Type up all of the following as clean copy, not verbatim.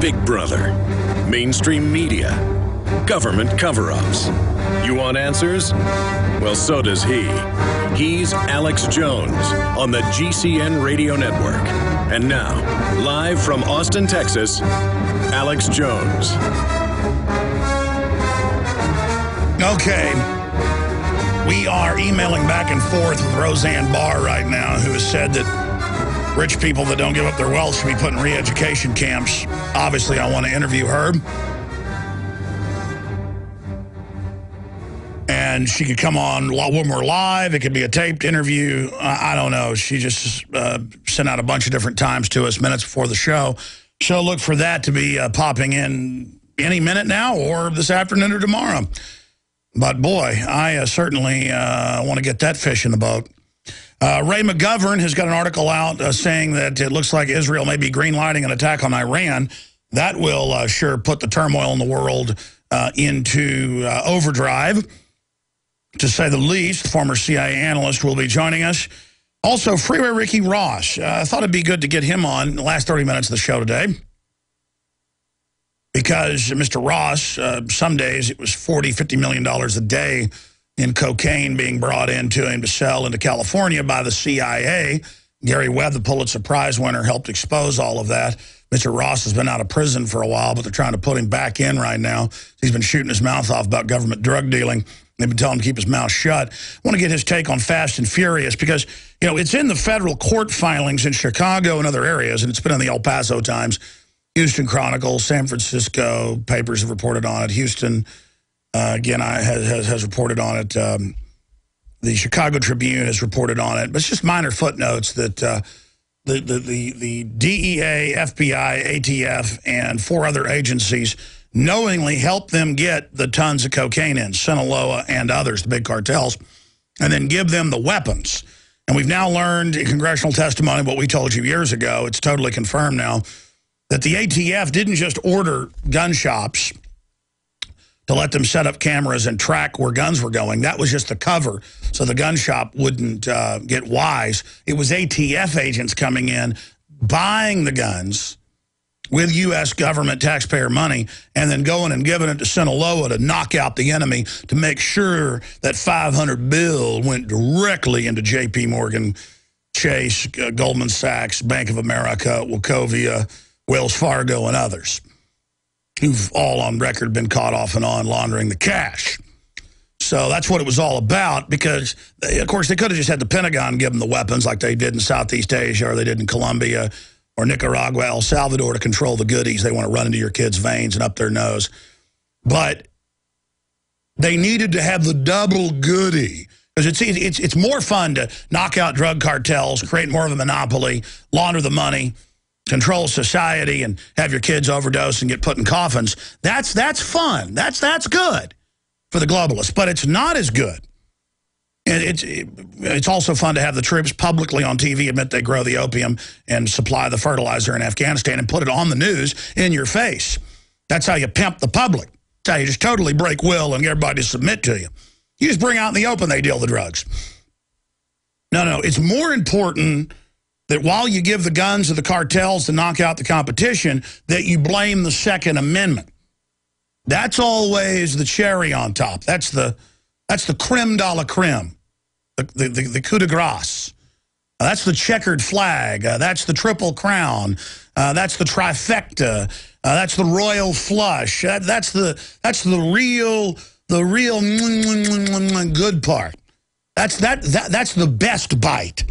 Big Brother, mainstream media, government cover-ups. You want answers? Well, so does he. He's Alex Jones on the GCN Radio Network. And now, live from Austin, Texas, Alex Jones. Okay. We are emailing back and forth with Roseanne Barr right now, who has said that rich people that don't give up their wealth should be put in re-education camps. Obviously, I want to interview her. And she could come on when we're live. It could be a taped interview. I don't know. She just sent out a bunch of different times to us minutes before the show. So look for that to be popping in any minute now or this afternoon or tomorrow. But boy, I certainly want to get that fish in the boat. Ray McGovern has got an article out saying that it looks like Israel may be greenlighting an attack on Iran. That will sure put the turmoil in the world into overdrive, to say the least. The former CIA analyst will be joining us. Also, Freeway Ricky Ross. I thought it'd be good to get him on the last 30 minutes of the show today, because Mr. Ross, some days it was $40, $50 million a day in cocaine being brought into him to sell into California by the CIA. Gary Webb, the Pulitzer Prize winner, helped expose all of that. Mr. Ross has been out of prison for a while, but they're trying to put him back in right now. He's been shooting his mouth off about government drug dealing. They've been telling him to keep his mouth shut. I want to get his take on Fast and Furious because, you know, it's in the federal court filings in Chicago and other areas, and it's been in the El Paso Times, Houston Chronicle, San Francisco papers have reported on it. Houston, again, has reported on it. The Chicago Tribune has reported on it. But it's just minor footnotes that the DEA, FBI, ATF, and 4 other agencies knowingly helped them get the tons of cocaine in, Sinaloa and others, the big cartels, and then give them the weapons. And we've now learned in congressional testimony what we told you years ago. It's totally confirmed now that the ATF didn't just order gun shops to let them set up cameras and track where guns were going. That was just the cover, so the gun shop wouldn't get wise. It was ATF agents coming in, buying the guns with U.S. government taxpayer money, and then going and giving it to Sinaloa to knock out the enemy, to make sure that 500 bill went directly into J.P. Morgan, Chase, Goldman Sachs, Bank of America, Wachovia, Wells Fargo, and others, who've all on record been caught off and on laundering the cash. So that's what it was all about, because, of course, they could have just had the Pentagon give them the weapons like they did in Southeast Asia, or they did in Colombia, or Nicaragua, El Salvador, to control the goodies they want to run into your kids' veins and up their nose. But they needed to have the double goodie, because it's more fun to knock out drug cartels, create more of a monopoly, launder the money, control society, and have your kids overdose and get put in coffins. That's fun. That's good for the globalists. But it's not as good. And it's also fun to have the troops publicly on TV admit they grow the opium and supply the fertilizer in Afghanistan and put it on the news in your face. That's how you pimp the public. That's how you just totally break will and get everybody to submit to you. You just bring out in the open they deal the drugs. No, it's more important that while you give the guns to the cartels to knock out the competition, that you blame the Second Amendment. That's always the cherry on top. That's the creme de la creme, the coup de grace. That's the checkered flag. That's the triple crown. That's the trifecta. That's the royal flush. That's the real good part. That's the best bite,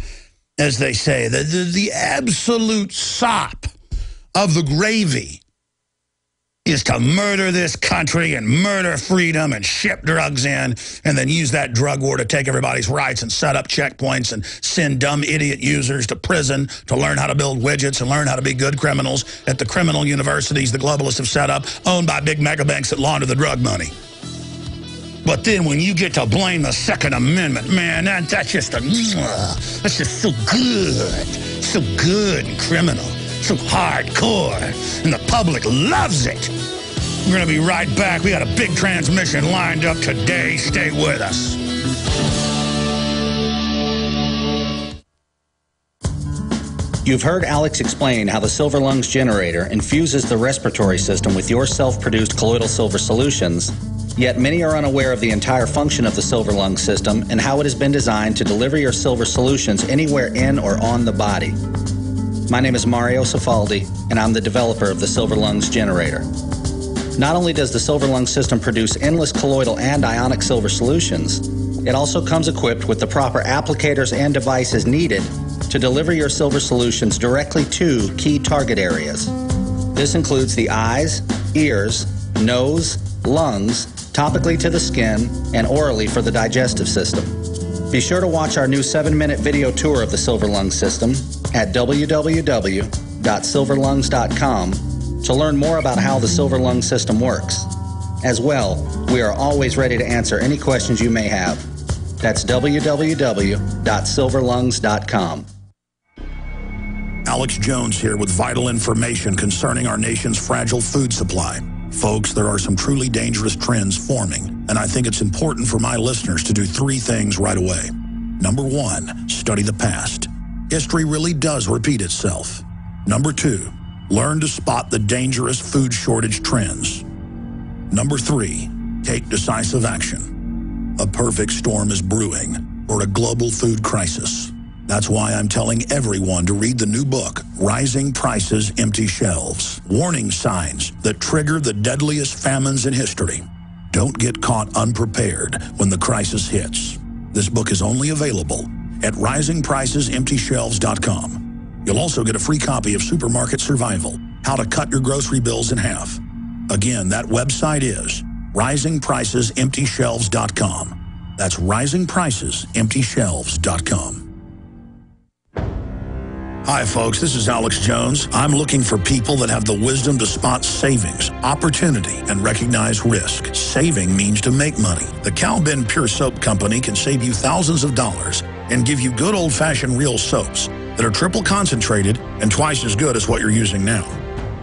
as they say. The absolute sop of the gravy is to murder this country and murder freedom and ship drugs in, and then use that drug war to take everybody's rights and set up checkpoints and send dumb idiot users to prison to learn how to build widgets and learn how to be good criminals at the criminal universities the globalists have set up, owned by big mega banks that launder the drug money. But then when you get to blame the Second Amendment, man, that's just so good and criminal. So hardcore, and the public loves it. We're going to be right back. We got a big transmission lined up today. Stay with us. You've heard Alex explain how the Silver Lungs generator infuses the respiratory system with your self-produced colloidal silver solutions, yet many are unaware of the entire function of the Silver Lungs system and how it has been designed to deliver your silver solutions anywhere in or on the body. My name is Mario Cifaldi, and I'm the developer of the Silver Lungs generator. Not only does the Silver Lungs system produce endless colloidal and ionic silver solutions, it also comes equipped with the proper applicators and devices needed to deliver your silver solutions directly to key target areas. This includes the eyes, ears, nose, lungs, topically to the skin, and orally for the digestive system. Be sure to watch our new 7-minute video tour of the Silver Lungs system at www.silverlungs.com to learn more about how the Silver Lungs system works. As well, we are always ready to answer any questions you may have. That's www.silverlungs.com. Alex Jones here with vital information concerning our nation's fragile food supply. Folks, there are some truly dangerous trends forming, and I think it's important for my listeners to do 3 things right away. Number 1, study the past. History really does repeat itself. Number 2, learn to spot the dangerous food shortage trends. Number 3, take decisive action. A perfect storm is brewing for a global food crisis. That's why I'm telling everyone to read the new book, Rising Prices, Empty Shelves. Warning signs that trigger the deadliest famines in history. Don't get caught unprepared when the crisis hits. This book is only available at risingpricesemptyshelves.com. You'll also get a free copy of Supermarket Survival, How to Cut Your Grocery Bills in Half. Again, that website is risingpricesemptyshelves.com. That's risingpricesemptyshelves.com. Hi, folks. This is Alex Jones. I'm looking for people that have the wisdom to spot savings, opportunity, and recognize risk. Saving means to make money. The Cal Ben Pure Soap Company can save you thousands of dollars and give you good old-fashioned real soaps that are triple concentrated and twice as good as what you're using now.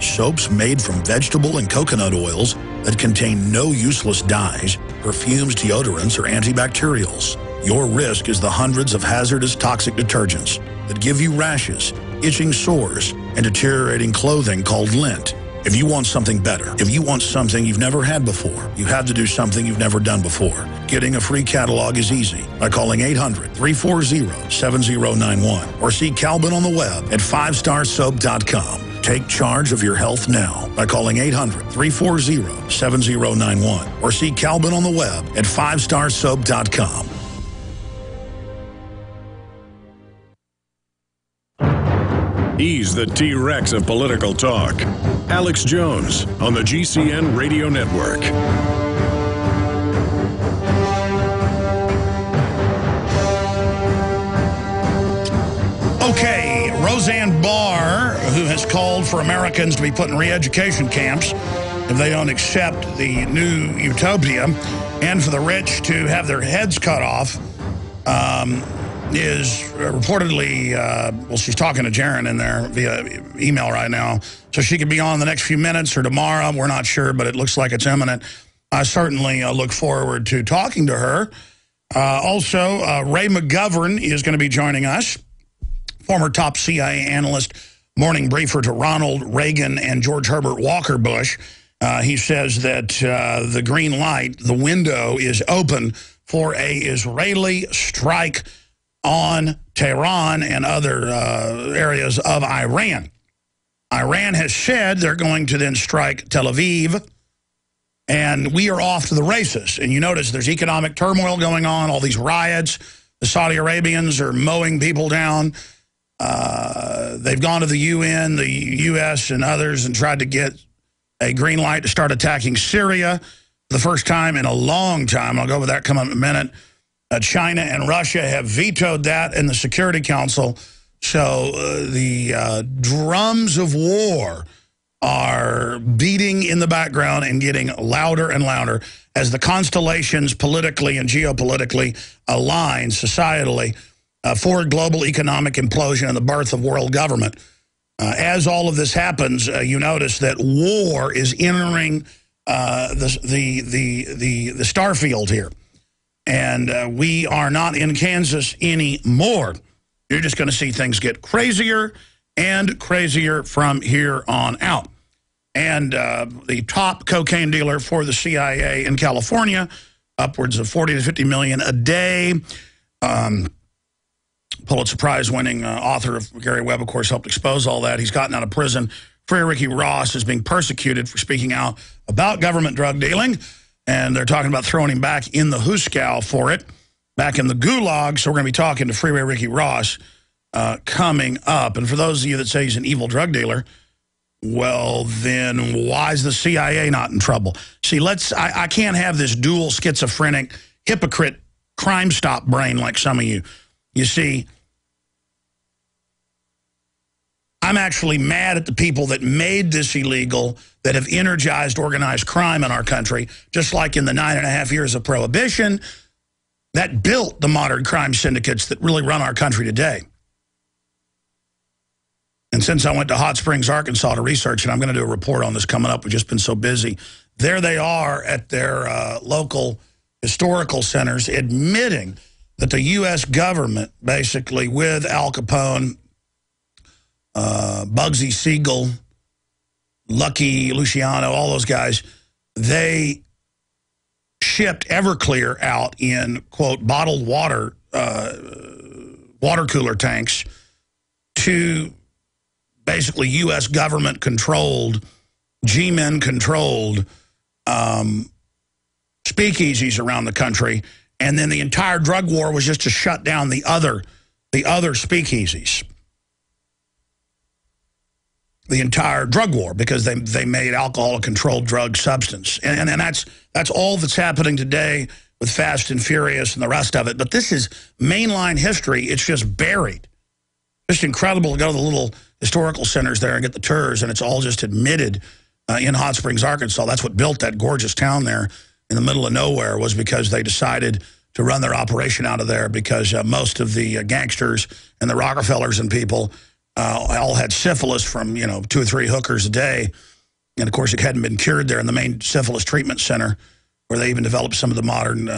Soaps made from vegetable and coconut oils that contain no useless dyes, perfumes, deodorants, or antibacterials. Your risk is the hundreds of hazardous toxic detergents that give you rashes, itching sores, and deteriorating clothing called lint. If you want something better, if you want something you've never had before, you have to do something you've never done before. Getting a free catalog is easy by calling 800-340-7091 or see Calvin on the web at 5starsoap.com. Take charge of your health now by calling 800-340-7091 or see Calvin on the web at 5starsoap.com. He's the T-Rex of political talk. Alex Jones on the GCN Radio Network. Okay, Roseanne Barr, who has called for Americans to be put in re-education camps if they don't accept the new utopia, and for the rich to have their heads cut off, is reportedly, well, she's talking to Jaron in there via email right now, so she could be on the next few minutes or tomorrow. We're not sure, but it looks like it's imminent. I certainly look forward to talking to her. Also, Ray McGovern is going to be joining us, former top CIA analyst, morning briefer to Ronald Reagan and George Herbert Walker Bush. He says that the green light, the window, is open for a Israeli strike on Tehran and other areas of Iran. Iran has said they're going to then strike Tel Aviv, and we are off to the races. And you notice there's economic turmoil going on, all these riots. The Saudi Arabians are mowing people down. They've gone to the UN, the U.S., and others and tried to get a green light to start attacking Syria for the first time in a long time. I'll go over that coming up in a minute. China and Russia have vetoed that in the Security Council. So the drums of war are beating in the background and getting louder and louder as the constellations politically and geopolitically align societally for global economic implosion and the birth of world government. As all of this happens, you notice that war is entering the starfield here. And we are not in Kansas anymore. You're just going to see things get crazier and crazier from here on out. And the top cocaine dealer for the CIA in California, upwards of 40 to 50 million a day. Pulitzer Prize-winning author of Gary Webb, of course, helped expose all that. He's gotten out of prison. Freeway Ricky Ross is being persecuted for speaking out about government drug dealing, and they're talking about throwing him back in the Huskow for it, back in the gulag. So we're going to be talking to Freeway Ricky Ross coming up. And for those of you that say he's an evil drug dealer, well, then why is the CIA not in trouble? See, I can't have this dual schizophrenic, hypocrite, crime stop brain like some of you. You see, I'm actually mad at the people that made this illegal, that have energized organized crime in our country, just like in the 9.5 years of Prohibition, that built the modern crime syndicates that really run our country today. And since I went to Hot Springs, Arkansas to research, and I'm going to do a report on this coming up, we've just been so busy, there they are at their local historical centers admitting that the U.S. government, basically with Al Capone, Bugsy Siegel, Lucky Luciano, all those guys, they shipped Everclear out in, quote, bottled water, water cooler tanks to basically U.S. government-controlled, G-men-controlled speakeasies around the country. And then the entire drug war was just to shut down the other speakeasies. The entire drug war, because they made alcohol a controlled drug substance. And that's all that's happening today with Fast and Furious and the rest of it. But this is mainline history. It's just buried. Just incredible to go to the little historical centers there and get the tours, and it's all just admitted in Hot Springs, Arkansas. That's what built that gorgeous town there in the middle of nowhere, was because they decided to run their operation out of there, because most of the gangsters and the Rockefellers and people all had syphilis from, 2 or 3 hookers a day. And, of course, it hadn't been cured there in the main syphilis treatment center, where they even developed some of the modern,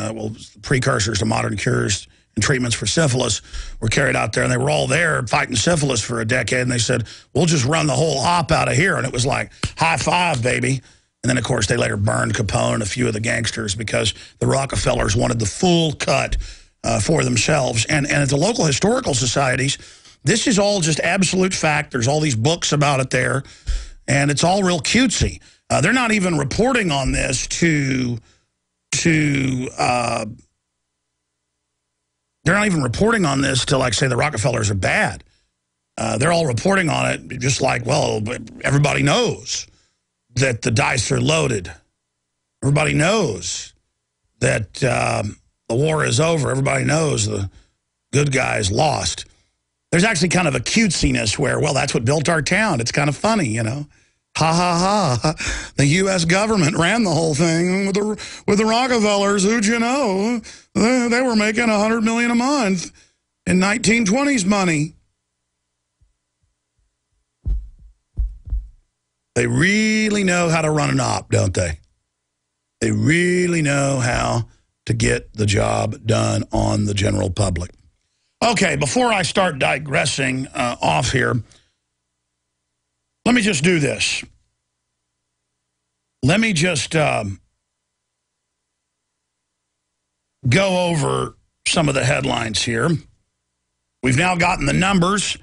precursors to modern cures and treatments for syphilis were carried out there. And they were all there fighting syphilis for a decade. And they said, we'll just run the whole op out of here. And it was like, high five, baby. And then, of course, they later burned Capone and a few of the gangsters because the Rockefellers wanted the full cut for themselves. And at the local historical societies, this is all just absolute fact. There's all these books about it there, and it's all real cutesy. They're not even reporting on this they're not even reporting on this to, like, say the Rockefellers are bad. They're all reporting on it just like, well, everybody knows that the dice are loaded. Everybody knows that the war is over. Everybody knows the good guys lost. There's actually kind of a cutesiness where, well, that's what built our town. It's kind of funny, Ha, ha, ha. The U.S. government ran the whole thing with the Rockefellers. Who'd you know? They were making $100 million a month in 1920s money. They really know how to run an op, don't they? They really know how to get the job done on the general public. Okay, before I start digressing off here, let me just do this. Let me just go over some of the headlines here. We've now gotten the numbers.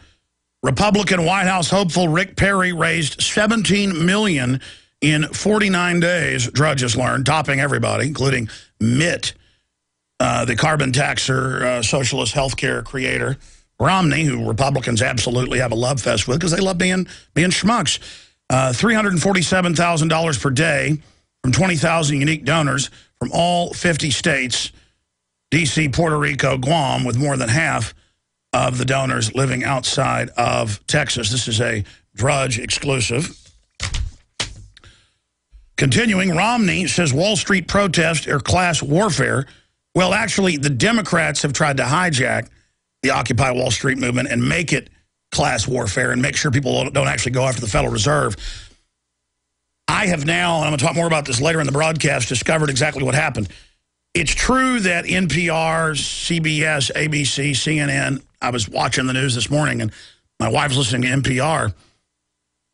Republican White House hopeful Rick Perry raised $17 million in 49 days, Drudge learned, topping everybody, including Mitt, the carbon taxer, socialist healthcare creator, Romney, who Republicans absolutely have a love fest with because they love being schmucks. $347,000 per day from 20,000 unique donors from all 50 states, D.C., Puerto Rico, Guam, with more than half of the donors living outside of Texas. This is a Drudge exclusive. Continuing, Romney says Wall Street protests are class warfare. Well, actually, the Democrats have tried to hijack the Occupy Wall Street movement and make it class warfare and make sure people don't actually go after the Federal Reserve. I have now, and I'm going to talk more about this later in the broadcast, discovered exactly what happened. It's true that NPR, CBS, ABC, CNN, I was watching the news this morning, and My wife's listening to NPR.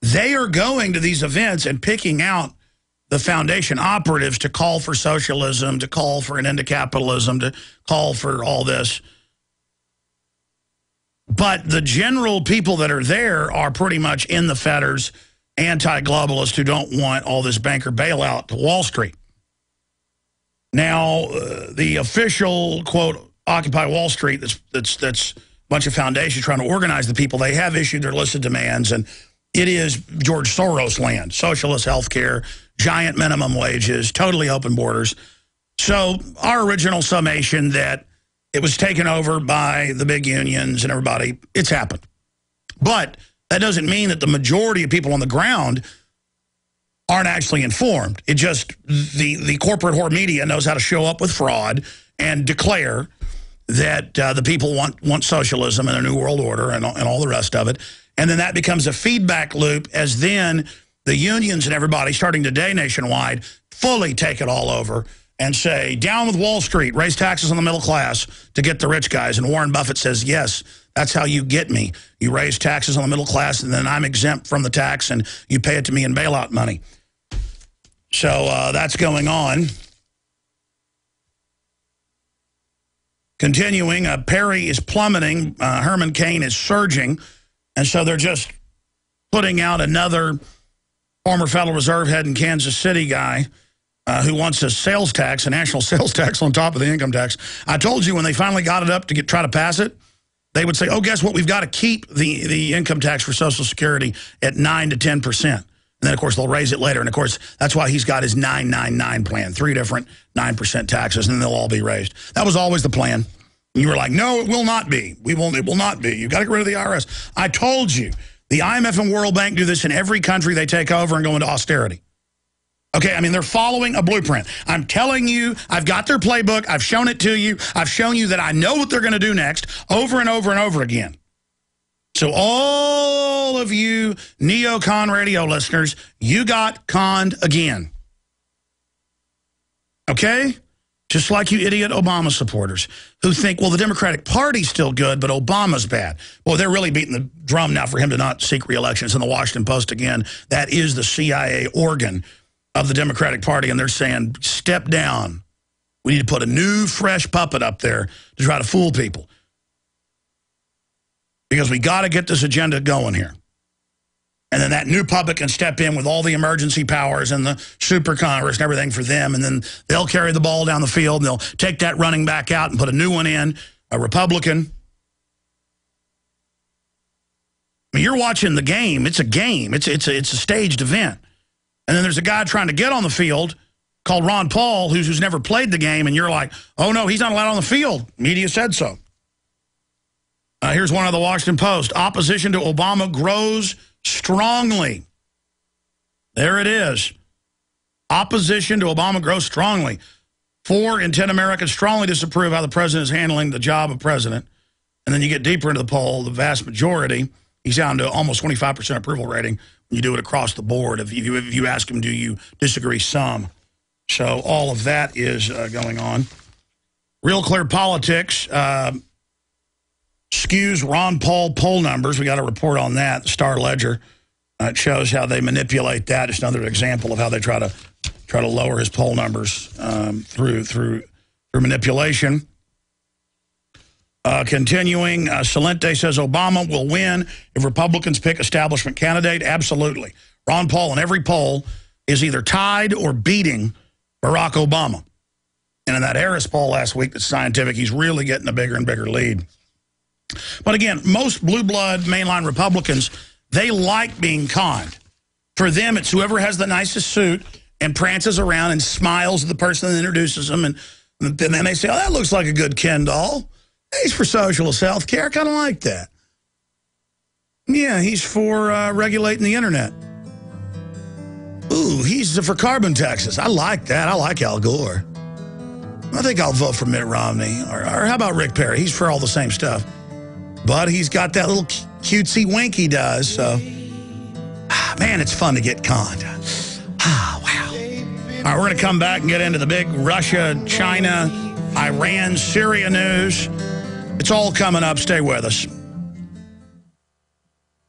They are going to these events and picking out the foundation operatives to call for socialism, to call for an end to capitalism, to call for all this. But the general people that are there are pretty much in the fetters, anti-globalists who don't want all this banker bailout to Wall Street. Now, the official, quote, Occupy Wall Street, that's a bunch of foundations trying to organize the people, they have issued their list of demands, and it is George Soros land, socialist health care, giant minimum wages, totally open borders. So our original summation that it was taken over by the big unions and everybody, it's happened. But that doesn't mean that the majority of people on the ground aren't actually informed. It just, the corporate whore media knows how to show up with fraud and declare that the people want socialism and a new world order and all the rest of it. And then that becomes a feedback loop as then the unions and everybody starting today nationwide fully take it all over and say, down with Wall Street, raise taxes on the middle class to get the rich guys. And Warren Buffett says, yes, that's how you get me. You raise taxes on the middle class and then I'm exempt from the tax and you pay it to me in bailout money. So that's going on. Continuing, Perry is plummeting. Herman Cain is surging. And so they're just putting out another former Federal Reserve head in Kansas City guy who wants a sales tax, a national sales tax on top of the income tax. I told you when they finally got it up to try to pass it, they would say, oh, guess what? We've got to keep the income tax for Social Security at 9 to 10%. And then, of course, they'll raise it later. And, of course, that's why he's got his 999 plan, 3 different 9% taxes, and then they'll all be raised. That was always the plan. And you were like, no, it will not be. It will not be. You've got to get rid of the IRS. I told you. The IMF and World Bank do this in every country they take over and go into austerity. Okay, I mean, they're following a blueprint. I'm telling you, I've got their playbook. I've shown it to you. I've shown you that I know what they're going to do next over and over and over again. So all of you neocon radio listeners, you got conned again. Okay? Just like you idiot Obama supporters who think, well, the Democratic Party's still good, but Obama's bad. Well, they're really beating the drum now for him to not seek re-election. It's in the Washington Post again. That is the CIA organ of the Democratic Party, and they're saying, step down. We need to put a new, fresh puppet up there to try to fool people. Because we got to get this agenda going here. And then that new puppet can step in with all the emergency powers and the super Congress and everything for them. And then they'll carry the ball down the field and they'll take that running back out and put a new one in, a Republican. I mean, you're watching the game. It's a game. It's a staged event. And then there's a guy trying to get on the field called Ron Paul who's never played the game. And you're like, oh, no, he's not allowed on the field. Media said so. Here's one of the Washington Post. Opposition to Obama grows strongly. There it is. Opposition to Obama grows strongly. 4 in 10 Americans strongly disapprove how the president is handling the job of president. And then you get deeper into the poll, the vast majority, he's down to almost 25% approval rating when you do it across the board. If you ask him, do you disagree? Some. So all of that is going on. Real Clear Politics skews Ron Paul poll numbers. We got a report on that. The Star Ledger. It shows how they manipulate that. It's another example of how they try to lower his poll numbers through manipulation. Continuing, Salente says Obama will win if Republicans pick establishment candidate. Absolutely. Ron Paul in every poll is either tied or beating Barack Obama. And in that Harris poll last week that's scientific, he's really getting a bigger and bigger lead. But again, most blue blood mainline Republicans, they like being conned. For them, it's whoever has the nicest suit and prances around and smiles at the person that introduces them. And then they say, oh, that looks like a good Ken doll. He's for socialist health care. I kind of like that. Yeah, he's for regulating the internet. Ooh, he's for carbon taxes. I like that. I like Al Gore. I think I'll vote for Mitt Romney. Or how about Rick Perry? He's for all the same stuff. But he's got that little cutesy wink he does, so. Man, it's fun to get conned. Wow. All right, we're going to come back and get into the big Russia, China, Iran, Syria news. It's all coming up. Stay with us.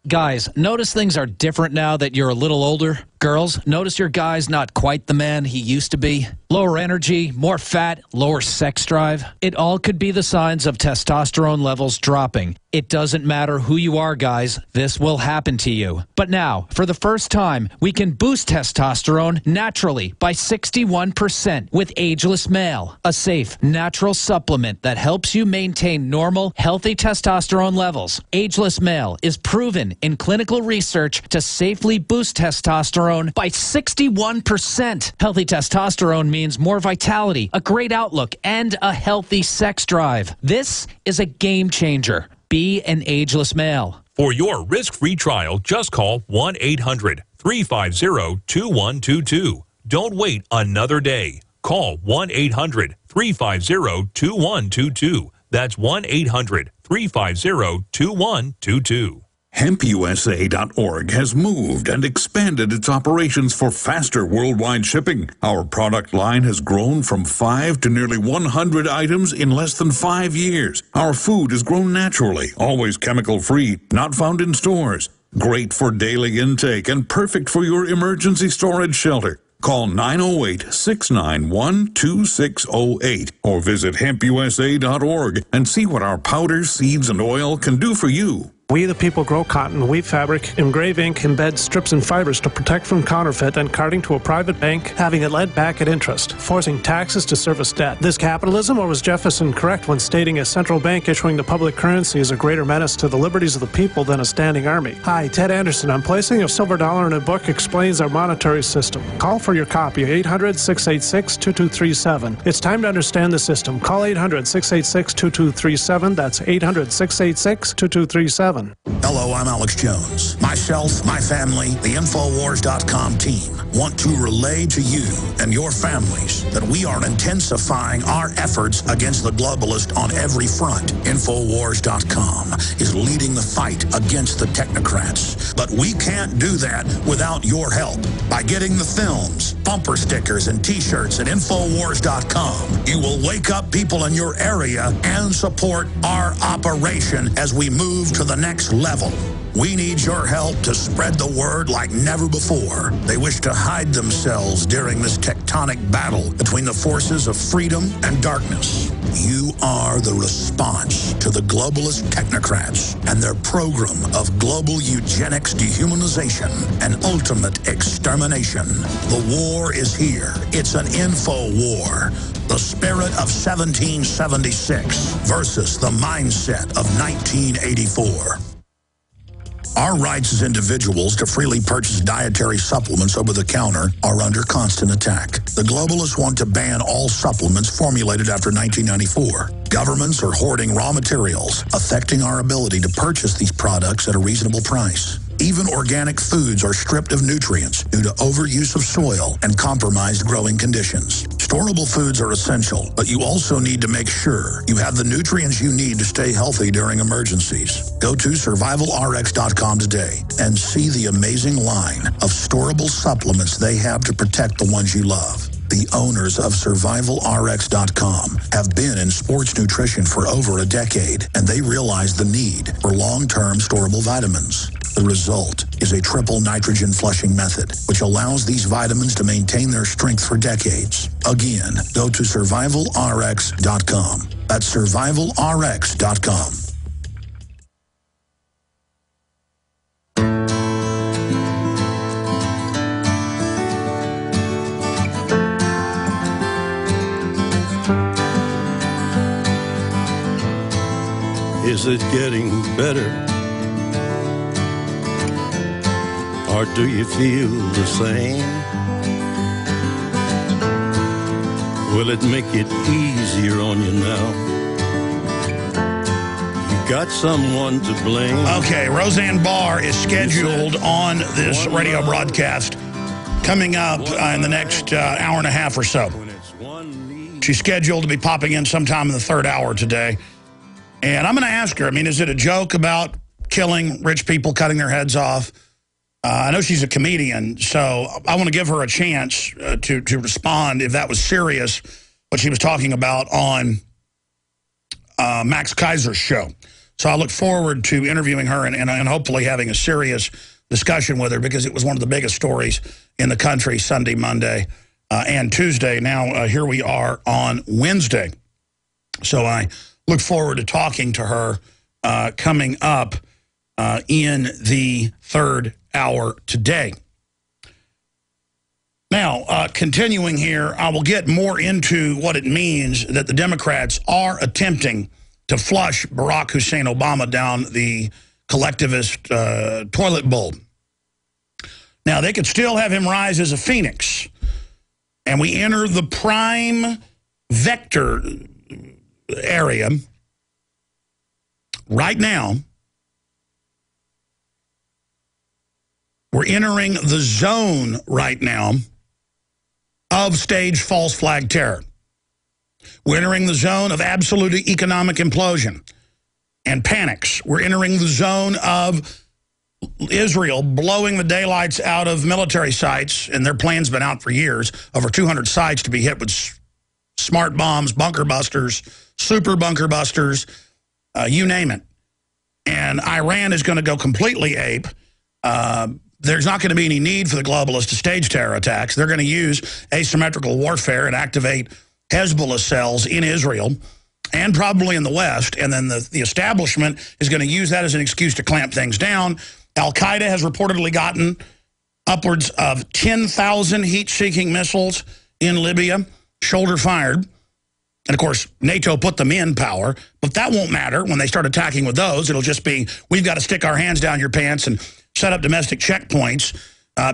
Guys, notice things are different now that you're a little older? Girls, notice your guy's not quite the man he used to be? Lower energy, more fat, lower sex drive? It all could be the signs of testosterone levels dropping. It doesn't matter who you are, guys. This will happen to you. But now, for the first time, we can boost testosterone naturally by 61% with Ageless Male, a safe, natural supplement that helps you maintain normal, healthy testosterone levels. Ageless Male is proven in clinical research to safely boost testosterone by 61%. Healthy testosterone means more vitality, a great outlook, and a healthy sex drive. This is a game changer. Be an Ageless Male. For your risk-free trial, just call 1-800-350-2122. Don't wait another day. Call 1-800-350-2122. That's 1-800-350-2122. HempUSA.org has moved and expanded its operations for faster worldwide shipping. Our product line has grown from 5 to nearly 100 items in less than 5 years. Our food has grown naturally, always chemical-free, not found in stores. Great for daily intake and perfect for your emergency storage shelter. Call 908-691-2608 or visit HempUSA.org and see what our powders, seeds, and oil can do for you. We the people grow cotton, weave fabric, engrave ink, embed strips and fibers to protect from counterfeit and carting to a private bank, having it led back at interest, forcing taxes to service debt. This capitalism, or was Jefferson correct when stating a central bank issuing the public currency is a greater menace to the liberties of the people than a standing army? Hi, Ted Anderson. I'm placing a silver dollar in a book explains our monetary system. Call for your copy, 800-686-2237. It's time to understand the system. Call 800-686-2237. That's 800-686-2237. Hello, I'm Alex Jones. Myself, my family, the Infowars.com team want to relay to you and your families that we are intensifying our efforts against the globalist on every front. Infowars.com is leading the fight against the technocrats. But we can't do that without your help. By getting the films, bumper stickers, and t-shirts at Infowars.com, you will wake up people in your area and support our operation as we move to the next level. We need your help to spread the word like never before. They wish to hide themselves during this tectonic battle between the forces of freedom and darkness. You are the response to the globalist technocrats and their program of global eugenics, dehumanization, and ultimate extermination. The war is here. It's an info war. The spirit of 1776 versus the mindset of 1984. Our rights as individuals to freely purchase dietary supplements over the counter are under constant attack. The globalists want to ban all supplements formulated after 1994. Governments are hoarding raw materials, affecting our ability to purchase these products at a reasonable price. Even organic foods are stripped of nutrients due to overuse of soil and compromised growing conditions. Storable foods are essential, but you also need to make sure you have the nutrients you need to stay healthy during emergencies. Go to survivalrx.com today and see the amazing line of storable supplements they have to protect the ones you love. The owners of survivalrx.com have been in sports nutrition for over a decade, and they realize the need for long-term storable vitamins. The result is a triple nitrogen flushing method, which allows these vitamins to maintain their strength for decades. Again, go to survivalrx.com. That's survivalrx.com. Is it getting better? Or do you feel the same? Will it make it easier on you now? You got someone to blame. Okay, Roseanne Barr is scheduled on this radio broadcast coming up in the next hour and a half or so. She's scheduled to be popping in sometime in the third hour today. And I'm going to ask her, I mean, is it a joke about killing rich people, cutting their heads off? I know she's a comedian, so I want to give her a chance to respond if that was serious, what she was talking about on Max Kaiser's show. So I look forward to interviewing her and hopefully having a serious discussion with her, because it was one of the biggest stories in the country Sunday, Monday, and Tuesday. Now, here we are on Wednesday. So I look forward to talking to her coming up in the third hour today. Now, continuing here, I will get more into what it means that the Democrats are attempting to flush Barack Hussein Obama down the collectivist toilet bowl. Now, they could still have him rise as a phoenix, and we enter the prime vector area right now. We're entering the zone right now of staged false flag terror. We're entering the zone of absolute economic implosion and panics. We're entering the zone of Israel blowing the daylights out of military sites, and their plan's been out for years, over 200 sites to be hit with smart bombs, bunker busters, super bunker busters, you name it. And Iran is going to go completely ape. There's not going to be any need for the globalists to stage terror attacks. They're going to use asymmetrical warfare and activate Hezbollah cells in Israel and probably in the West. And then the establishment is going to use that as an excuse to clamp things down. Al-Qaeda has reportedly gotten upwards of 10,000 heat-seeking missiles in Libya, shoulder-fired. And, of course, NATO put them in power, but that won't matter when they start attacking with those. It'll just be, we've got to stick our hands down your pants and set up domestic checkpoints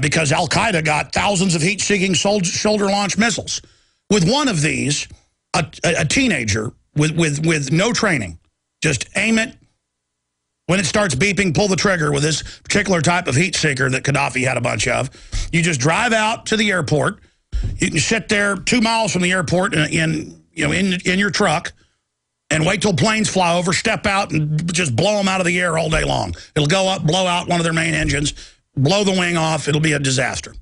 because Al-Qaeda got thousands of heat-seeking shoulder-launched missiles. With one of these, a teenager with no training, just aim it. When it starts beeping, pull the trigger with this particular type of heat seeker that Gaddafi had a bunch of. You just drive out to the airport. You can sit there 2 miles from the airport in your truck and wait till planes fly over, step out, and just blow them out of the air all day long. It'll go up, blow out one of their main engines, blow the wing off. It'll be a disaster.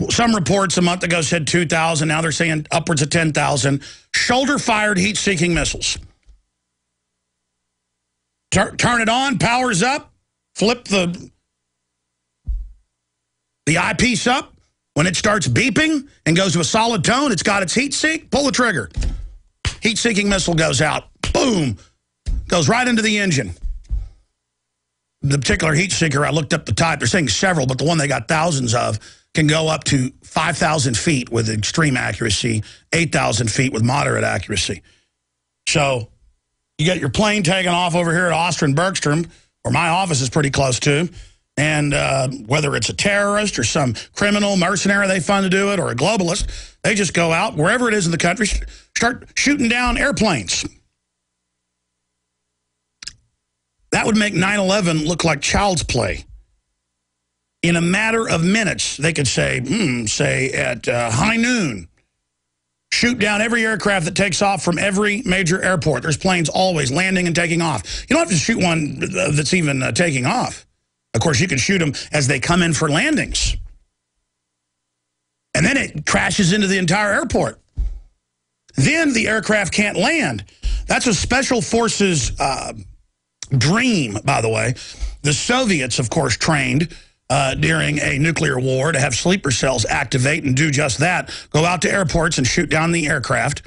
Some reports a month ago said 2,000. Now they're saying upwards of 10,000. Shoulder-fired heat-seeking missiles. Turn it on, powers up, flip the eyepiece up. When it starts beeping and goes to a solid tone, it's got its heat seek, pull the trigger. Heat-seeking missile goes out, boom, goes right into the engine. The particular heat seeker, I looked up the type, they're saying several, but the one they got thousands of can go up to 5,000 feet with extreme accuracy, 8,000 feet with moderate accuracy. So you get your plane taken off over here at Oster & Bergstrom, where my office is pretty close to, and whether it's a terrorist or some criminal mercenary they fund to do it or a globalist, they just go out, wherever it is in the country, start shooting down airplanes. That would make 9/11 look like child's play. In a matter of minutes, they could say at high noon, shoot down every aircraft that takes off from every major airport. There's planes always landing and taking off. You don't have to shoot one that's even taking off. Of course, you can shoot them as they come in for landings. And then it crashes into the entire airport. Then the aircraft can't land. That's a special forces dream, by the way. The Soviets, of course, trained during a nuclear war to have sleeper cells activate and do just that. Go out to airports and shoot down the aircraft.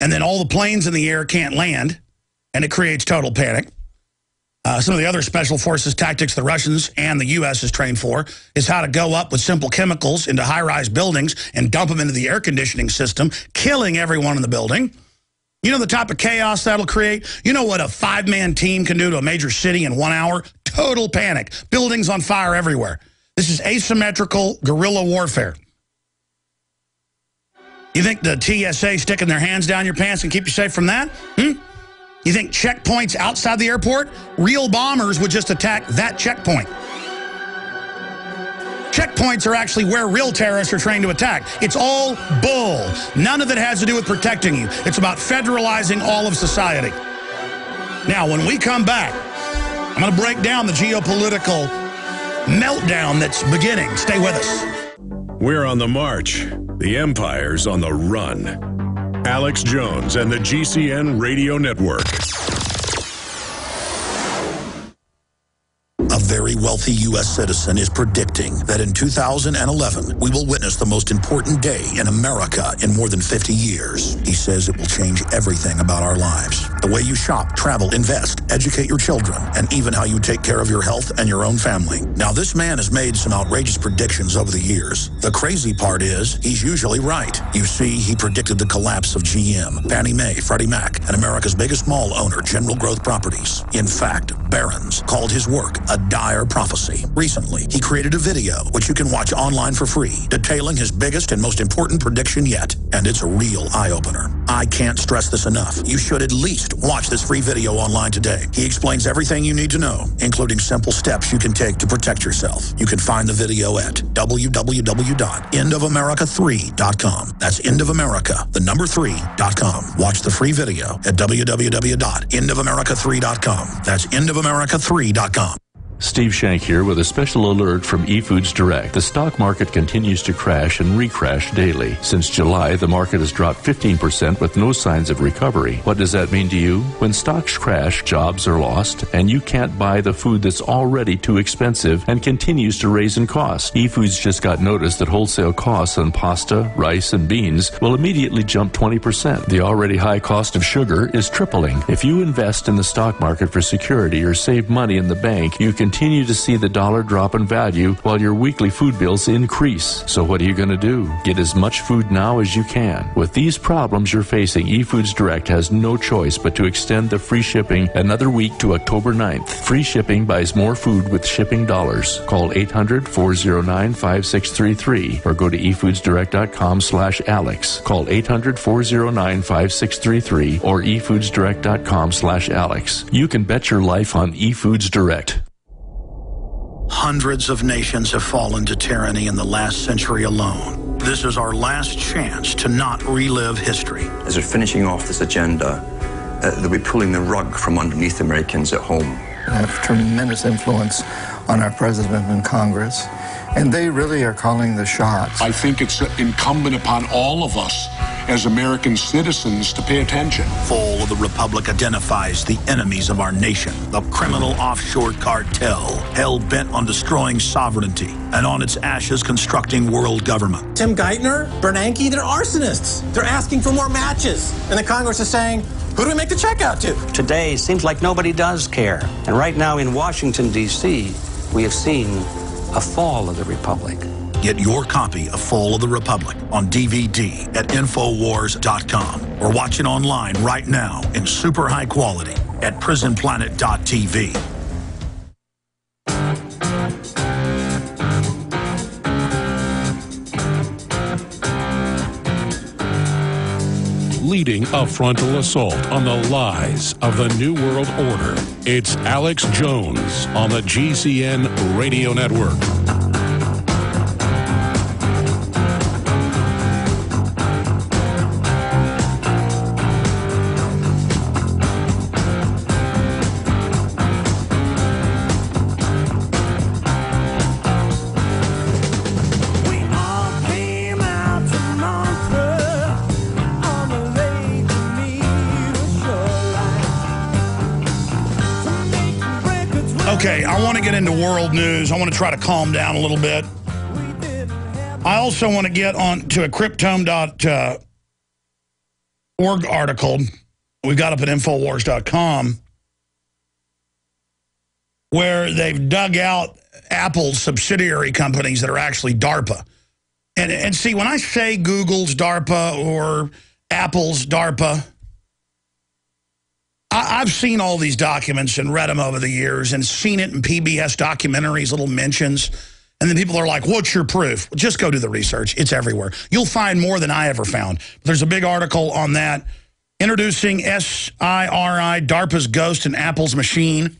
And then all the planes in the air can't land. And it creates total panic. Some of the other special forces tactics the Russians and the U.S. is trained for is how to go up with simple chemicals into high-rise buildings and dump them into the air conditioning system, killing everyone in the building. You know the type of chaos that'll create? You know what a 5-man team can do to a major city in 1 hour? Total panic. Buildings on fire everywhere. This is asymmetrical guerrilla warfare. You think the TSA sticking their hands down your pants and keep you safe from that? You think checkpoints outside the airport? Real bombers would just attack that checkpoint. Checkpoints are actually where real terrorists are trained to attack. It's all bull. None of it has to do with protecting you. It's about federalizing all of society. Now, when we come back, I'm going to break down the geopolitical meltdown that's beginning. Stay with us. We're on the march. The empire's on the run. Alex Jones and the GCN Radio Network. very wealthy U.S. citizen is predicting that in 2011, we will witness the most important day in America in more than 50 years. He says it will change everything about our lives. The way you shop, travel, invest, educate your children, and even how you take care of your health and your own family. Now, this man has made some outrageous predictions over the years. The crazy part is, he's usually right. You see, he predicted the collapse of GM, Fannie Mae, Freddie Mac, and America's biggest mall owner, General Growth Properties. In fact, Barron's called his work a dire prophecy. Recently, he created a video, which you can watch online for free, detailing his biggest and most important prediction yet. And it's a real eye-opener. I can't stress this enough. You should at least watch this free video online today. He explains everything you need to know, including simple steps you can take to protect yourself. You can find the video at www.endofamerica3.com. That's endofamerica3.com. Watch the free video at www.endofamerica3.com. That's endofamerica3.com. Steve Shank here with a special alert from eFoods Direct. The stock market continues to crash and recrash daily. Since July, the market has dropped 15% with no signs of recovery. What does that mean to you? When stocks crash, jobs are lost, and you can't buy the food that's already too expensive and continues to raise in cost. eFoods just got notice that wholesale costs on pasta, rice, and beans will immediately jump 20%. The already high cost of sugar is tripling. If you invest in the stock market for security or save money in the bank, you continue to see the dollar drop in value while your weekly food bills increase. So what are you going to do? Get as much food now as you can. With these problems you're facing, eFoods Direct has no choice but to extend the free shipping another week to October 9th. Free shipping buys more food with shipping dollars. Call 800-409-5633 or go to efoodsdirect.com/Alex. Call 800-409-5633 or efoodsdirect.com/Alex. You can bet your life on eFoods Direct. Hundreds of nations have fallen to tyranny in the last century alone. This is our last chance to not relive history. As we're finishing off this agenda, they'll be pulling the rug from underneath Americans at home. They have tremendous influence on our president and Congress, and they really are calling the shots. I think it's incumbent upon all of us as American citizens to pay attention. Fall of the Republic identifies the enemies of our nation, the criminal offshore cartel, hell-bent on destroying sovereignty, and on its ashes constructing world government. Tim Geithner, Bernanke, they're arsonists. They're asking for more matches. And the Congress is saying, who do we make the check out to? Today, it seems like nobody does care. And right now in Washington, D.C., we have seen a fall of the Republic. Get your copy of Fall of the Republic on DVD at Infowars.com or watch it online right now in super high quality at prisonplanet.tv. Leading a frontal assault on the lies of the New World Order, it's Alex Jones on the GCN Radio Network. Okay, I want to get into world news. I want to try to calm down a little bit. I also want to get on to a Cryptome.org article we got up at Infowars.com where they've dug out Apple's subsidiary companies that are actually DARPA. And see, when I say Google's DARPA or Apple's DARPA, I've seen all these documents and read them over the years and seen it in PBS documentaries, little mentions. And then people are like, what's your proof? Just go do the research. It's everywhere. You'll find more than I ever found. There's a big article on that. Introducing SIRI, DARPA's Ghost and Apple's Machine.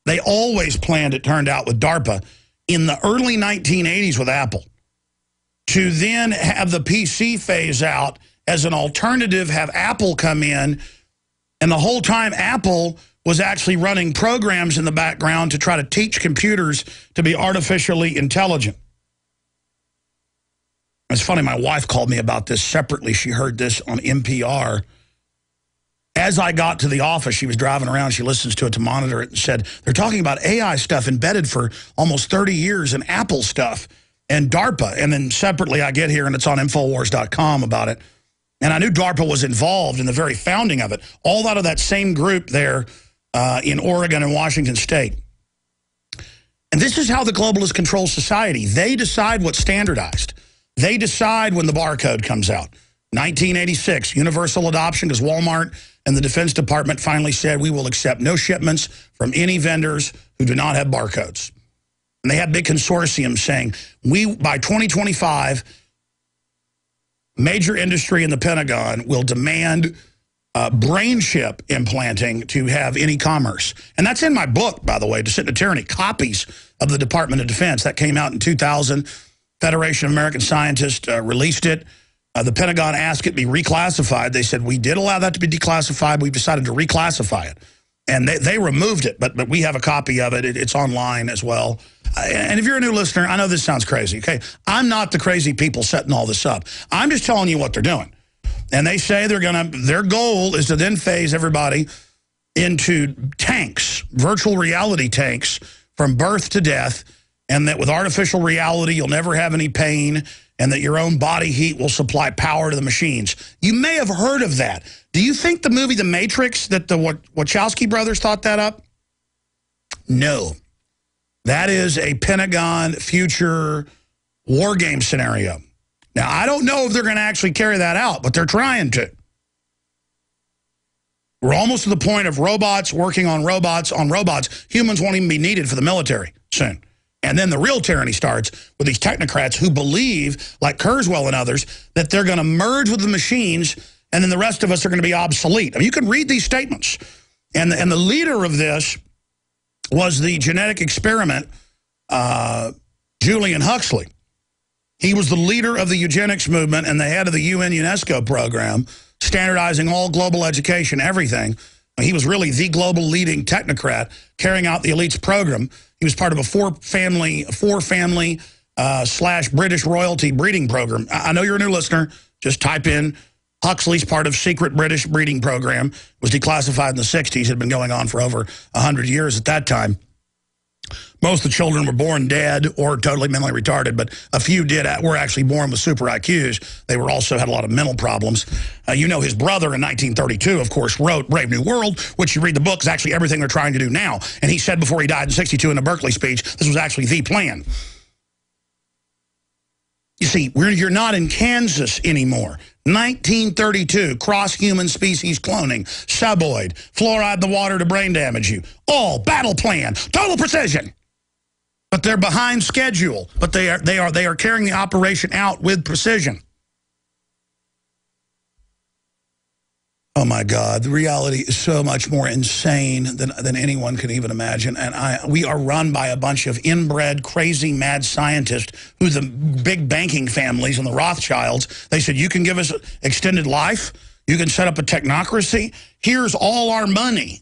They always planned, it turned out, with DARPA in the early 1980s with Apple to then have the PC phase out as an alternative, have Apple come in. And the whole time, Apple was actually running programs in the background to try to teach computers to be artificially intelligent. It's funny, my wife called me about this separately. She heard this on NPR. as I got to the office, she was driving around. She listens to it to monitor it and said, they're talking about AI stuff embedded for almost 30 years and Apple stuff and DARPA. And then separately, I get here, and it's on Infowars.com about it. And I knew DARPA was involved in the very founding of it, all out of that same group there in Oregon and Washington State. And this is how the globalists control society. They decide what's standardized. They decide when the barcode comes out. 1986, universal adoption, because Walmart and the Defense Department finally said, we will accept no shipments from any vendors who do not have barcodes. And they had big consortiums saying, by 2025, major industry in the Pentagon will demand brain chip implanting to have any commerce. And that's in my book, by the way, Descent to Tyranny, copies of the Department of Defense. That came out in 2000. Federation of American Scientists released it. The Pentagon asked it be reclassified. They said, we did allow that to be declassified. We've decided to reclassify it. And they removed it, but we have a copy of it. It's online as well. And if you're a new listener, I know this sounds crazy, okay? I'm not the crazy people setting all this up. I'm just telling you what they're doing. And they say their goal is to then phase everybody into tanks, virtual reality tanks from birth to death, and that with artificial reality, you'll never have any pain, and that your own body heat will supply power to the machines. You may have heard of that. Do you think the movie The Matrix, that the Wachowski brothers thought that up? No. That is a Pentagon future war game scenario. Now, I don't know if they're going to actually carry that out, but they're trying to. We're almost to the point of robots working on robots. Humans won't even be needed for the military soon. And then the real tyranny starts with these technocrats who believe, like Kurzweil and others, that they're going to merge with the machines, and then the rest of us are going to be obsolete. I mean, you can read these statements. And the leader of this was the genetic experiment, Julian Huxley. He was the leader of the eugenics movement and the head of the UN UNESCO program, standardizing all global education, everything. He was really the global leading technocrat carrying out the elite's program. He was part of a four family / British royalty breeding program. I know you're a new listener. Just type in Huxley's part of secret British breeding program. Was declassified in the 60s. Had been going on for over 100 years at that time. Most of the children were born dead or totally mentally retarded, but a few were actually born with super IQs. They also had a lot of mental problems. You know, his brother in 1932, of course, wrote Brave New World, which you read the book is actually everything they're trying to do now. And he said before he died in 62 in a Berkeley speech, this was actually the plan. You see, you're not in Kansas anymore. 1932, cross-human species cloning, suboid, fluoride in the water to brain damage you. All battle plan, total precision. But they're behind schedule. But they are carrying the operation out with precision. Oh my God, the reality is so much more insane than anyone can even imagine. And we are run by a bunch of inbred, crazy, mad scientists who the big banking families and the Rothschilds, they said, you can give us extended life, you can set up a technocracy, here's all our money.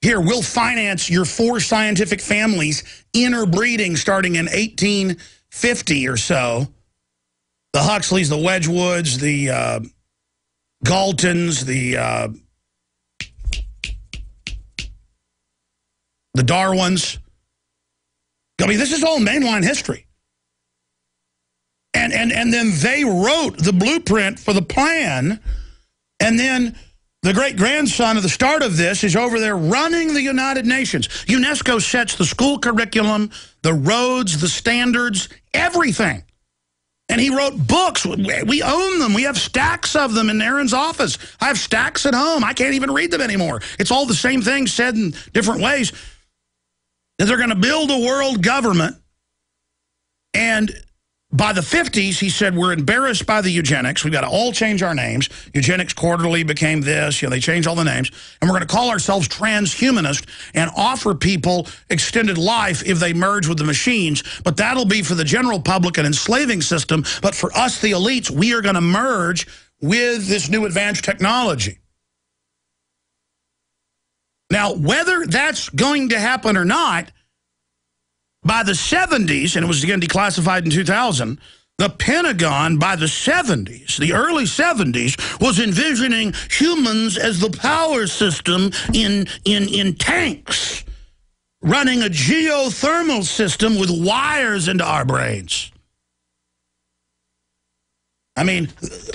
Here, we'll finance your 4 scientific families interbreeding starting in 1850 or so. The Huxleys, the Wedgwoods, the Galtons, the Darwins. I mean, this is all mainline history. And then they wrote the blueprint for the plan, and then the great-grandson of the start of this is over there running the United Nations. UNESCO sets the school curriculum, the roads, the standards, everything. And he wrote books. We own them. We have stacks of them in Aaron's office. I have stacks at home. I can't even read them anymore. It's all the same thing said in different ways. That they're going to build a world government. And by the 50s, he said, we're embarrassed by the eugenics. We've got to all change our names. Eugenics Quarterly became this. They changed all the names. And we're going to call ourselves transhumanist and offer people extended life if they merge with the machines. But that'll be for the general public, an enslaving system. But for us, the elites, we are going to merge with this new advanced technology. Now, whether that's going to happen or not, by the 70s, and it was again declassified in 2000, The Pentagon, by the 70s, the early 70s, was envisioning humans as the power system in tanks, running a geothermal system with wires into our brains. I mean,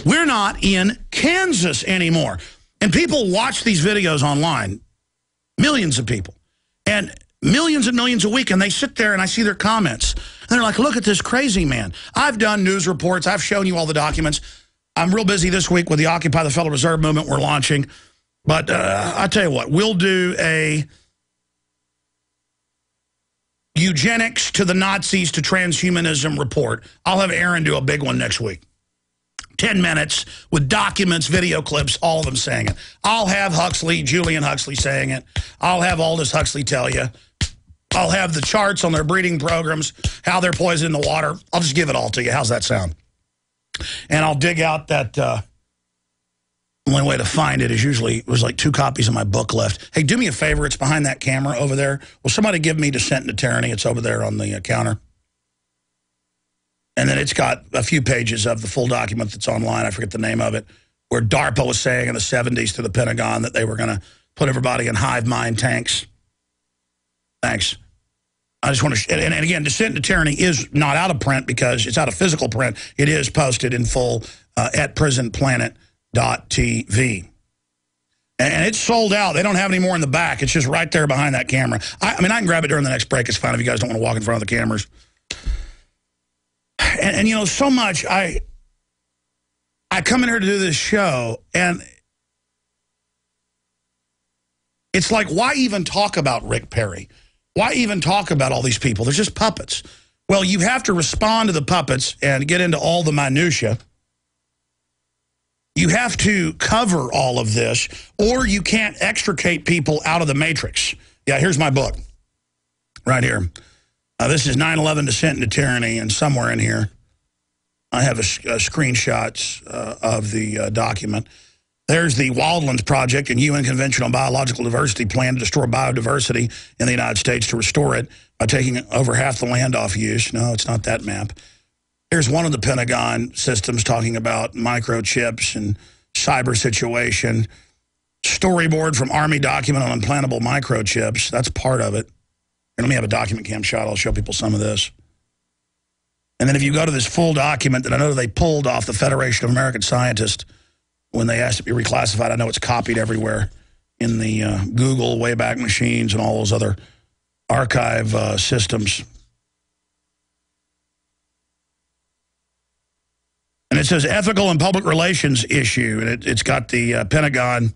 we're not in Kansas anymore. And people watch these videos online, millions of people, and millions a week, and they sit there and I see their comments. And they're like, look at this crazy man. I've done news reports. I've shown you all the documents. I'm real busy this week with the Occupy the Federal Reserve movement we're launching. But I tell you what, we'll do a eugenics to the Nazis to transhumanism report. I'll have Aaron do a big one next week. 10 minutes with documents, video clips, all of them saying it. I'll have Huxley, Julian Huxley saying it. I'll have Aldous Huxley tell you. I'll have the charts on their breeding programs, how they're poisoning the water. I'll just give it all to you. How's that sound? And I'll dig out that, the only way to find it is usually, there's like 2 copies of my book left. Hey, do me a favor. It's behind that camera over there. Will somebody give me Descent into Tyranny? It's over there on the counter. And then it's got a few pages of the full document that's online. I forget the name of it, where DARPA was saying in the 70s to the Pentagon that they were going to put everybody in hive mind tanks. Thanks. I just want to, and again, Descent into Tyranny is not out of print because it's out of physical print. It is posted in full at prisonplanet.tv. And it's sold out. They don't have any more in the back. It's just right there behind that camera. I mean, I can grab it during the next break. It's fine if you guys don't want to walk in front of the cameras. And you know, so much, I come in here to do this show, and it's like, why even talk about Rick Perry? Why even talk about all these people? They're just puppets. Well, you have to respond to the puppets and get into all the minutia. You have to cover all of this, or you can't extricate people out of the matrix. Yeah, here's my book right here. This is 9/11 Descent into Tyranny, and somewhere in here I have a screenshots of the document. There's the Wildlands Project and UN Convention on Biological Diversity plan to destroy biodiversity in the United States to restore it by taking over half the land off use. No, it's not that map. Here's one of the Pentagon systems talking about microchips and cyber situation. Storyboard from Army document on implantable microchips. That's part of it. And let me have a document cam shot. I'll show people some of this. And then if you go to this full document that I know they pulled off the Federation of American Scientists when they asked it to be reclassified, I know it's copied everywhere in the Google Wayback Machines and all those other archive systems. And it says ethical and public relations issue. And it's got the Pentagon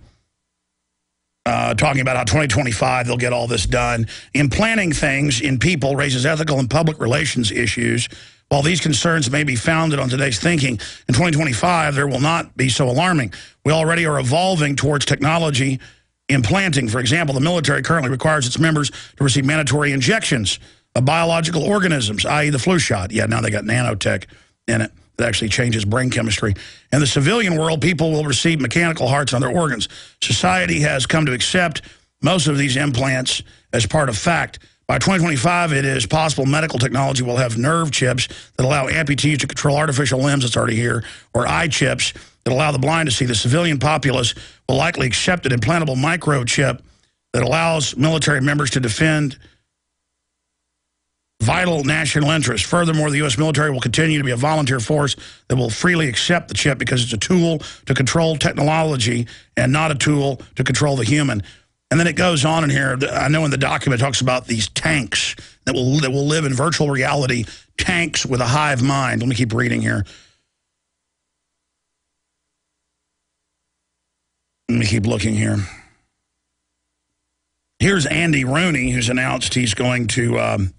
talking about how 2025 they'll get all this done. Implanting things in people raises ethical and public relations issues. While these concerns may be founded on today's thinking, in 2025 there will not be so alarming. We already are evolving towards technology implanting. For example, the military currently requires its members to receive mandatory injections of biological organisms, i.e. the flu shot. Yeah, now they got nanotech in it that actually changes brain chemistry. In the civilian world, people will receive mechanical hearts on their organs. Society has come to accept most of these implants as part of fact. By 2025, it is possible medical technology will have nerve chips that allow amputees to control artificial limbs, that's already here, or eye chips that allow the blind to see. The civilian populace will likely accept an implantable microchip that allows military members to defend vital national interests. Furthermore, the U.S. military will continue to be a volunteer force that will freely accept the chip because it's a tool to control technology and not a tool to control the human. And then it goes on in here. I know in the document it talks about these tanks that will live in virtual reality, tanks with a hive mind. Let me keep reading here. Let me keep looking here. Here's Andy Rooney, who's announced he's going to...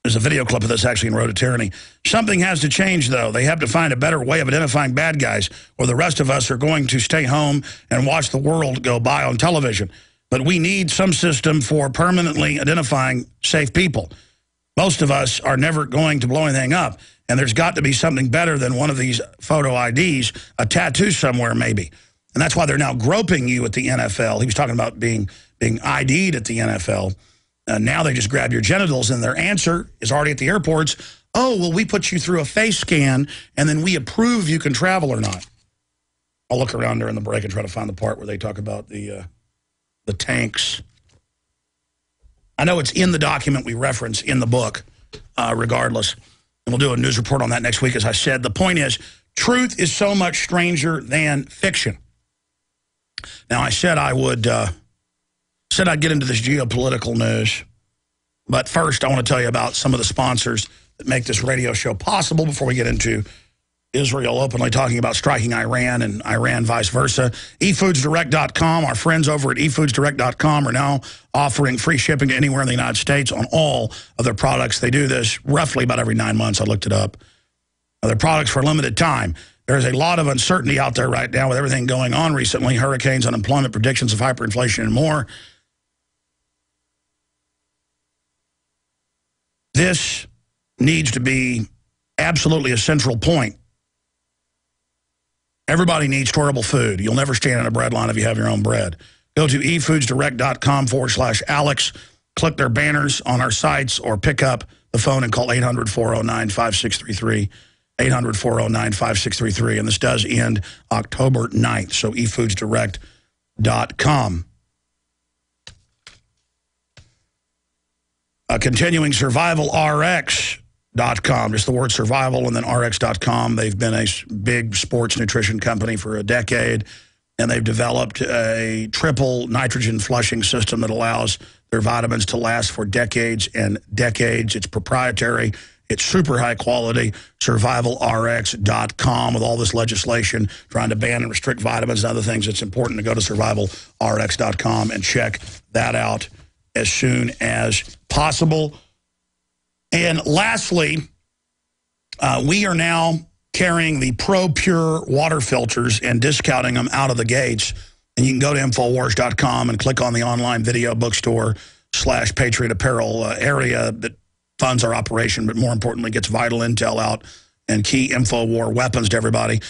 There's a video clip of this actually in Road to Tyranny. Something has to change, though. They have to find a better way of identifying bad guys, or the rest of us are going to stay home and watch the world go by on television. But we need some system for permanently identifying safe people. Most of us are never going to blow anything up, and there's got to be something better than one of these photo IDs, a tattoo somewhere maybe. And that's why they're now groping you at the NFL. He was talking about being ID'd at the NFL. Now they just grab your genitals, and their answer is already at the airports, oh, well, we put you through a face scan, and then we approve you can travel or not. I'll look around during the break and try to find the part where they talk about the tanks. I know it's in the document we reference in the book, regardless. And we'll do a news report on that next week, as I said. The point is, truth is so much stranger than fiction. Now, I said I would, said I'd get into this geopolitical news. But first, I want to tell you about some of the sponsors that make this radio show possible before we get into Israel openly talking about striking Iran and Iran vice versa. eFoodsDirect.com, our friends over at eFoodsDirect.com are now offering free shipping to anywhere in the United States on all of their products. They do this roughly about every 9 months. I looked it up. Their products for a limited time. There's a lot of uncertainty out there right now with everything going on recently, hurricanes, unemployment, predictions of hyperinflation, and more. This needs to be absolutely a central point. Everybody needs storable food. You'll never stand in a bread line if you have your own bread. Go to efoodsdirect.com/Alex. Click their banners on our sites or pick up the phone and call 800-409-5633. 800-409-5633. And this does end October 9th. So efoodsdirect.com. Continuing Survival RX.com, just the word survival and then RX.com. They've been a big sports nutrition company for a decade, and they've developed a triple nitrogen flushing system that allows their vitamins to last for decades and decades. It's proprietary. It's super high quality. SurvivalRx.com. With all this legislation trying to ban and restrict vitamins and other things, it's important to go to SurvivalRx.com and check that out as soon as possible. And lastly, we are now carrying the Pro Pure water filters and discounting them out of the gates. And you can go to Infowars.com and click on the online video bookstore / Patriot Apparel area that funds our operation, but more importantly, gets vital intel out and key InfoWar weapons to everybody.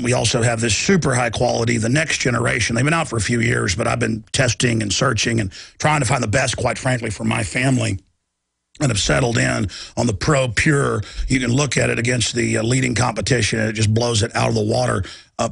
We also have this super high quality, the next generation. They've been out for a few years, but I've been testing and searching and trying to find the best, quite frankly, for my family, and have settled in on the Pro Pure. You can look at it against the leading competition, and it just blows it out of the water,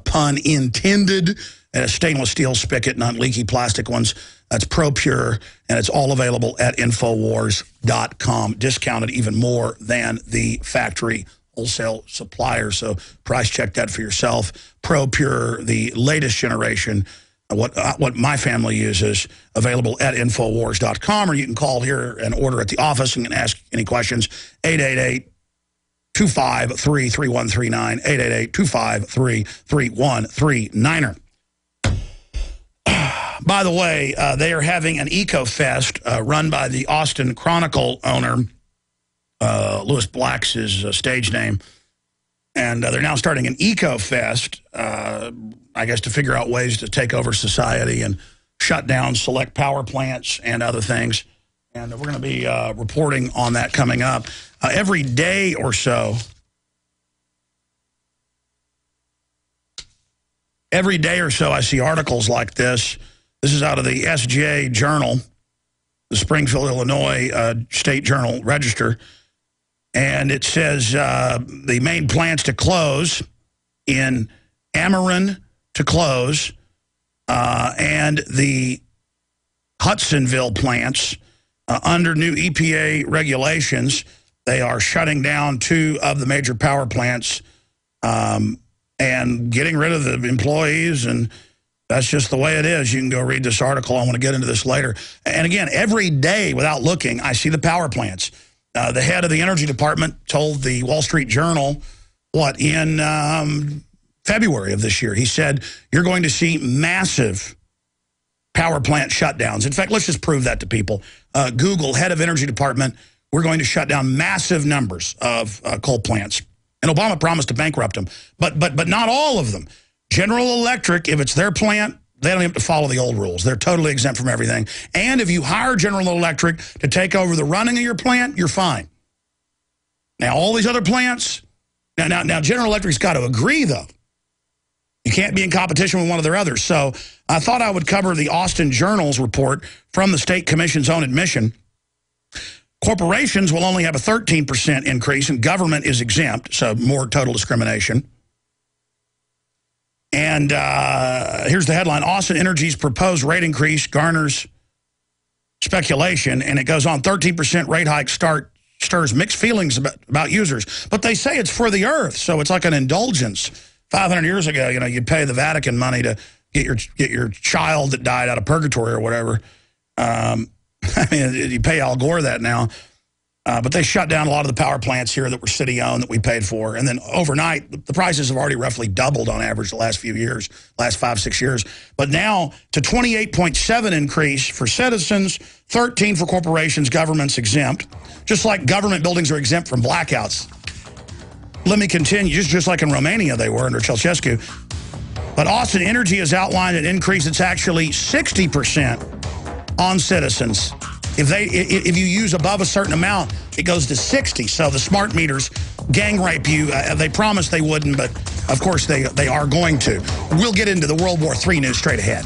pun intended. And a stainless steel spigot, not leaky plastic ones. That's Pro Pure, and it's all available at Infowars.com, discounted even more than the factory wholesale supplier. So price check that for yourself. Pro Pure, the latest generation, what my family uses, available at Infowars.com, or you can call here and order at the office and ask any questions. 888-253-3139, 888-253-3139. By the way, they are having an Eco-Fest run by the Austin Chronicle owner. Louis Black's his stage name. And they're now starting an Eco-Fest, I guess, to figure out ways to take over society and shut down select power plants and other things. And we're going to be reporting on that coming up. Every day or so, I see articles like this. This is out of the SJ Journal, the Springfield, Illinois State Journal Register. And it says the main plants to close in Ameren to close, and the Hudsonville plants under new EPA regulations. They are shutting down 2 of the major power plants and getting rid of the employees, and that's just the way it is. You can go read this article. I want to get into this later. And again, every day without looking, I see the power plants. The head of the Energy Department told the Wall Street Journal, in February of this year, he said, you're going to see massive power plant shutdowns. In fact, let's just prove that to people. Google, head of Energy Department, we're going to shut down massive numbers of coal plants. And Obama promised to bankrupt them, but not all of them. General Electric, if it's their plant, they don't have to follow the old rules. They're totally exempt from everything. And if you hire General Electric to take over the running of your plant, you're fine. Now, all these other plants, now General Electric's got to agree, though. You can't be in competition with one of their others. So I thought I would cover the Austin Journal's report from the State Commission's own admission. Corporations will only have a 13% increase, and government is exempt, so more total discrimination. And here's the headline. Austin Energy's proposed rate increase garners speculation, and it goes on. 13% rate hike stirs mixed feelings about users. But they say it's for the earth, so it's like an indulgence. 500 years ago, you'd pay the Vatican money to get your child that died out of purgatory or whatever. I mean, you pay Al Gore that now. But they shut down a lot of the power plants here that were city-owned that we paid for. And then overnight, the prices have already roughly doubled on average the last few years, last 5-6 years. But now to 28.7 increase for citizens, 13 for corporations, governments exempt. Just like government buildings are exempt from blackouts. Let me continue, just like in Romania they were under Ceausescu. But Austin Energy has outlined an increase that's actually 60% on citizens. If you use above a certain amount, it goes to 60. So the smart meters gang rape you. They promised they wouldn't, but of course they are going to. We'll get into the World War III news straight ahead.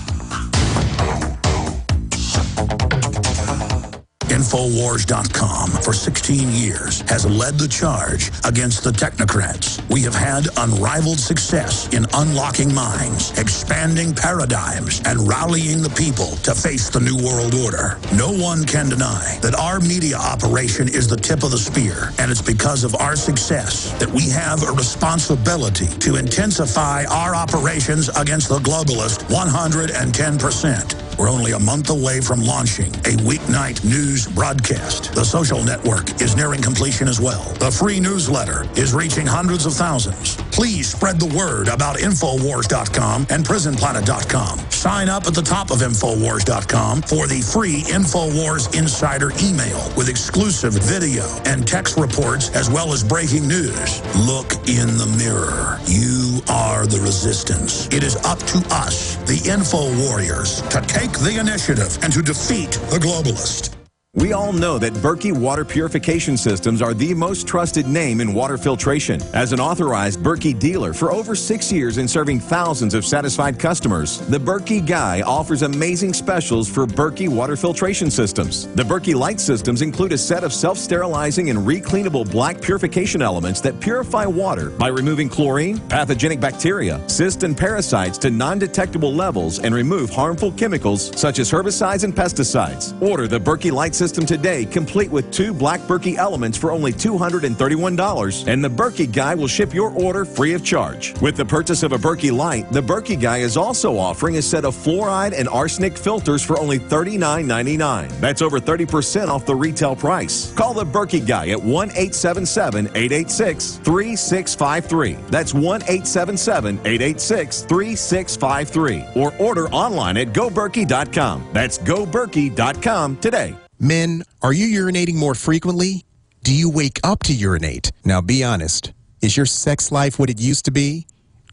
Infowars.com for 16 years has led the charge against the technocrats. We have had unrivaled success in unlocking minds, expanding paradigms, and rallying the people to face the New World Order. No one can deny that our media operation is the tip of the spear, and it's because of our success that we have a responsibility to intensify our operations against the globalist 110%. We're only a month away from launching a weeknight news broadcast. The social network is nearing completion as well. The free newsletter is reaching hundreds of thousands. Please spread the word about Infowars.com and PrisonPlanet.com. Sign up at the top of Infowars.com for the free Infowars Insider email with exclusive video and text reports as well as breaking news. Look in the mirror. You are the resistance. It is up to us, the Info Warriors, to take the initiative and to defeat the globalist. We all know that Berkey water purification systems are the most trusted name in water filtration. As an authorized Berkey dealer for over 6 years and serving thousands of satisfied customers, the Berkey Guy offers amazing specials for Berkey water filtration systems. The Berkey Light systems include a set of self-sterilizing and recleanable black purification elements that purify water by removing chlorine, pathogenic bacteria, cysts, and parasites to non-detectable levels and remove harmful chemicals such as herbicides and pesticides. Order the Berkey Light system today, complete with 2 black Berkey elements for only $231, and the Berkey Guy will ship your order free of charge. With the purchase of a Berkey Light, the Berkey Guy is also offering a set of fluoride and arsenic filters for only $39.99. That's over 30% off the retail price. Call the Berkey Guy at 1-877-886-3653. That's 1-877-886-3653. Or order online at GoBerkey.com. That's GoBerkey.com today. Men, are you urinating more frequently? Do you wake up to urinate? Now be honest. Is your sex life what it used to be?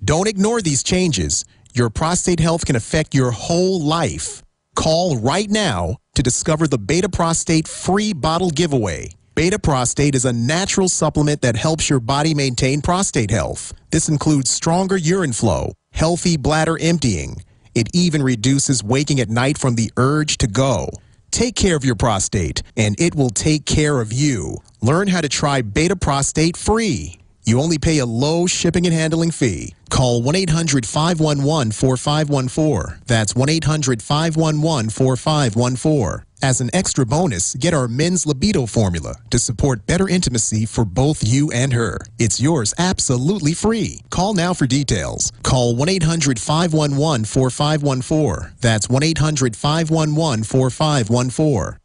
Don't ignore these changes. Your prostate health can affect your whole life. Call right now to discover the Beta Prostate free bottle giveaway. Beta Prostate is a natural supplement that helps your body maintain prostate health. This includes stronger urine flow, healthy bladder emptying. It even reduces waking at night from the urge to go. Take care of your prostate, and it will take care of you. Learn how to try Beta Prostate free. You only pay a low shipping and handling fee. Call 1-800-511-4514. That's 1-800-511-4514. As an extra bonus, get our men's libido formula to support better intimacy for both you and her. It's yours absolutely free. Call now for details. Call 1-800-511-4514. That's 1-800-511-4514.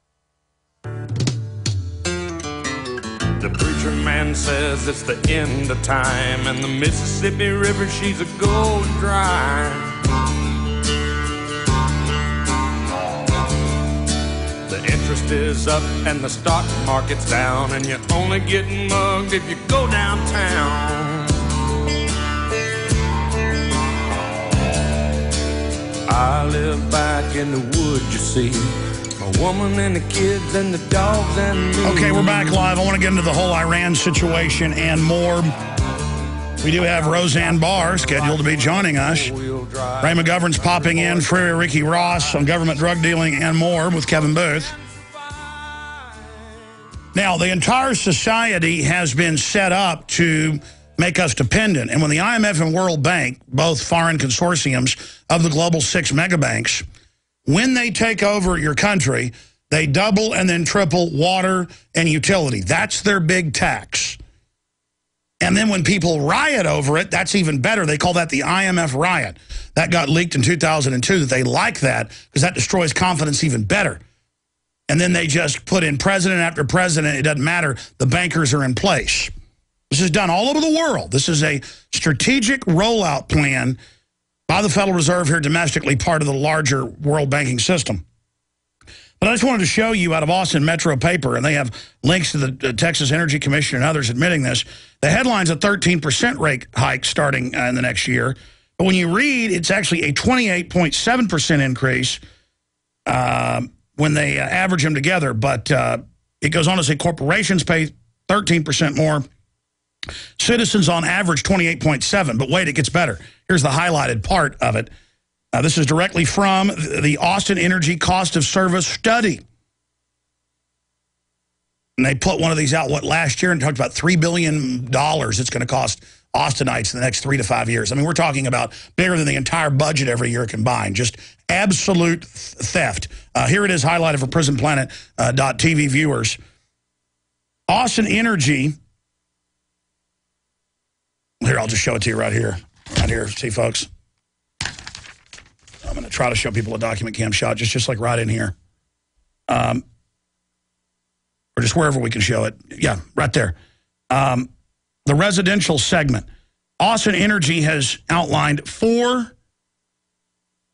The preacher man says it's the end of time, and the Mississippi River, she's a going dry. The interest is up and the stock market's down, and you're only getting mugged if you go downtown. I live back in the woods, you see. A woman and the kids and the dogs and me. Okay, we're back live. I want to get into the whole Iran situation and more. We do have Roseanne Barr scheduled to be joining us. Ray McGovern's popping in. Freeway Ricky Ross on government drug dealing and more with Kevin Booth. Now, the entire society has been set up to make us dependent. And when the IMF and World Bank, both foreign consortiums of the global 6 megabanks, when they take over your country, they double and then triple water and utility. That's their big tax. And then when people riot over it, that's even better. They call that the IMF riot. That got leaked in 2002, that they like that because that destroys confidence even better. And then they just put in president after president. It doesn't matter. The bankers are in place. This is done all over the world. This is a strategic rollout plan by the Federal Reserve here domestically, part of the larger world banking system. But I just wanted to show you out of Austin Metro paper, and they have links to the Texas Energy Commission and others admitting this. The headline's a 13% rate hike starting in the next year. But when you read, it's actually a 28.7% increase when they average them together. But it goes on to say corporations pay 13% more. Citizens on average 28.7%. But wait, it gets better. Here's the highlighted part of it. This is directly from the Austin Energy Cost of Service Study. And they put one of these out, last year, and talked about $3 billion it's going to cost Austinites in the next 3 to 5 years. I mean, we're talking about bigger than the entire budget every year combined. Just absolute theft. Here it is highlighted for PrisonPlanet.tv viewers. Austin Energy. Here, I'll just show it to you right here. Right here. See, folks? I'm going to try to show people a document cam shot, just like right in here. Or just wherever we can show it. Yeah, right there. The residential segment. Austin Energy has outlined 4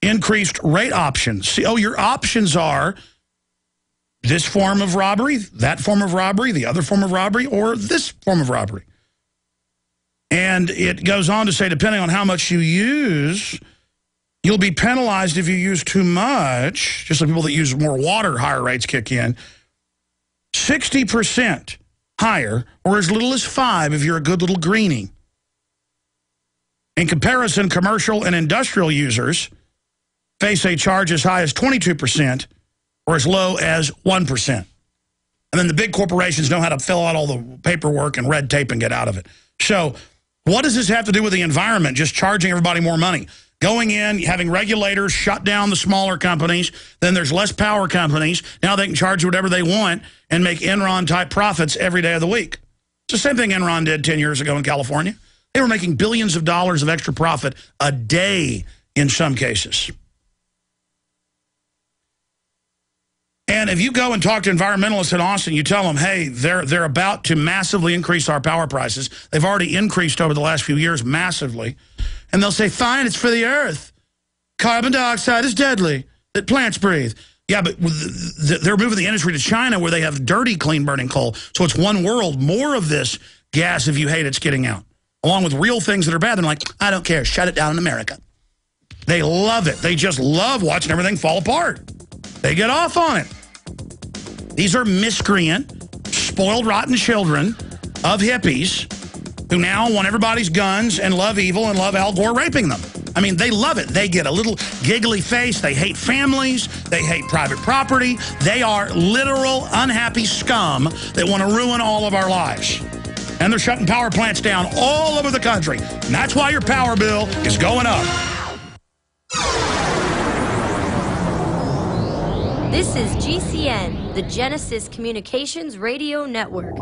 increased rate options. See, your options are this form of robbery, that form of robbery, the other form of robbery, or this form of robbery. And it goes on to say, depending on how much you use, you'll be penalized if you use too much. Just like people that use more water, higher rates kick in. 60% higher, or as little as 5 if you're a good little greenie. In comparison, commercial and industrial users face a charge as high as 22% or as low as 1%. And then the big corporations know how to fill out all the paperwork and red tape and get out of it. So what does this have to do with the environment? Just charging everybody more money. Going in, having regulators shut down the smaller companies, then there's less power companies. Now they can charge whatever they want and make Enron-type profits every day of the week. It's the same thing Enron did 10 years ago in California. They were making billions of dollars of extra profit a day in some cases. And if you go and talk to environmentalists in Austin, you tell them, hey, they're about to massively increase our power prices. They've already increased over the last few years massively. And they'll say, fine, it's for the earth. Carbon dioxide is deadly that plants breathe. Yeah, but they're moving the industry to China where they have dirty, clean-burning coal. So it's one world. More of this gas, if you hate it's getting out. Along with real things that are bad. They're like, I don't care. Shut it down in America. They love it. They just love watching everything fall apart. They get off on it. These are miscreant, spoiled, rotten children of hippies who now want everybody's guns and love evil and love Al Gore raping them. I mean, they love it. They get a little giggly face. They hate families. They hate private property. They are literal unhappy scum that want to ruin all of our lives. And they're shutting power plants down all over the country. And that's why your power bill is going up. This is GCN, the Genesis Communications Radio Network.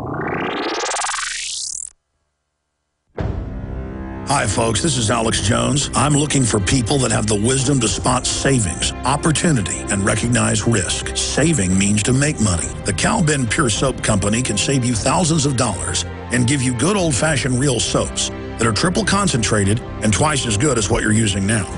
Hi, folks. This is Alex Jones. I'm looking for people that have the wisdom to spot savings, opportunity, and recognize risk. Saving means to make money. The Cal-Ben Pure Soap Company can save you thousands of dollars and give you good old-fashioned real soaps that are triple concentrated and twice as good as what you're using now.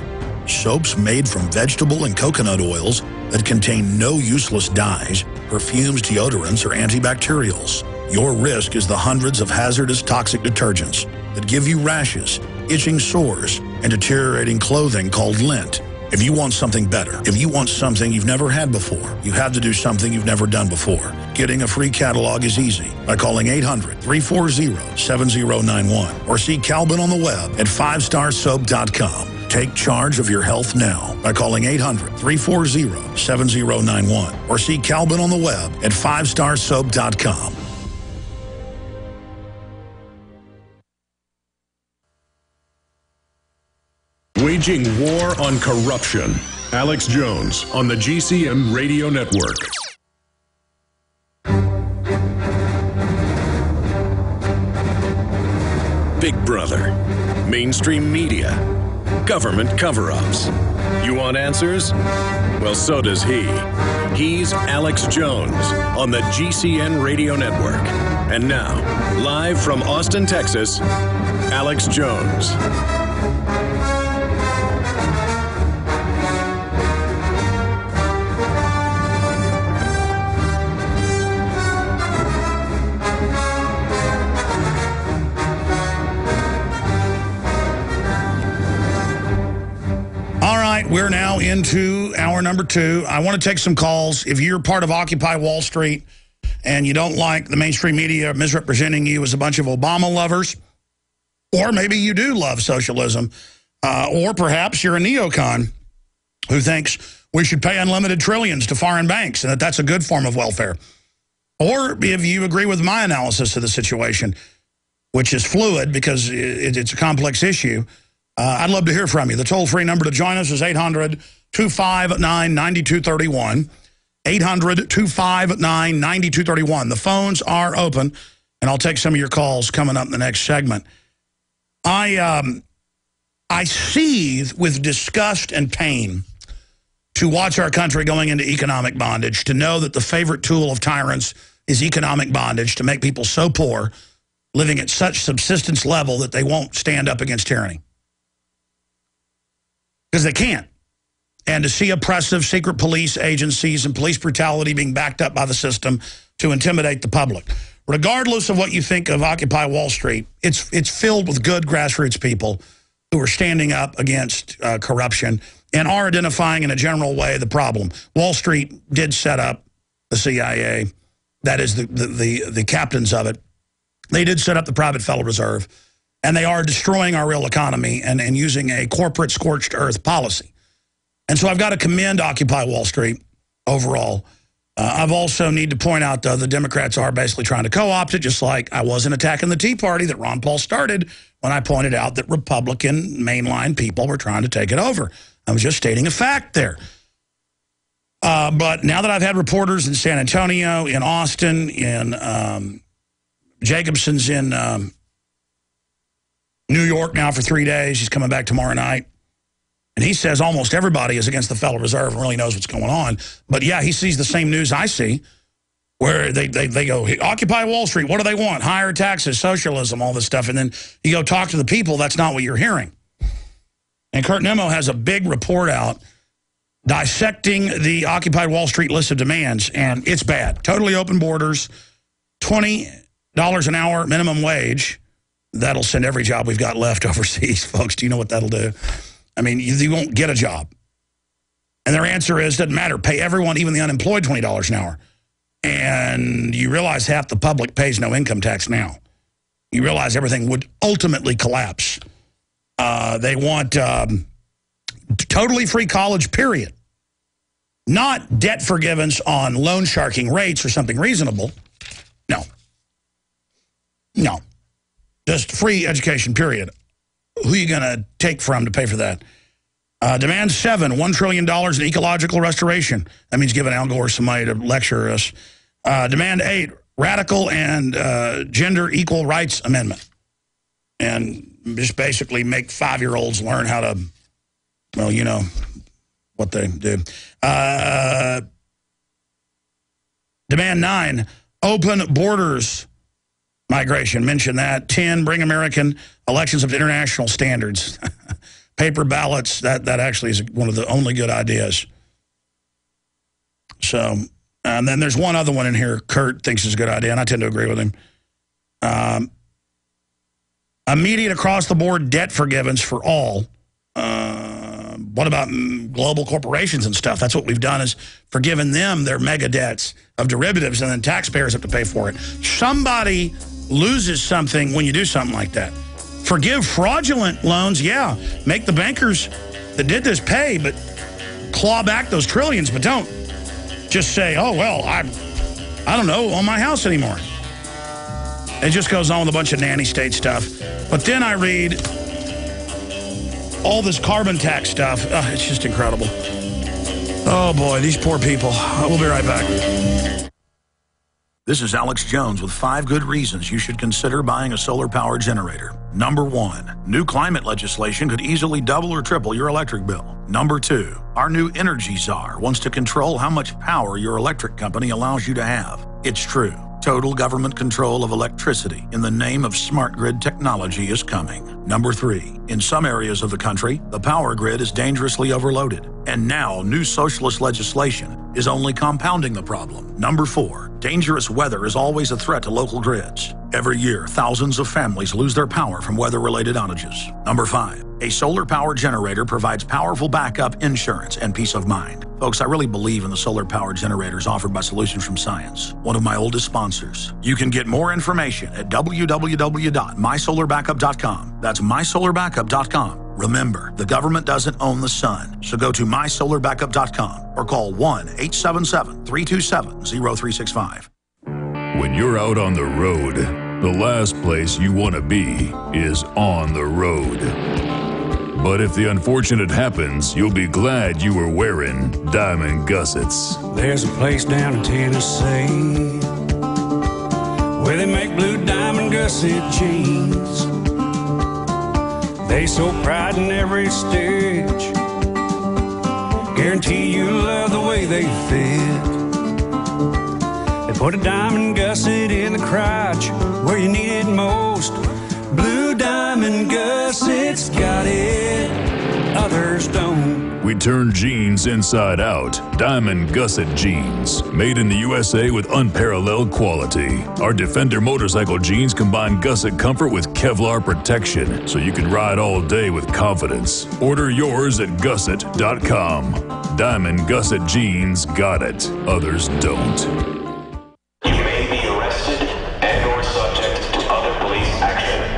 Soaps made from vegetable and coconut oils that contain no useless dyes, perfumes, deodorants, or antibacterials. Your risk is the hundreds of hazardous toxic detergents that give you rashes, itching sores, and deteriorating clothing called lint. If you want something better, if you want something you've never had before, you have to do something you've never done before. Getting a free catalog is easy by calling 800-340-7091 or see Calvin on the web at 5starsoap.com. Take charge of your health now by calling 800-340-7091 or see Calvin on the web at 5starsoap.com. Waging war on corruption. Alex Jones on the GCN Radio Network. Big Brother, mainstream media, government cover-ups. You want answers? Well, so does he. He's Alex Jones on the GCN Radio Network. And now, live from Austin, Texas, Alex Jones. We're now into hour number 2. I want to take some calls. If you're part of Occupy Wall Street and you don't like the mainstream media misrepresenting you as a bunch of Obama lovers, or maybe you do love socialism, or perhaps you're a neocon who thinks we should pay unlimited trillions to foreign banks and that that's a good form of welfare. Or if you agree with my analysis of the situation, which is fluid because it's a complex issue, I'd love to hear from you. The toll-free number to join us is 800-259-9231. 800-259-9231. The phones are open, and I'll take some of your calls coming up in the next segment. I seethe with disgust and pain to watch our country going into economic bondage, to know that the favorite tool of tyrants is economic bondage, to make people so poor, living at such subsistence level that they won't stand up against tyranny. Because they can't. And to see oppressive secret police agencies and police brutality being backed up by the system to intimidate the public. Regardless of what you think of Occupy Wall Street, it's filled with good grassroots people who are standing up against corruption and are identifying in a general way the problem. Wall Street did set up the CIA. That is the captains of it. They did set up the private Federal Reserve. And they are destroying our real economy and using a corporate scorched earth policy. And so I've got to commend Occupy Wall Street overall. I've also need to point out the Democrats are basically trying to co-opt it, just like I wasn't attacking the Tea Party that Ron Paul started when I pointed out that Republican mainline people were trying to take it over. I was just stating a fact there. But now that I've had reporters in San Antonio, in Austin, in Jacobson's in New York now for 3 days. He's coming back tomorrow night. And he says almost everybody is against the Federal Reserve and really knows what's going on. But, yeah, he sees the same news I see where they go, Occupy Wall Street, what do they want? Higher taxes, socialism, all this stuff. And then you go talk to the people, that's not what you're hearing. And Kurt Nimmo has a big report out dissecting the Occupy Wall Street list of demands, and it's bad. Totally open borders, $20 an hour minimum wage. That'll send every job we've got left overseas, folks. Do you know what that'll do? I mean, you won't get a job. And their answer is, doesn't matter. Pay everyone, even the unemployed, $20 an hour. And you realize half the public pays no income tax now. You realize everything would ultimately collapse. They want totally free college, period. Not debt forgiveness on loan sharking rates or something reasonable. No. No. Just free education, period. Who are you going to take from to pay for that? Demand 7, $1 trillion in ecological restoration. That means giving Al Gore some money to lecture us. Demand 8, radical and gender equal rights amendment. And just basically make 5-year-olds learn how to, well, you know what they do. Demand 9, open borders migration. Mention that. 10, bring American elections up to international standards. Paper ballots, that actually is one of the only good ideas. So, and then there's one other one in here Kurt thinks is a good idea, and I tend to agree with him. Immediate across-the-board debt forgiveness for all. What about global corporations and stuff? That's what we've done, is forgiven them their mega debts of derivatives, and then taxpayers have to pay for it. Somebody loses something when you do something like that. Forgive fraudulent loans, yeah. Make the bankers that did this pay, but claw back those trillions, but don't just say, oh, well, I don't know, own my house anymore. It just goes on with a bunch of nanny state stuff. But then I read all this carbon tax stuff. It's just incredible. Oh, boy, these poor people. We'll be right back. This is Alex Jones with 5 good reasons you should consider buying a solar power generator. Number 1, new climate legislation could easily double or triple your electric bill. Number 2, our new energy czar wants to control how much power your electric company allows you to have. It's true. Total government control of electricity in the name of smart grid technology is coming. Number 3, in some areas of the country, the power grid is dangerously overloaded. And now, new socialist legislation is only compounding the problem. Number 4, dangerous weather is always a threat to local grids. Every year, thousands of families lose their power from weather-related outages. Number 5, a solar power generator provides powerful backup insurance and peace of mind. Folks, I really believe in the solar power generators offered by Solutions from Science, one of my oldest sponsors. You can get more information at www.mysolarbackup.com. That's mysolarbackup.com. Remember, the government doesn't own the sun, so go to mysolarbackup.com or call 1-877-327-0365. When you're out on the road, the last place you want to be is on the road. But if the unfortunate happens, you'll be glad you were wearing diamond gussets. There's a place down in Tennessee where they make blue diamond gusset jeans. They so pride in every stitch, guarantee you love the way they fit. They put a diamond gusset in the crotch where you need it most. Blue diamond gussets got it, others don't. We turn jeans inside out. Diamond gusset jeans. Made in the USA with unparalleled quality. Our Defender motorcycle jeans combine gusset comfort with Kevlar protection, so you can ride all day with confidence. Order yours at gusset.com. Diamond gusset jeans got it, others don't.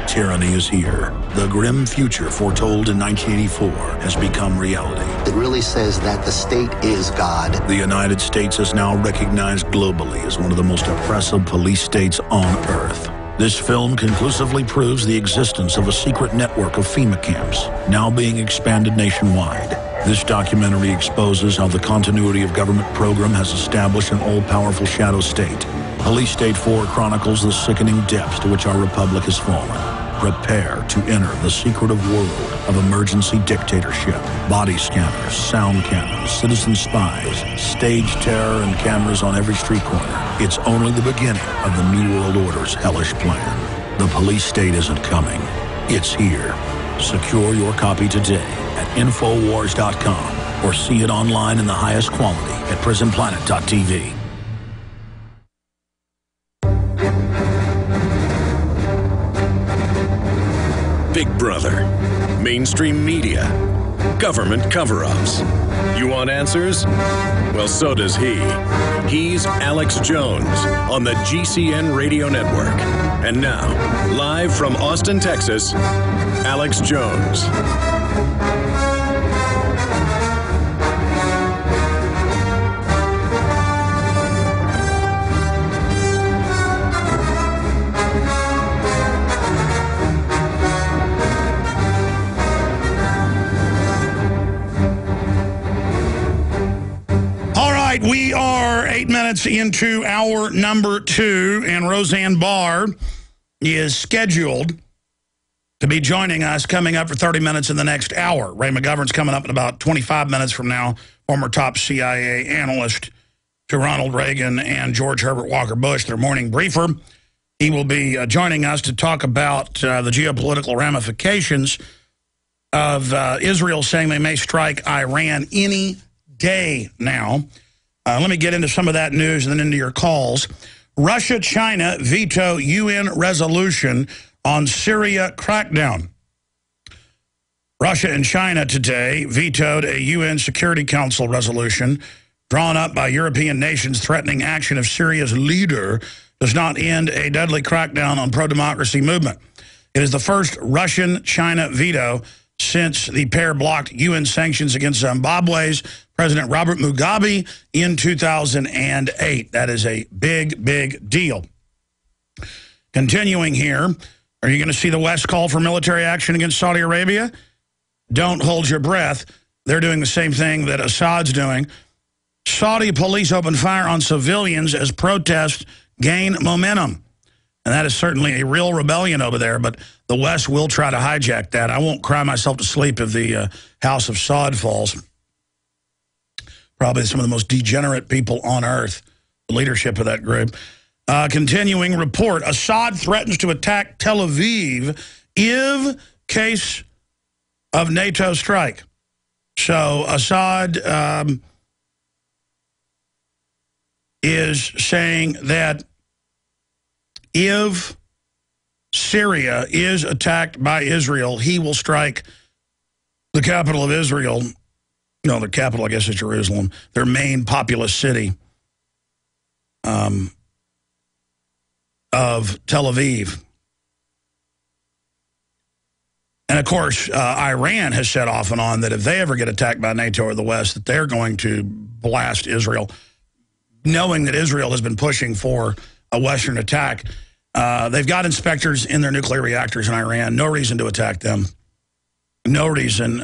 Tyranny is here. The grim future foretold in 1984 has become reality. It really says that the state is God. The United States is now recognized globally as one of the most oppressive police states on earth. This film conclusively proves the existence of a secret network of FEMA camps, now being expanded nationwide. This documentary exposes how the continuity of government program has established an all-powerful shadow state. Police State 4 chronicles the sickening depths to which our republic has fallen. Prepare to enter the secretive world of emergency dictatorship. Body scanners, sound cannons, citizen spies, stage terror, and cameras on every street corner. It's only the beginning of the New World Order's hellish plan. The police state isn't coming. It's here. Secure your copy today at Infowars.com or see it online in the highest quality at PrisonPlanet.tv. Big Brother, mainstream media, government cover-ups. You want answers? Well, so does he. He's Alex Jones on the GCN Radio Network. And now, live from Austin, Texas, Alex Jones. We are 8 minutes into hour number 2, and Roseanne Barr is scheduled to be joining us coming up for 30 minutes in the next hour. Ray McGovern's coming up in about 25 minutes from now, former top CIA analyst to Ronald Reagan and George Herbert Walker Bush, their morning briefer. He will be joining us to talk about the geopolitical ramifications of Israel saying they may strike Iran any day now. Let me get into some of that news and then into your calls. Russia, China veto UN resolution on Syria crackdown. Russia and China today vetoed a UN Security Council resolution drawn up by European nations threatening action if Syria's leader does not end a deadly crackdown on pro-democracy movement. It is the first Russian-China veto since the pair blocked UN sanctions against Zimbabwe's President Robert Mugabe in 2008. That is a big, big deal. Continuing here, are you going to see the West call for military action against Saudi Arabia? don't hold your breath. They're doing the same thing that Assad's doing. Saudi police open fire on civilians as protests gain momentum. And that is certainly a real rebellion over there, but the West will try to hijack that. I won't cry myself to sleep if the House of Saud falls. Probably some of the most degenerate people on earth, the leadership of that group. Continuing report, Assad threatens to attack Tel Aviv if case of NATO strike. So Assad is saying that if Syria is attacked by Israel, he will strike the capital of Israel. No, the capital, I guess, is Jerusalem, their main populous city of Tel Aviv. And, of course, Iran has said off and on that if they ever get attacked by NATO or the West, that they're going to blast Israel, knowing that Israel has been pushing for a Western attack. They've got inspectors in their nuclear reactors in Iran. No reason to attack them. No reason.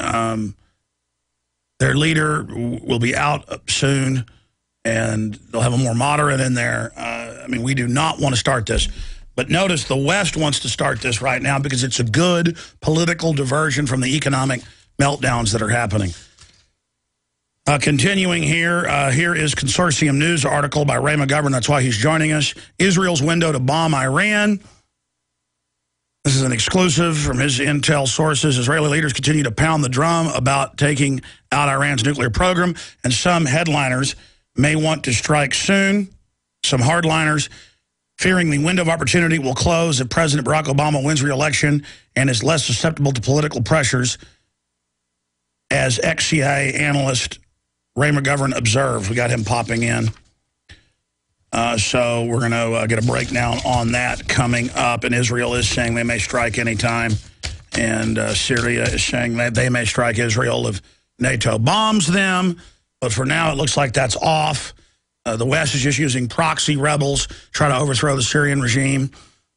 Their leader will be out soon, and they'll have a more moderate in there. I mean, we do not want to start this. But notice the West wants to start this right now because it's a good political diversion from the economic meltdowns that are happening. Continuing here, here is Consortium News article by Ray McGovern. That's why he's joining us. Israel's window to bomb Iran. This is an exclusive from his intel sources. Israeli leaders continue to pound the drum about taking out Iran's nuclear program, and some headliners may want to strike soon. Some hardliners fearing the window of opportunity will close if President Barack Obama wins re-election and is less susceptible to political pressures, as ex-CIA analyst Ray McGovern observed. We got him popping in. So we're going to get a breakdown on that coming up. And Israel is saying they may strike anytime. And Syria is saying that they may strike Israel if NATO bombs them. But for now, it looks like that's off. The West is just using proxy rebels, trying to overthrow the Syrian regime.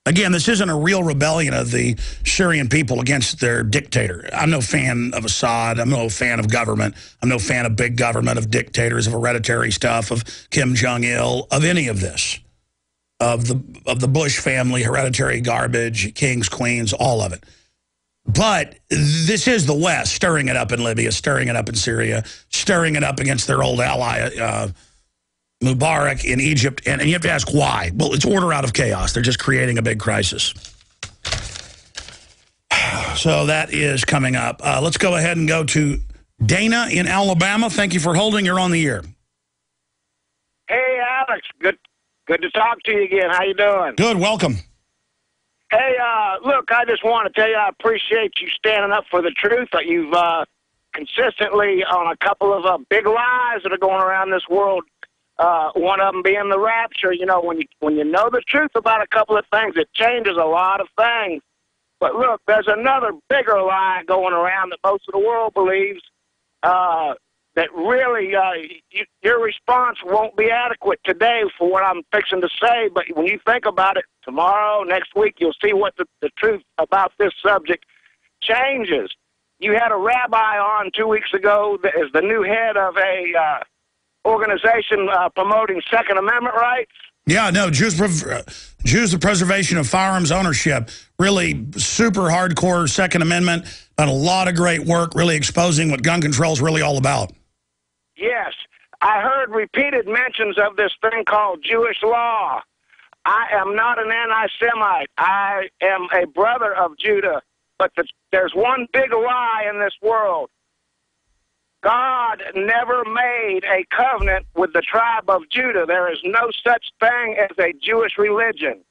Again, this isn't a real rebellion of the Syrian people against their dictator. I'm no fan of Assad. I'm no fan of government. I'm no fan of big government, of dictators, of hereditary stuff, of Kim Jong-il, of any of this, of the Bush family, hereditary garbage, kings, queens, all of it. But this is the West stirring it up in Libya, stirring it up in Syria, stirring it up against their old ally, Mubarak in Egypt, and you have to ask why. Well, it's order out of chaos. They're just creating a big crisis. So that is coming up. Let's go ahead and go to Dana in Alabama. Thank you for holding. You're on the air. Hey, Alex. Good to talk to you again. How you doing? Good. Welcome. Hey, look, I just want to tell you I appreciate you standing up for the truth. You've consistently on a couple of big lies that are going around this world. One of them being the rapture. You know, when you know the truth about a couple of things, it changes a lot of things. But look, there's another bigger lie going around that most of the world believes, that really your response won't be adequate today for what I'm fixing to say. But when you think about it, tomorrow, next week, you'll see what the truth about this subject changes. You had a rabbi on 2 weeks ago that is the new head of a organization promoting Second Amendment rights. Yeah, no, Jews the preservation of firearms ownership. Really super hardcore Second Amendment. Done a lot of great work really exposing what gun control is really all about. Yes. I heard repeated mentions of this thing called Jewish law. I am not an anti-Semite. I am a brother of Judah. But there's one big lie in this world. God never made a covenant with the tribe of Judah. There is no such thing as a Jewish religion.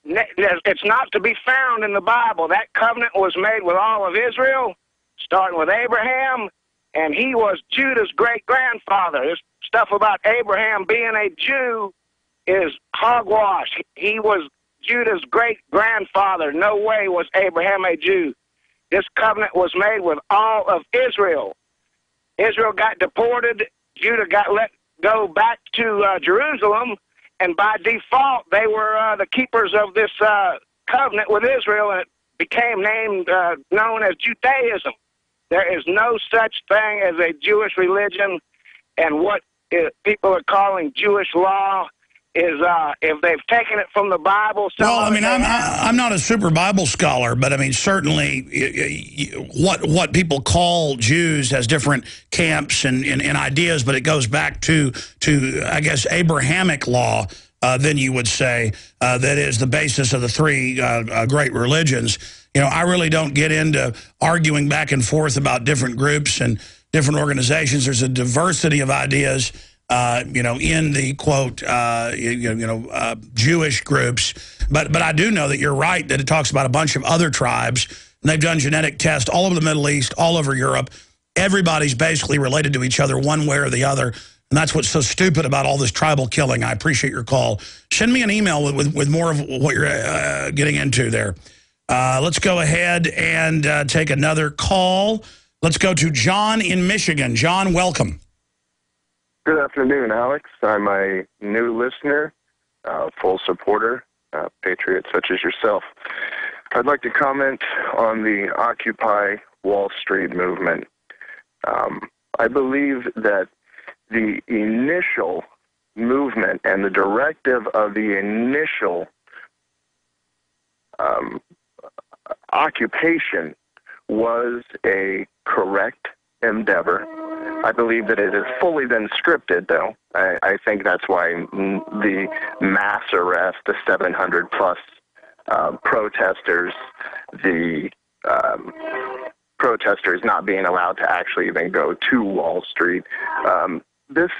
It's not to be found in the Bible. That covenant was made with all of Israel, starting with Abraham, and he was Judah's great-grandfather. This stuff about Abraham being a Jew is hogwash. He was Judah's great-grandfather. No way was Abraham a Jew. This covenant was made with all of Israel. Israel got deported. Judah got let go back to Jerusalem. And by default, they were the keepers of this covenant with Israel. And became known as Judaism. There is no such thing as a Jewish religion, and what people are calling Jewish law is if they've taken it from the Bible. Well, I mean, I'm not a super Bible scholar, but I mean, certainly what people call Jews has different camps and ideas, but it goes back to I guess, Abrahamic law, then you would say, that is the basis of the three great religions. You know, I really don't get into arguing back and forth about different groups and different organizations. There's a diversity of ideas, you know, in the, quote, Jewish groups. But I do know that you're right, that it talks about a bunch of other tribes, and they've done genetic tests all over the Middle East, all over Europe. Everybody's basically related to each other one way or the other. And that's what's so stupid about all this tribal killing. I appreciate your call. Send me an email with more of what you're getting into there. Let's go ahead and take another call. Let's go to John in Michigan. John, welcome. Good afternoon, Alex. I'm a new listener, full supporter, patriot such as yourself. I'd like to comment on the Occupy Wall Street movement. I believe that the initial movement and the directive of the initial occupation was a correct endeavor. I believe that it has fully been scripted, though. I think that's why the mass arrest, the 700-plus protesters, the protesters not being allowed to actually even go to Wall Street, this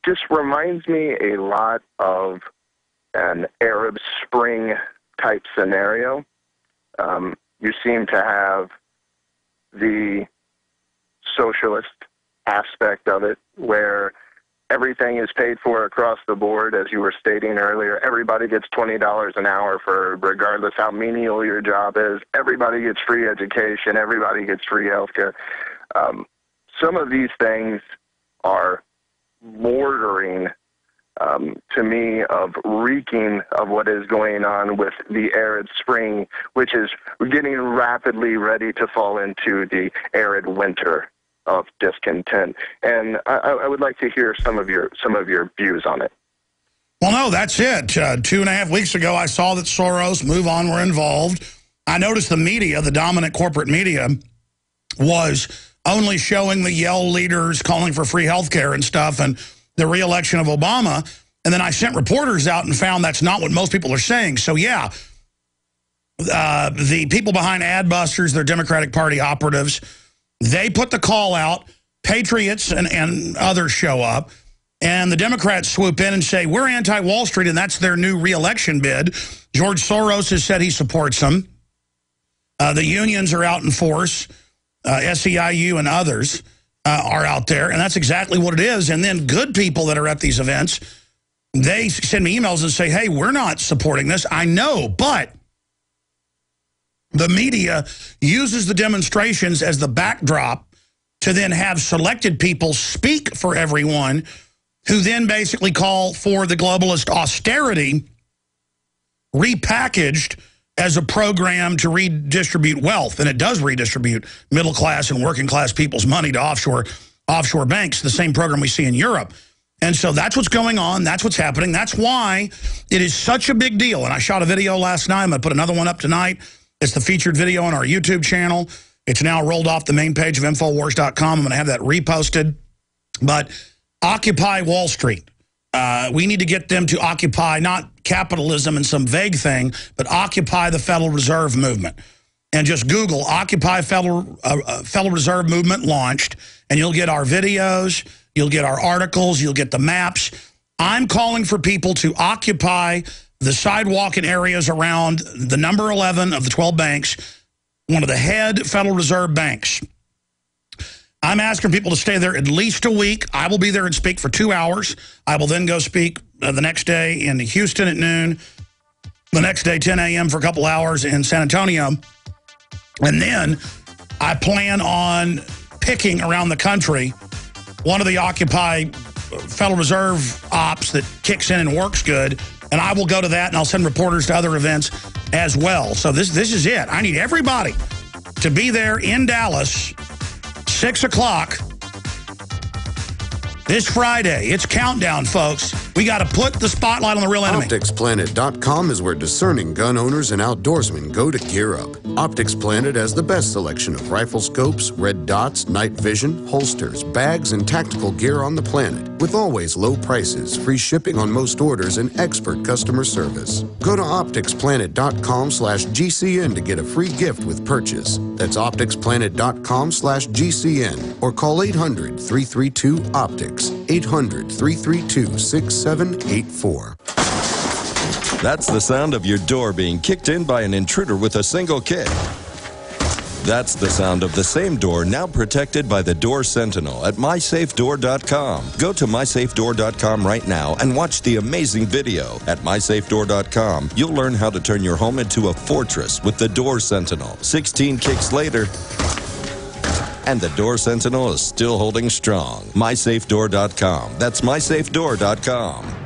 just reminds me a lot of an Arab Spring type scenario. You seem to have the socialist aspect of it, where everything is paid for across the board, as you were stating earlier. Everybody gets $20 an hour for regardless how menial your job is. Everybody gets free education. Everybody gets free healthcare. Some of these things are bordering, to me, of reeking of what is going on with the Arab Spring, which is getting rapidly ready to fall into the arid winter of discontent. And I would like to hear some of your views on it. Well, no, that's it. 2.5 weeks ago, I saw that Soros, Move On were involved. I noticed the media, the dominant corporate media, was only showing the Yale leaders calling for free health care and stuff and the re-election of Obama. And then I sent reporters out and found that's not what most people are saying. So, yeah, the people behind Adbusters, they're Democratic Party operatives, they put the call out. Patriots and others show up. And the Democrats swoop in and say, we're anti-Wall Street, and that's their new re-election bid. George Soros has said he supports them. The unions are out in force. SEIU and others are out there, and that's exactly what it is. And then good people that are at these events, they send me emails and say, hey, we're not supporting this. I know, but the media uses the demonstrations as the backdrop to then have selected people speak for everyone, who then basically call for the globalist austerity repackaged as a program to redistribute wealth. And it does redistribute middle class and working class people's money to offshore banks, the same program we see in Europe. And so that's what's going on. That's what's happening. That's why it is such a big deal. And I shot a video last night. I'm going to put another one up tonight. It's the featured video on our YouTube channel. It's now rolled off the main page of Infowars.com. I'm going to have that reposted. But Occupy Wall Street. We need to get them to occupy not capitalism and some vague thing, but occupy the Federal Reserve movement. And just Google Occupy Federal Reserve Movement launched, and you'll get our videos, you'll get our articles, you'll get the maps. I'm calling for people to occupy the sidewalk and areas around the number 11 of the 12 banks, one of the head Federal Reserve banks. I'm asking people to stay there at least a week. I will be there and speak for 2 hours. I will then go speak the next day in Houston at noon. The next day, 10 a.m. for a couple hours in San Antonio. And then I plan on picking around the country one of the Occupy Federal Reserve ops that kicks in and works good. And I will go to that, and I'll send reporters to other events. as well. So this is it. I need everybody to be there in Dallas, 6 o'clock this Friday. It's countdown, folks. We got to put the spotlight on the real enemy. OpticsPlanet.com is where discerning gun owners and outdoorsmen go to gear up. Optics Planet has the best selection of rifle scopes, red dots, night vision, holsters, bags, and tactical gear on the planet. With always low prices, free shipping on most orders, and expert customer service. Go to OpticsPlanet.com/GCN to get a free gift with purchase. That's OpticsPlanet.com/GCN or call 800-332-OPTICS. 800-332-6784. That's the sound of your door being kicked in by an intruder with a single kick. That's the sound of the same door now protected by the Door Sentinel at MySafeDoor.com. Go to MySafeDoor.com right now and watch the amazing video. At MySafeDoor.com, you'll learn how to turn your home into a fortress with the Door Sentinel. 16 kicks later, and the Door Sentinel is still holding strong. MySafeDoor.com. That's MySafeDoor.com.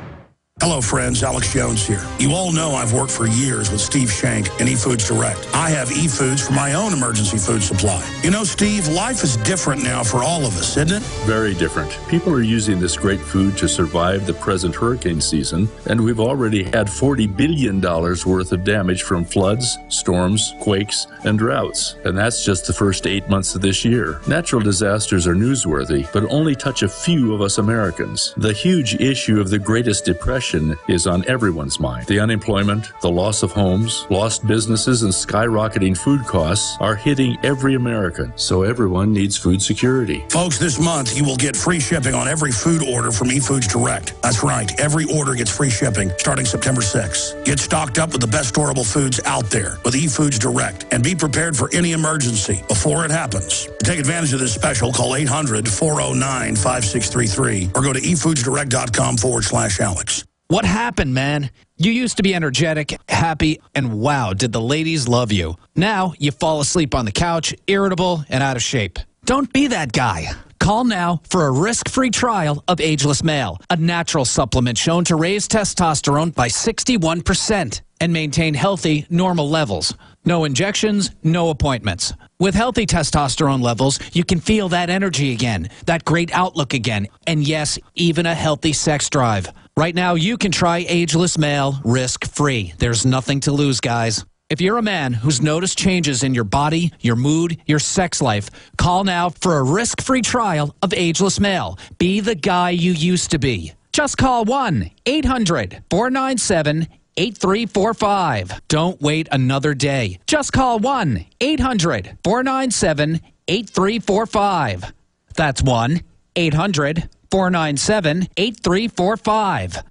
Hello, friends. Alex Jones here. You all know I've worked for years with Steve Shank and eFoods Direct. I have eFoods for my own emergency food supply. You know, Steve, life is different now for all of us, isn't it? Very different. People are using this great food to survive the present hurricane season, and we've already had $40 billion worth of damage from floods, storms, quakes, and droughts. And that's just the first 8 months of this year. Natural disasters are newsworthy, but only touch a few of us Americans. The huge issue of the Greatest Depression is on everyone's mind. The unemployment, the loss of homes, lost businesses, and skyrocketing food costs are hitting every American. So everyone needs food security. Folks, this month you will get free shipping on every food order from eFoods Direct. That's right. Every order gets free shipping starting September 6th. Get stocked up with the best storable foods out there with eFoods Direct and be prepared for any emergency before it happens. To take advantage of this special, call 800-409-5633 or go to eFoodsDirect.com/Alex. What happened, man? You used to be energetic, happy, and wow, did the ladies love you. Now, you fall asleep on the couch, irritable, and out of shape. Don't be that guy. Call now for a risk-free trial of Ageless Male, a natural supplement shown to raise testosterone by 61% and maintain healthy, normal levels. No injections, no appointments. With healthy testosterone levels, you can feel that energy again, that great outlook again, and yes, even a healthy sex drive. Right now, you can try Ageless Male risk-free. There's nothing to lose, guys. If you're a man who's noticed changes in your body, your mood, your sex life, call now for a risk-free trial of Ageless Male. Be the guy you used to be. Just call 1-800-497-8345. Don't wait another day. Just call 1-800-497-8345. That's 1-800-497-8345.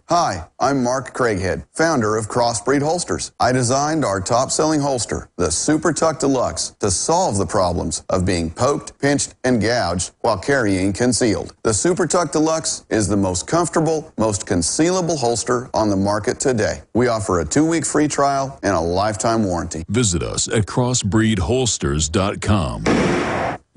Hi, I'm Mark Craighead, founder of Crossbreed Holsters. I designed our top-selling holster, the Super Tuck Deluxe, to solve the problems of being poked, pinched, and gouged while carrying concealed. The Super Tuck Deluxe is the most comfortable, most concealable holster on the market today. We offer a 2-week free trial and a lifetime warranty. Visit us at crossbreedholsters.com.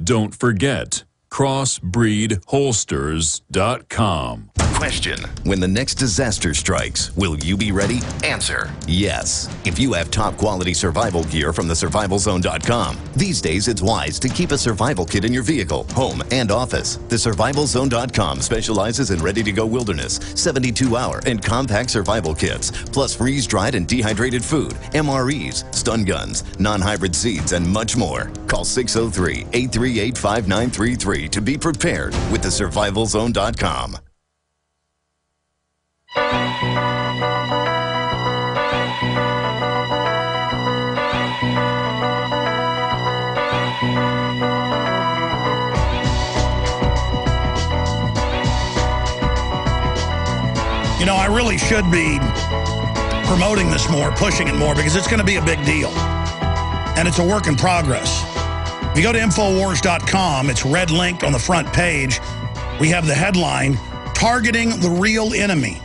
Don't forget, crossbreedholsters.com. Question: when the next disaster strikes, will you be ready? Answer: yes. If you have top quality survival gear from thesurvivalzone.com. These days, it's wise to keep a survival kit in your vehicle, home, and office. Thesurvivalzone.com specializes in ready-to-go wilderness, 72-hour, and compact survival kits, plus freeze-dried and dehydrated food, MREs, stun guns, non-hybrid seeds, and much more. Call 603-838-5933 to be prepared with thesurvivalzone.com. You know, I really should be promoting this more, pushing it more, because it's going to be a big deal. And it's a work in progress. If you go to Infowars.com, it's red linked on the front page. We have the headline, Targeting the Real Enemy,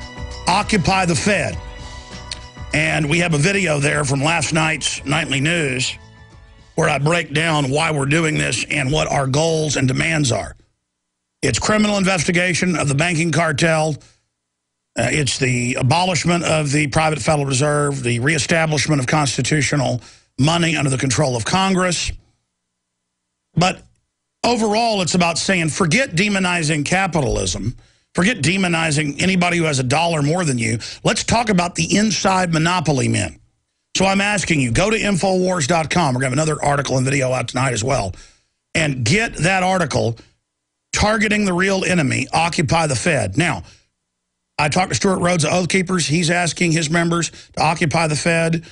Occupy the Fed. And we have a video there from last night's nightly news where I break down why we're doing this and what our goals and demands are. It's criminal investigation of the banking cartel, It's the abolishment of the private Federal Reserve, the reestablishment of constitutional money under the control of Congress. But overall, it's about saying, forget demonizing capitalism. Forget demonizing anybody who has a dollar more than you. Let's talk about the inside monopoly men. So I'm asking you, go to Infowars.com. We're going to have another article and video out tonight as well. And get that article, Targeting the Real Enemy, Occupy the Fed. Now, I talked to Stuart Rhodes of Oath Keepers. He's asking his members to occupy the Fed,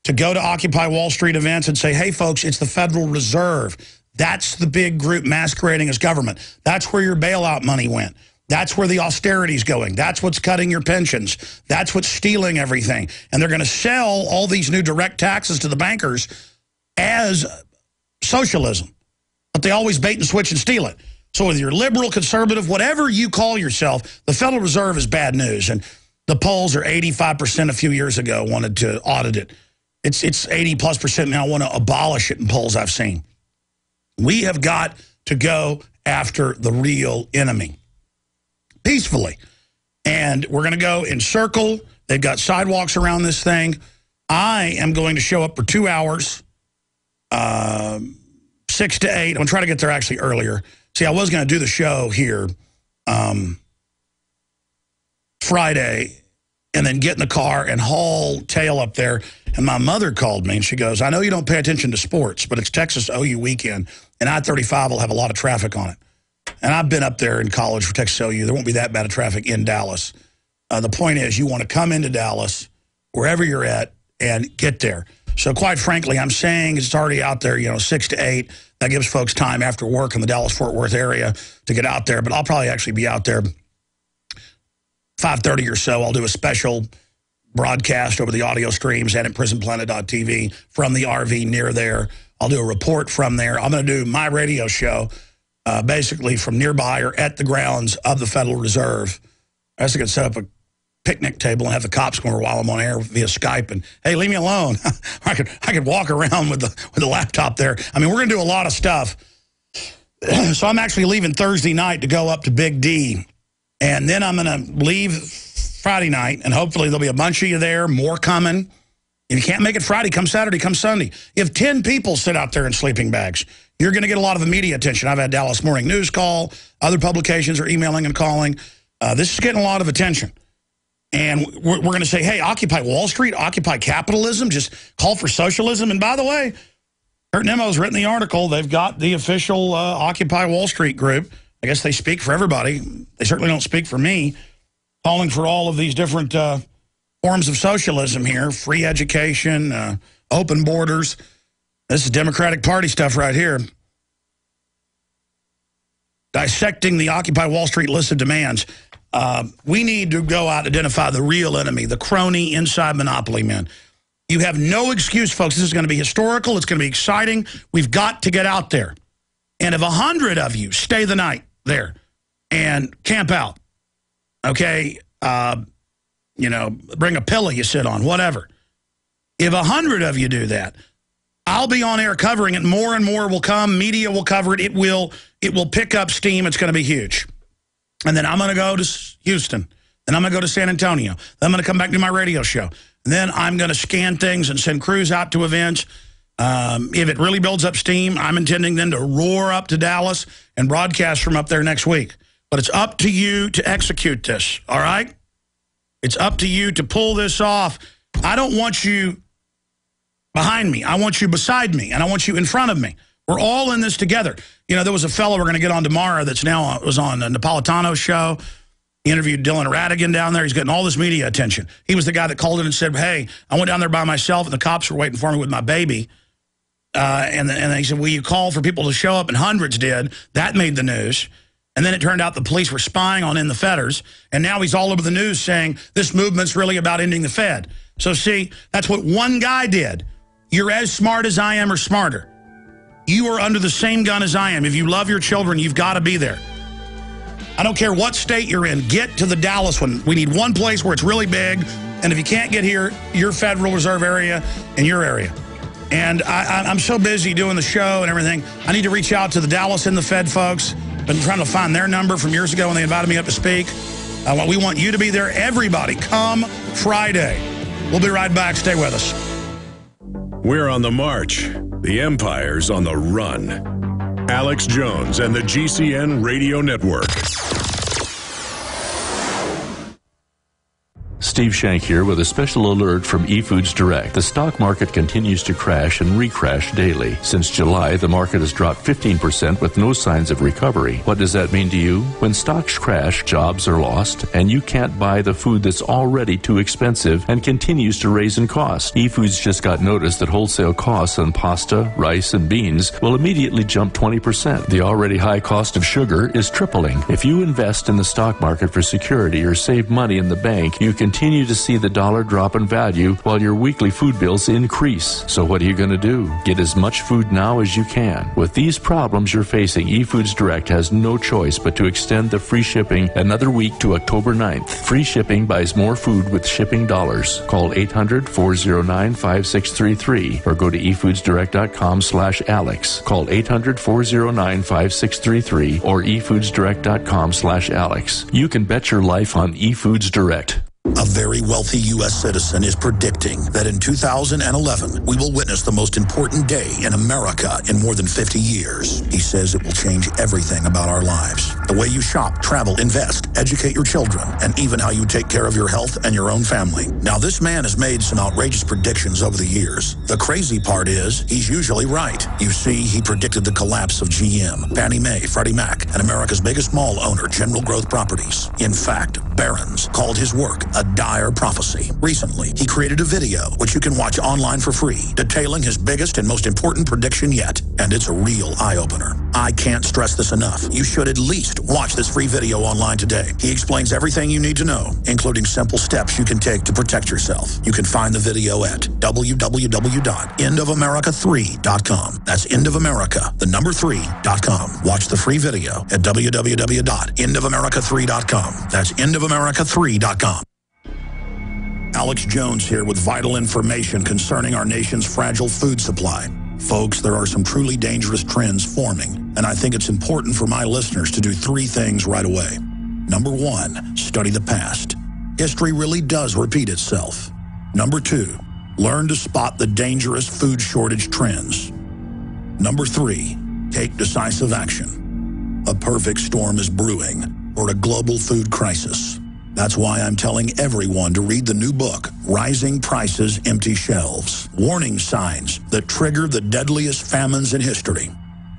to go to Occupy Wall Street events and say, hey, folks, it's the Federal Reserve. That's the big group masquerading as government. That's where your bailout money went. That's where the austerity's going. That's what's cutting your pensions. That's what's stealing everything. And they're going to sell all these new direct taxes to the bankers as socialism. But they always bait and switch and steal it. So whether you're liberal, conservative, whatever you call yourself, the Federal Reserve is bad news. And the polls are 85% a few years ago wanted to audit it. It's 80+% now want to abolish it in polls I've seen. We have got to go after the real enemy peacefully. And we're going to go in circle. They've got sidewalks around this thing. I am going to show up for 2 hours, 6 to 8. I'm going to try to get there actually earlier. See, I was going to do the show here Friday and then get in the car and haul tail up there. And my mother called me and she goes, I know you don't pay attention to sports, but it's Texas OU weekend, and I-35 will have a lot of traffic on it. And I've been up there in college for Texas OU. There won't be that bad of traffic in Dallas. The point is you want to come into Dallas, wherever you're at, and get there. So quite frankly, I'm saying it's already out there, 6 to 8. That gives folks time after work in the Dallas-Fort Worth area to get out there. But I'll probably actually be out there 5:30 or so. I'll do a special broadcast over the audio streams and at prisonplanet.tv from the RV near there. I'll do a report from there. I'm going to do my radio show basically from nearby or at the grounds of the Federal Reserve. I guess I could set up a picnic table and have the cops come over while I'm on air via Skype and, hey, leave me alone. I could walk around with the laptop there. I mean, we're going to do a lot of stuff. So I'm actually leaving Thursday night to go up to Big D. And then I'm going to leave Friday night, and hopefully there'll be a bunch of you there, more coming. If you can't make it Friday, come Saturday, come Sunday. If 10 people sit out there in sleeping bags, you're going to get a lot of the media attention. I've had Dallas Morning News call. Other publications are emailing and calling. This is getting a lot of attention. And we're going to say, hey, occupy Wall Street, occupy capitalism, just call for socialism. And by the way, Kurt Nemo's written the article. They've got the official Occupy Wall Street group. I guess they speak for everybody. They certainly don't speak for me, calling for all of these different forms of socialism here, free education, open borders. This is Democratic Party stuff right here. Dissecting the Occupy Wall Street list of demands. We need to go out and identify the real enemy, the crony inside monopoly men. You have no excuse, folks. This is going to be historical. It's going to be exciting. We've got to get out there. And if 100 of you stay the night there and camp out, okay, bring a pillow you sit on, whatever. If 100 of you do that, I'll be on air covering it. More and more will come. Media will cover it. It will pick up steam. It's going to be huge. And then I'm going to go to Houston. Then I'm going to go to San Antonio. Then I'm going to come back to my radio show. And then I'm going to scan things and send crews out to events. If it really builds up steam, I'm intending then to roar up to Dallas and broadcast from up there next week. But it's up to you to execute this, all right? It's up to you to pull this off. I don't want you behind me. I want you beside me, and I want you in front of me. We're all in this together. There was a fellow we're going to get on tomorrow that's now was on Napolitano's show. He interviewed Dylan Ratigan down there. He's getting all this media attention. He was the guy that called in and said, hey, I went down there by myself, and the cops were waiting for me with my baby. And he said, will you call for people to show up? And hundreds did. That made the news. And then it turned out the police were spying on In the Fedders. And now he's all over the news saying this movement's really about ending the Fed. So see, that's what one guy did. You're as smart as I am or smarter. You are under the same gun as I am. If you love your children, you've got to be there. I don't care what state you're in. Get to the Dallas one. We need one place where it's really big. And if you can't get here, your Federal Reserve area and your area. And I'm so busy doing the show and everything. I need to reach out to the Dallas and the Fed folks. Been trying to find their number from years ago when they invited me up to speak. We want you to be there. Everybody, come Friday. We'll be right back. Stay with us. We're on the march. The Empire's on the run. Alex Jones and the GCN Radio Network. Steve Shank here with a special alert from eFoods Direct. The stock market continues to crash and recrash daily. Since July, the market has dropped 15% with no signs of recovery. What does that mean to you? When stocks crash, jobs are lost, and you can't buy the food that's already too expensive and continues to raise in cost. eFoods just got notice that wholesale costs on pasta, rice, and beans will immediately jump 20%. The already high cost of sugar is tripling. If you invest in the stock market for security or save money in the bank, you continue to see the dollar drop in value while your weekly food bills increase. So what are you going to do? Get as much food now as you can. With these problems you're facing, eFoods Direct has no choice but to extend the free shipping another week to October 9th. Free shipping buys more food with shipping dollars. Call 800-409-5633 or go to efoodsdirect.com/Alex. Call 800-409-5633 or efoodsdirect.com/Alex. You can bet your life on eFoods Direct. A very wealthy U.S. citizen is predicting that in 2011, we will witness the most important day in America in more than 50 years. He says it will change everything about our lives. The way you shop, travel, invest, educate your children, and even how you take care of your health and your own family. Now, this man has made some outrageous predictions over the years. The crazy part is, he's usually right. You see, he predicted the collapse of GM, Fannie Mae, Freddie Mac, and America's biggest mall owner, General Growth Properties. In fact, Barron's called his work a dire prophecy. Recently, he created a video, which you can watch online for free, detailing his biggest and most important prediction yet. And it's a real eye-opener. I can't stress this enough. You should at least watch this free video online today. He explains everything you need to know, including simple steps you can take to protect yourself. You can find the video at www.endofamerica3.com. That's endofamerica, the number 3.com. Watch the free video at www.endofamerica3.com. That's endofamerica3.com. Alex Jones here with vital information concerning our nation's fragile food supply. Folks, there are some truly dangerous trends forming, and I think it's important for my listeners to do three things right away. Number one, study the past. History really does repeat itself. Number two, learn to spot the dangerous food shortage trends. Number three, take decisive action. A perfect storm is brewing for a global food crisis. That's why I'm telling everyone to read the new book, Rising Prices, Empty Shelves. Warning signs that trigger the deadliest famines in history.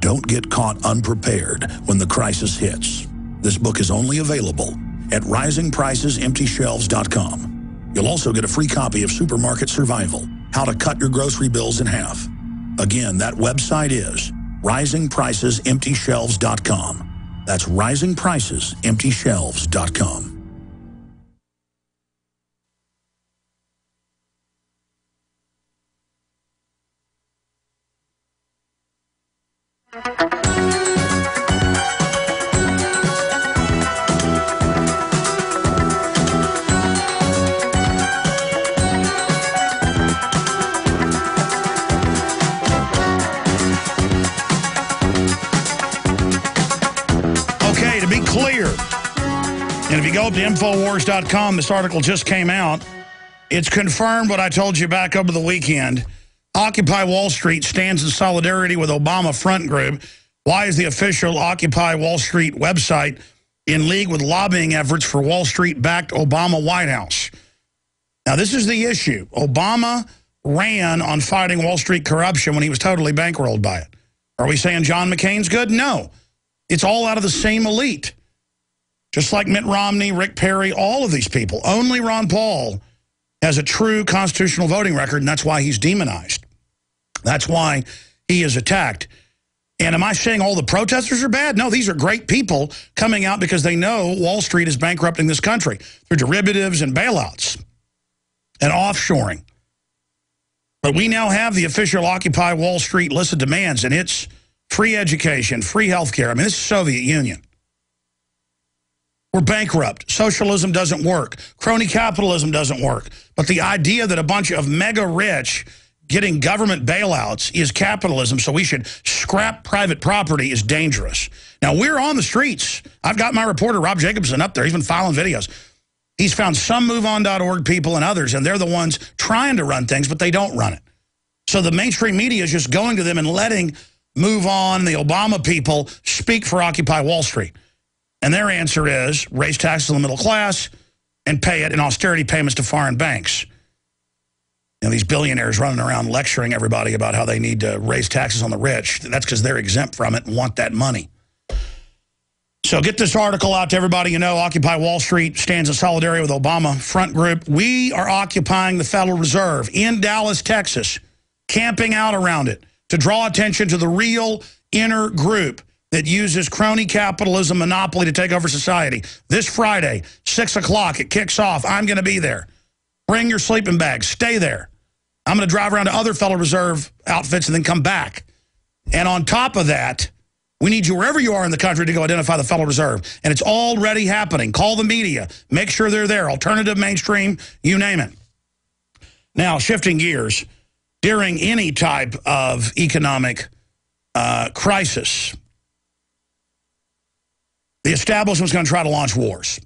Don't get caught unprepared when the crisis hits. This book is only available at risingpricesemptyshelves.com. You'll also get a free copy of Supermarket Survival, How to Cut Your Grocery Bills in Half. Again, that website is risingpricesemptyshelves.com. That's risingpricesemptyshelves.com. Okay, to be clear, and if you go up to Infowars.com, this article just came out. It's confirmed what I told you back over the weekend. Occupy Wall Street stands in solidarity with Obama Front Group. Why is the official Occupy Wall Street website in league with lobbying efforts for Wall Street-backed Obama White House? Now, this is the issue. Obama ran on fighting Wall Street corruption when he was totally bankrolled by it. Are we saying John McCain's good? No. It's all out of the same elite. Just like Mitt Romney, Rick Perry, all of these people. Only Ron Paul has a true constitutional voting record, and that's why he's demonized. That's why he is attacked. And am I saying all the protesters are bad? No, these are great people coming out because they know Wall Street is bankrupting this country through derivatives and bailouts and offshoring. But we now have the official Occupy Wall Street list of demands, and it's free education, free health care. I mean, this is Soviet Union. We're bankrupt. Socialism doesn't work. Crony capitalism doesn't work. But the idea that a bunch of mega rich getting government bailouts is capitalism, so we should scrap private property is dangerous. Now, we're on the streets. I've got my reporter, Rob Jacobson, up there. He's been filing videos. He's found some MoveOn.org people and others, and they're the ones trying to run things, but they don't run it. So the mainstream media is just going to them and letting MoveOn, the Obama people, speak for Occupy Wall Street. And their answer is raise taxes on the middle class and pay it in austerity payments to foreign banks. You know, these billionaires running around lecturing everybody about how they need to raise taxes on the rich. That's because they're exempt from it and want that money. So get this article out to everybody you know. Occupy Wall Street stands in solidarity with Obama Front Group. We are occupying the Federal Reserve in Dallas, Texas, camping out around it to draw attention to the real inner group that uses crony capitalism monopoly to take over society. This Friday, 6 o'clock, it kicks off. I'm going to be there. Bring your sleeping bags. Stay there. I'm going to drive around to other Federal Reserve outfits and then come back. And on top of that, we need you wherever you are in the country to go identify the Federal Reserve. And it's already happening. Call the media. Make sure they're there. Alternative, mainstream, you name it. Now, shifting gears, during any type of economic crisis, the establishment's going to try to launch wars.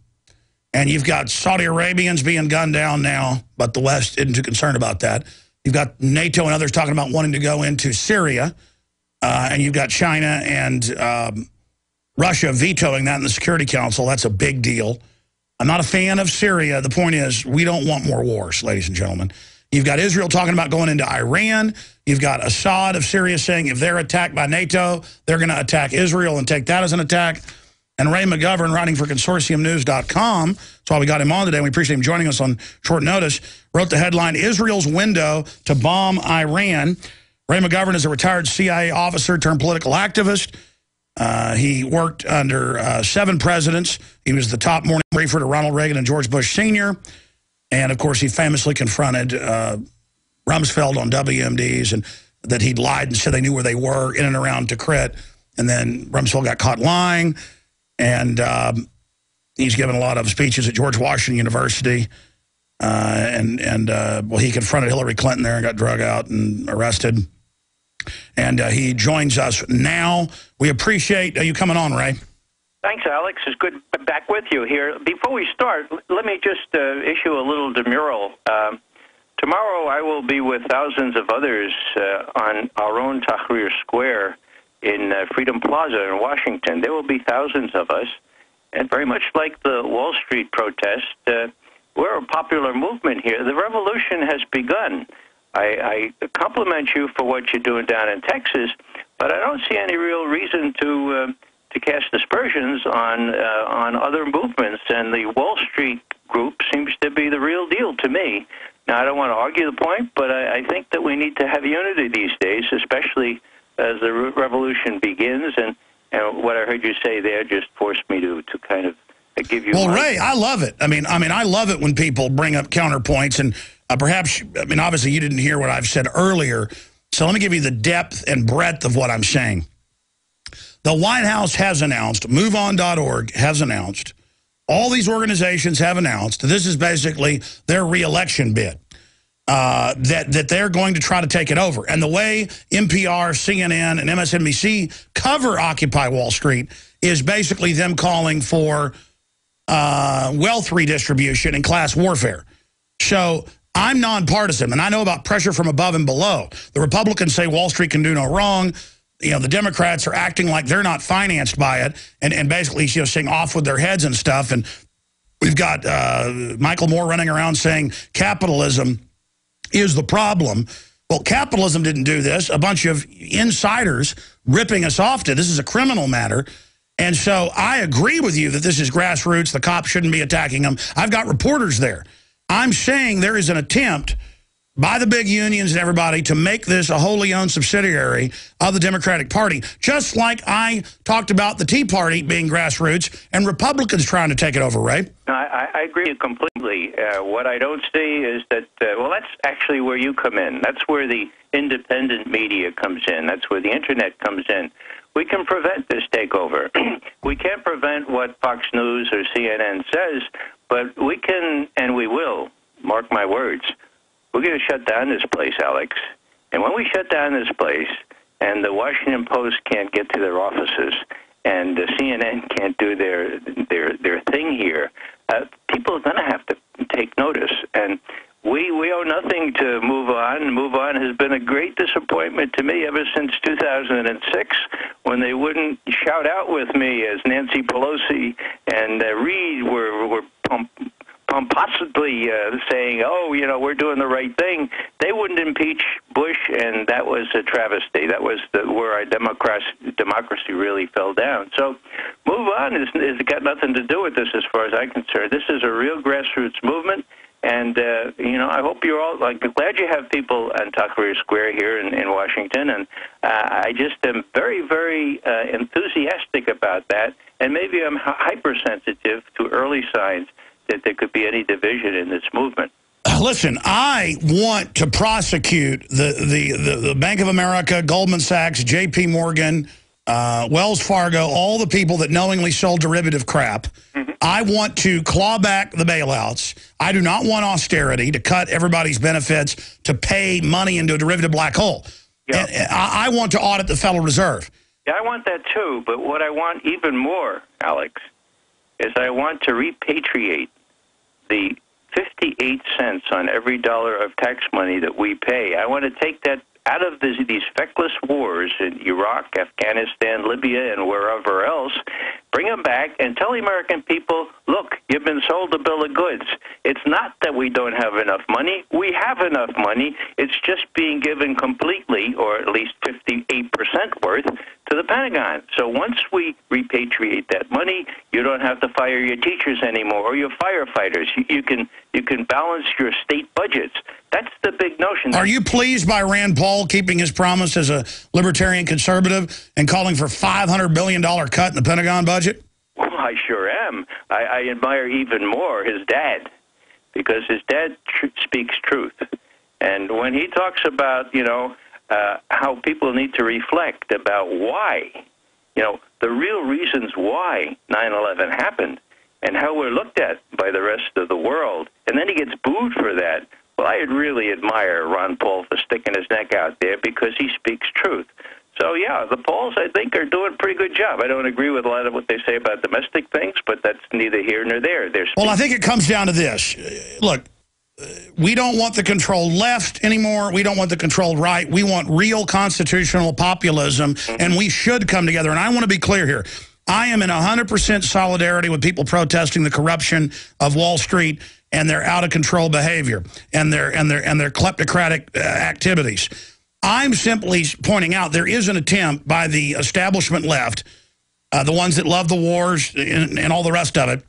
And you've got Saudi Arabians being gunned down now, but the West isn't too concerned about that. You've got NATO and others talking about wanting to go into Syria. And you've got China and Russia vetoing that in the Security Council. That's a big deal. I'm not a fan of Syria. The point is, we don't want more wars, ladies and gentlemen. You've got Israel talking about going into Iran. You've got Assad of Syria saying if they're attacked by NATO, they're going to attack Israel and take that as an attack. And Ray McGovern, writing for consortiumnews.com, that's why we got him on today, and we appreciate him joining us on short notice, wrote the headline, Israel's Window to Bomb Iran. Ray McGovern is a retired CIA officer turned political activist. He worked under 7 presidents. He was the top morning briefer to Ronald Reagan and George Bush Sr. And, of course, he famously confronted Rumsfeld on WMDs and that he'd lied and said they knew where they were in and around Tikrit. And then Rumsfeld got caught lying. And he's given a lot of speeches at George Washington University. Well, he confronted Hillary Clinton there and got drug out and arrested. And he joins us now. We appreciate you coming on, Ray. Thanks, Alex. It's good to be back with you here. Before we start, let me just issue a little demurral. Tomorrow I will be with thousands of others on our own Tahrir Square in Freedom Plaza in Washington. There will be thousands of us. And very much like the Wall Street protest, we're a popular movement here. The revolution has begun. I compliment you for what you're doing down in Texas, but I don't see any real reason to cast aspersions on other movements. And the Wall Street group seems to be the real deal to me. Now, I don't want to argue the point, but I think that we need to have unity these days, especially as the revolution begins. And what I heard you say there just forced me to kind of give you... Well, Ray, I love it. I mean, I love it when people bring up counterpoints. And perhaps, obviously you didn't hear what I've said earlier. So let me give you the depth and breadth of what I'm saying. The White House has announced, MoveOn.org has announced, all these organizations have announced that this is basically their re-election bid, that they're going to try to take it over. And the way NPR, CNN, and MSNBC cover Occupy Wall Street is basically them calling for wealth redistribution and class warfare. So I'm nonpartisan, and I know about pressure from above and below. The Republicans say Wall Street can do no wrong. You know, the Democrats are acting like they're not financed by it and basically, saying off with their heads and stuff. And we've got Michael Moore running around saying capitalism is the problem. Well, capitalism didn't do this. A bunch of insiders ripping us off did. This is a criminal matter. And so I agree with you that this is grassroots. The cops shouldn't be attacking them. I've got reporters there. I'm saying there is an attempt by the big unions and everybody to make this a wholly owned subsidiary of the Democratic Party, just like I talked about the Tea Party being grassroots and Republicans trying to take it over, Ray. I agree completely. What I don't see is that, well, that's actually where you come in. That's where the independent media comes in. That's where the Internet comes in. We can prevent this takeover. We can't prevent what Fox News or CNN says, but we can, and we will, mark my words, we're going to shut down this place, Alex. And when we shut down this place, and the Washington Post can't get to their offices, and CNN can't do their thing here, people are going to have to take notice. And we owe nothing to Move On. Move On has been a great disappointment to me ever since 2006, when they wouldn't shout out with me as Nancy Pelosi and Reid were pompously saying, "Oh, we're doing the right thing." They wouldn't impeach Bush, and that was a travesty. That was where our democracy really fell down. So, Move On has got nothing to do with this, as far as I'm concerned. This is a real grassroots movement. And, I hope you're all, I'm glad you have people on Tuckery Square here in Washington. And I just am very, very enthusiastic about that. And maybe I'm hypersensitive to early signs that there could be any division in this movement. Listen, I want to prosecute the Bank of America, Goldman Sachs, J.P. Morgan, Wells Fargo, all the people that knowingly sold derivative crap. Mm-hmm. I want to claw back the bailouts. I do not want austerity to cut everybody's benefits to pay money into a derivative black hole. Yeah. And I want to audit the Federal Reserve. Yeah, I want that too, but what I want even more, Alex, is I want to repatriate the 58 cents on every dollar of tax money that we pay. I want to take that out of these feckless wars in Iraq, Afghanistan, Libya, and wherever else, bring them back and tell the American people, look, you've been sold a bill of goods. It's not that we don't have enough money. We have enough money. It's just being given completely, or at least 58% worth, to the Pentagon. So once we repatriate that money, you don't have to fire your teachers anymore or your firefighters. You can balance your state budgets. That's the big notion. Are you pleased by Rand Paul keeping his promise as a libertarian conservative and calling for $500 billion cut in the Pentagon budget? Well, I sure am. I admire even more his dad, because his dad speaks truth. And when he talks about, how people need to reflect about why, the real reasons why 9/11 happened and how we're looked at by the rest of the world, and then he gets booed for that. Well, I really admire Ron Paul for sticking his neck out there, because he speaks truth. So, yeah, the Pauls, I think, are doing a pretty good job. I don't agree with a lot of what they say about domestic things, but that's neither here nor there. Well, I think it comes down to this. Look, we don't want the controlled left anymore. We don't want the controlled right. We want real constitutional populism, and we should come together. And I want to be clear here. I am in 100% solidarity with people protesting the corruption of Wall Street and their out-of-control behavior and their kleptocratic activities. I'm simply pointing out there is an attempt by the establishment left, the ones that love the wars and all the rest of it,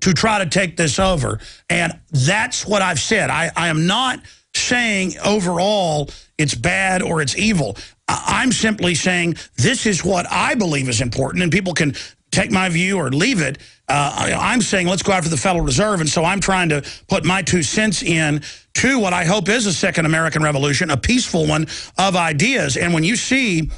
to try to take this over. And that's what I've said. I am not saying overall it's bad or it's evil. I'm simply saying this is what I believe is important, and people can take my view or leave it. I'm saying let's go after the Federal Reserve, and so I'm trying to put my 2 cents in to what I hope is a second American Revolution, a peaceful one of ideas. And when you see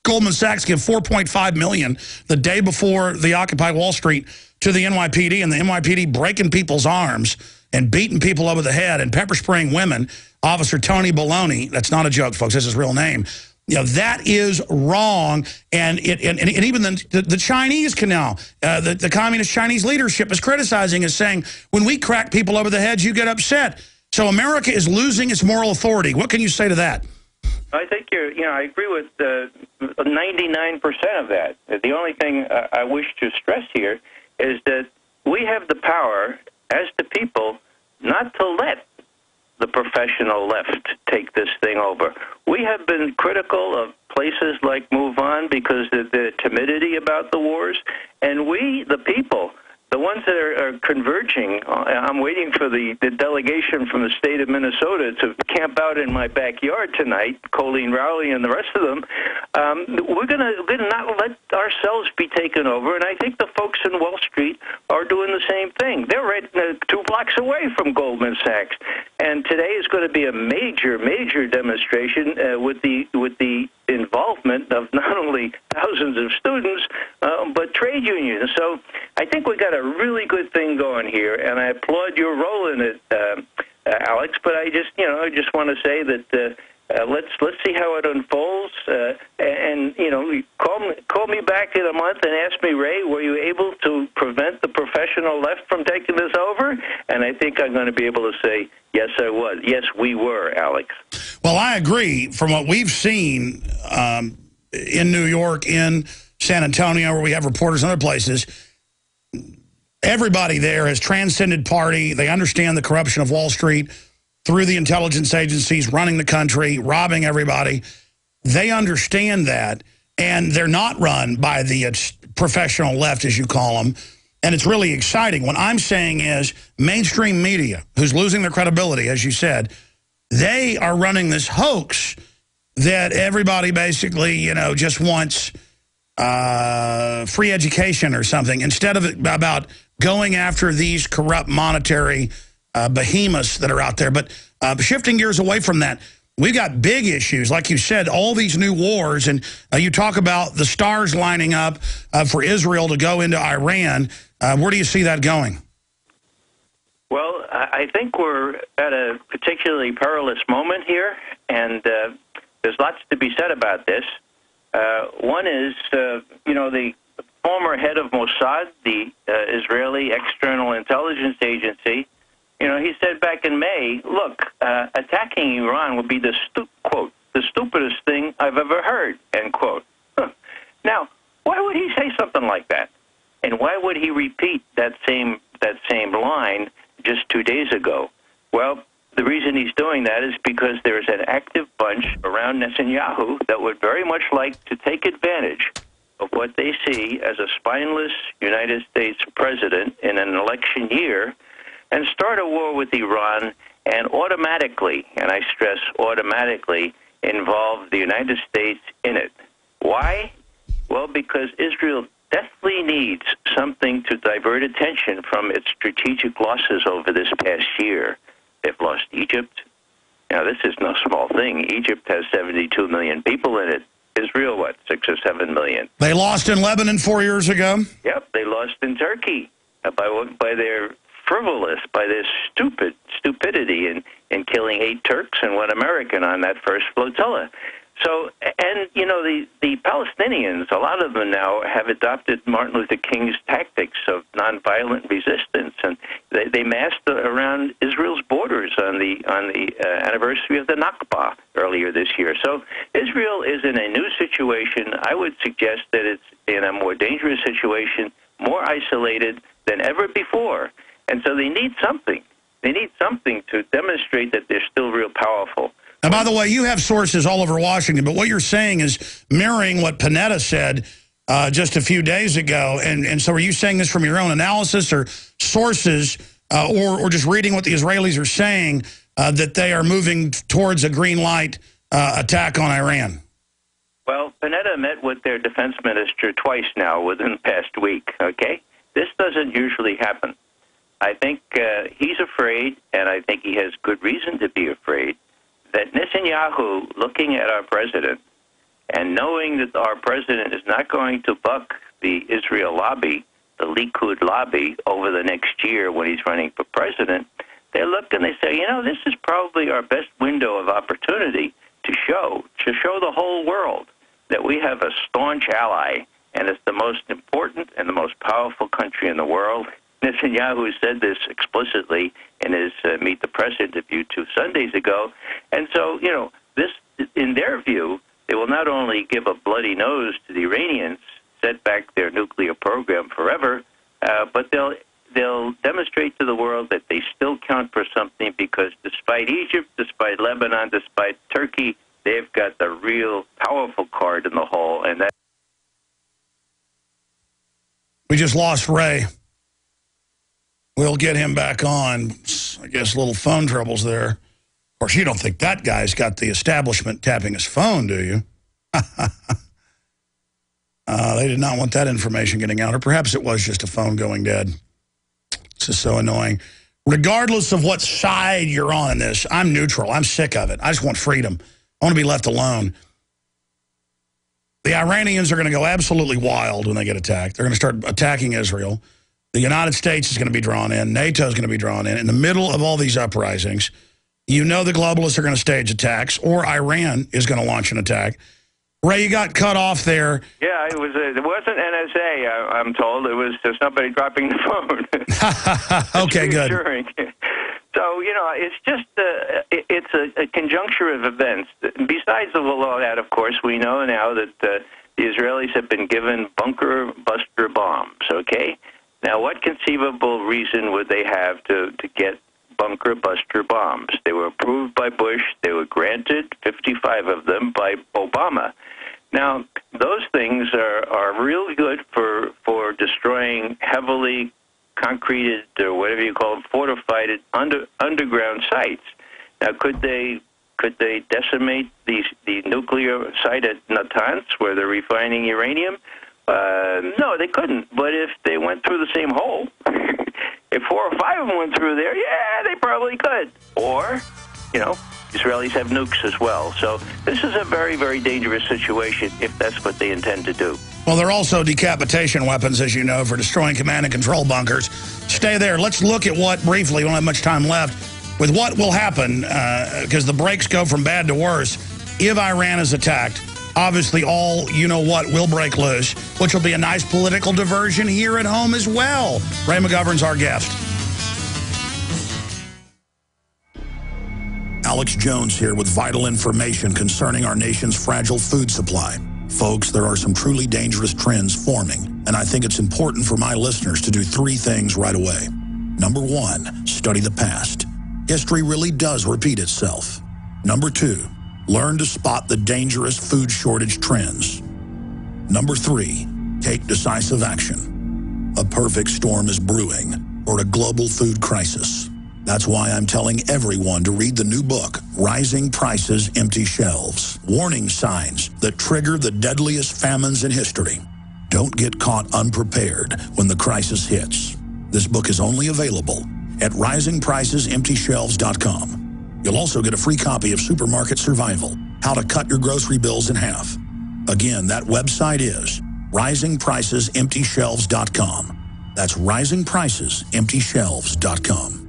Goldman Sachs give $4.5 million the day before the Occupy Wall Street to the NYPD, and the NYPD breaking people's arms and beating people over the head and pepper spraying women, Officer Tony Baloney, that's not a joke, folks, that's his real name. That is wrong, and even the Chinese can now, the communist Chinese leadership is criticizing, is saying, when we crack people over the heads, you get upset. So America is losing its moral authority. What can you say to that? I think I agree with 99% of that. The only thing I wish to stress here is that we have the power, as the people, not to let the professional left take this thing over. We have been critical of places like Move On because of the timidity about the wars, and we, the people, the ones that are converging, I'm waiting for the delegation from the state of Minnesota to camp out in my backyard tonight, Colleen Rowley and the rest of them. We're going to not let ourselves be taken over, and I think the folks in Wall Street are doing the same thing. They're right 2 blocks away from Goldman Sachs, and today is going to be a major, major demonstration with the involvement of not only thousands of students, but trade unions. So I think we got a really good thing going here, and I applaud your role in it, Alex. But I just want to say that Let's see how it unfolds. And you know, call me back in a month and ask me, Ray, were you able to prevent the professional left from taking this over? And I think I'm going to be able to say, yes, I was. Yes, we were, Alex. Well, I agree. From what we've seen in New York, in San Antonio, where we have reporters in other places, everybody there has transcended party. They understand the corruption of Wall Street through the intelligence agencies running the country, robbing everybody. They understand that, and they're not run by the professional left, as you call them, and it's really exciting. What I'm saying is mainstream media, who's losing their credibility, as you said, they are running this hoax that everybody basically, you know, just wants free education or something, instead of about going after these corrupt monetary behemoths that are out there. But shifting gears away from that, we've got big issues. Like you said, all these new wars, and you talk about the stars lining up for Israel to go into Iran. Where do you see that going? Well, I think we're at a particularly perilous moment here, and there's lots to be said about this. One is, you know, the former head of Mossad, the Israeli external intelligence agency, you know, he said back in May, look, attacking Iran would be the, quote, the stupidest thing I've ever heard, end quote. Now, why would he say something like that? And why would he repeat that same line just 2 days ago? Well, the reason he's doing that is because there's an active bunch around Netanyahu that would very much like to take advantage of what they see as a spineless United States president in an election year and start a war with Iran and automatically, and I stress automatically, involve the United States in it. Why? Well, because Israel definitely needs something to divert attention from its strategic losses over this past year. They've lost Egypt. Now, this is no small thing. Egypt has 72 million people in it. Israel, what, 6 or 7 million? They lost in Lebanon 4 years ago. Yep, they lost in Turkey by their frivolous, by their stupidity in killing 8 Turks and 1 American on that first flotilla. So, and, you know, the Palestinians, a lot of them now have adopted Martin Luther King's tactics of nonviolent resistance, and they massed around Israel's borders on the anniversary of the Nakba earlier this year. So Israel is in a new situation. I would suggest that it's in a more dangerous situation, more isolated than ever before. And so they need something. They need something to demonstrate that they're still real powerful. Now, by the way, you have sources all over Washington, but what you're saying is mirroring what Panetta said just a few days ago. And so are you saying this from your own analysis or sources or just reading what the Israelis are saying, that they are moving towards a green light attack on Iran? Well, Panetta met with their defense minister twice now within the past week, okay? This doesn't usually happen. I think he's afraid, and I think he has good reason to be afraid, that Netanyahu, looking at our president and knowing that our president is not going to buck the Israel lobby, the Likud lobby, over the next year when he's running for president, they look and they say, you know, this is probably our best window of opportunity to show the whole world that we have a staunch ally, and it's the most important and the most powerful country in the world. Netanyahu said this explicitly in his Meet the Press interview 2 Sundays ago. And so, you know, this, in their view, they will not only give a bloody nose to the Iranians, set back their nuclear program forever, but they'll demonstrate to the world that they still count for something, because despite Egypt, despite Lebanon, despite Turkey, they've got the real powerful card in the hole. And that. We just lost Ray. We'll get him back on. I guess little phone troubles there. Of course, you don't think that guy's got the establishment tapping his phone, do you? They did not want that information getting out. Or perhaps it was just a phone going dead. It's just so annoying. Regardless of what side you're on in this, I'm neutral. I'm sick of it. I just want freedom. I want to be left alone. The Iranians are going to go absolutely wild when they get attacked. They're going to start attacking Israel. The United States is going to be drawn in. NATO is going to be drawn in. In the middle of all these uprisings, You know the globalists are going to stage attacks, or Iran is going to launch an attack. Ray, you got cut off there. Yeah, it wasn't NSA, I'm told. It was somebody dropping the phone. Okay, good. So, it's just it's a conjuncture of events. Besides all that, of course, we know now that the Israelis have been given bunker buster bombs, okay? Now, what conceivable reason would they have to get bunker buster bombs? They were approved by Bush. They were granted 55 of them by Obama. Now, those things are really good for destroying heavily concreted, or whatever you call them, fortified underground sites. Now, could they decimate the nuclear site at Natanz, where they're refining uranium? No, they couldn't. But if they went through the same hole, if 4 or 5 of them went through there, yeah, they probably could. Or, Israelis have nukes as well. So this is a very, very dangerous situation if that's what they intend to do. Well, they're also decapitation weapons, as you know, for destroying command and control bunkers. Stay there. Let's look at briefly, we don't have much time left, with what will happen, because the breaks go from bad to worse, if Iran is attacked. Obviously, all you-know-what will break loose, which will be a nice political diversion here at home as well. Ray McGovern's our guest. Alex Jones here with vital information concerning our nation's fragile food supply. Folks, there are some truly dangerous trends forming, and I think it's important for my listeners to do 3 things right away. Number 1, study the past. History really does repeat itself. Number 2, learn to spot the dangerous food shortage trends. Number 3, take decisive action. A perfect storm is brewing, or a global food crisis. That's why I'm telling everyone to read the new book, Rising Prices, Empty Shelves. Warning signs that trigger the deadliest famines in history. Don't get caught unprepared when the crisis hits. This book is only available at risingpricesemptyshelves.com. You'll also get a free copy of Supermarket Survival, How to Cut Your Grocery Bills in Half. Again, that website is risingpricesemptyshelves.com. That's risingpricesemptyshelves.com.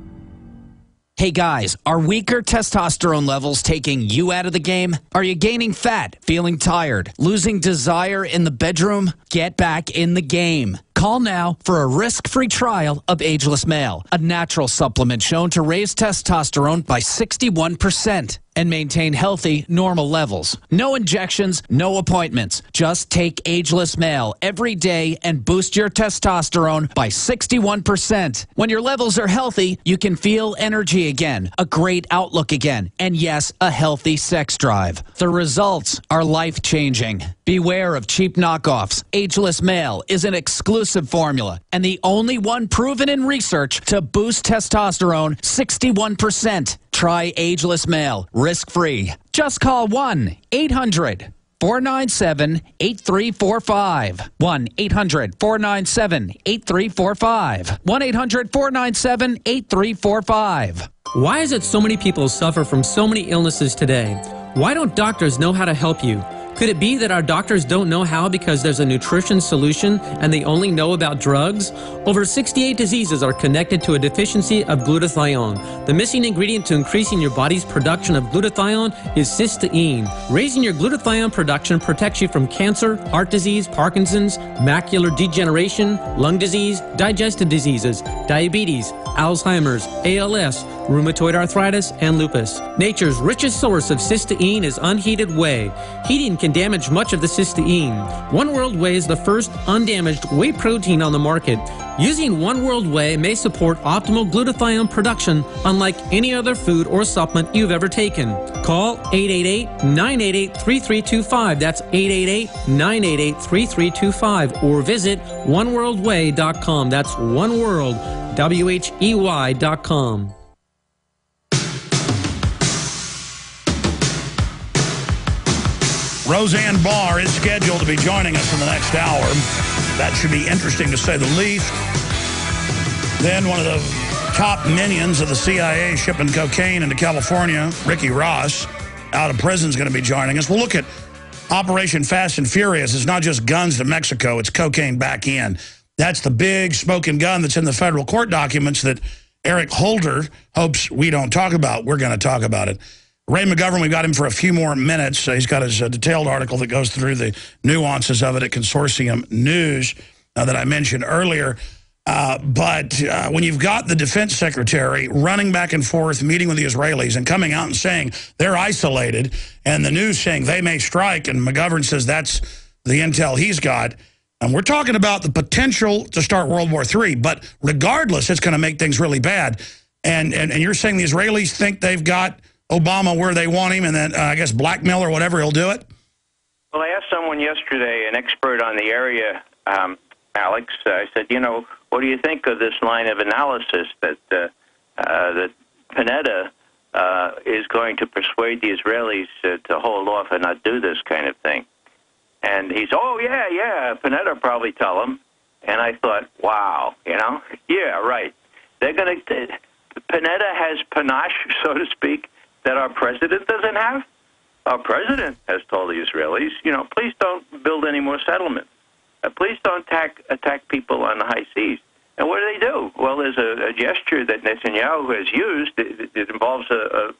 Hey guys, are weaker testosterone levels taking you out of the game? Are you gaining fat, feeling tired, losing desire in the bedroom? Get back in the game. Call now for a risk-free trial of Ageless Male, a natural supplement shown to raise testosterone by 61% and maintain healthy, normal levels. No injections, no appointments. Just take Ageless Male every day and boost your testosterone by 61%. When your levels are healthy, you can feel energy again, a great outlook again, and yes, a healthy sex drive. The results are life-changing. Beware of cheap knockoffs. Ageless Male is an exclusive formula and the only one proven in research to boost testosterone 61%. Try Ageless Male, risk-free. Just call 1-800-497-8345. 1-800-497-8345. 1-800-497-8345. Why is it so many people suffer from so many illnesses today? Why don't doctors know how to help you? Could it be that our doctors don't know how because there's a nutrition solution and they only know about drugs? Over 68 diseases are connected to a deficiency of glutathione. The missing ingredient to increasing your body's production of glutathione is cysteine. Raising your glutathione production protects you from cancer, heart disease, Parkinson's, macular degeneration, lung disease, digestive diseases, diabetes, Alzheimer's, ALS, rheumatoid arthritis, and lupus. Nature's richest source of cysteine is unheated whey. Heating can damage much of the cysteine. One World Whey is the first undamaged whey protein on the market. Using One World Whey may support optimal glutathione production unlike any other food or supplement you've ever taken. Call 888-988-3325. That's 888-988-3325. Or visit oneworldwhey.com. That's oneworld.com. Roseanne Barr is scheduled to be joining us in the next hour. That should be interesting to say the least. Then one of the top minions of the CIA shipping cocaine into California, Ricky Ross, out of prison, is going to be joining us. We'll look at Operation Fast and Furious. It's not just guns to Mexico, it's cocaine back in. That's the big smoking gun that's in the federal court documents that Eric Holder hopes we don't talk about. We're going to talk about it. Ray McGovern, we got him for a few more minutes. He's got his detailed article that goes through the nuances of it at Consortium News that I mentioned earlier. But when you've got the defense secretary running back and forth, meeting with the Israelis and coming out and saying they're isolated, and the news saying they may strike, and McGovern says that's the intel he's got, and we're talking about the potential to start World War III, but regardless, it's going to make things really bad. And you're saying the Israelis think they've got Obama where they want him, and then, I guess, blackmail or whatever, he'll do it? Well, I asked someone yesterday, an expert on the area, Alex, I said, what do you think of this line of analysis that that Panetta is going to persuade the Israelis to hold off and not do this kind of thing? And he's, Panetta probably tell him. And I thought, wow, yeah, right. They're going to, Panetta has panache, so to speak, that our president doesn't have. Our president has told the Israelis, please don't build any more settlements. Please don't attack people on the high seas. And what do? Well, there's a gesture that Netanyahu has used. It involves a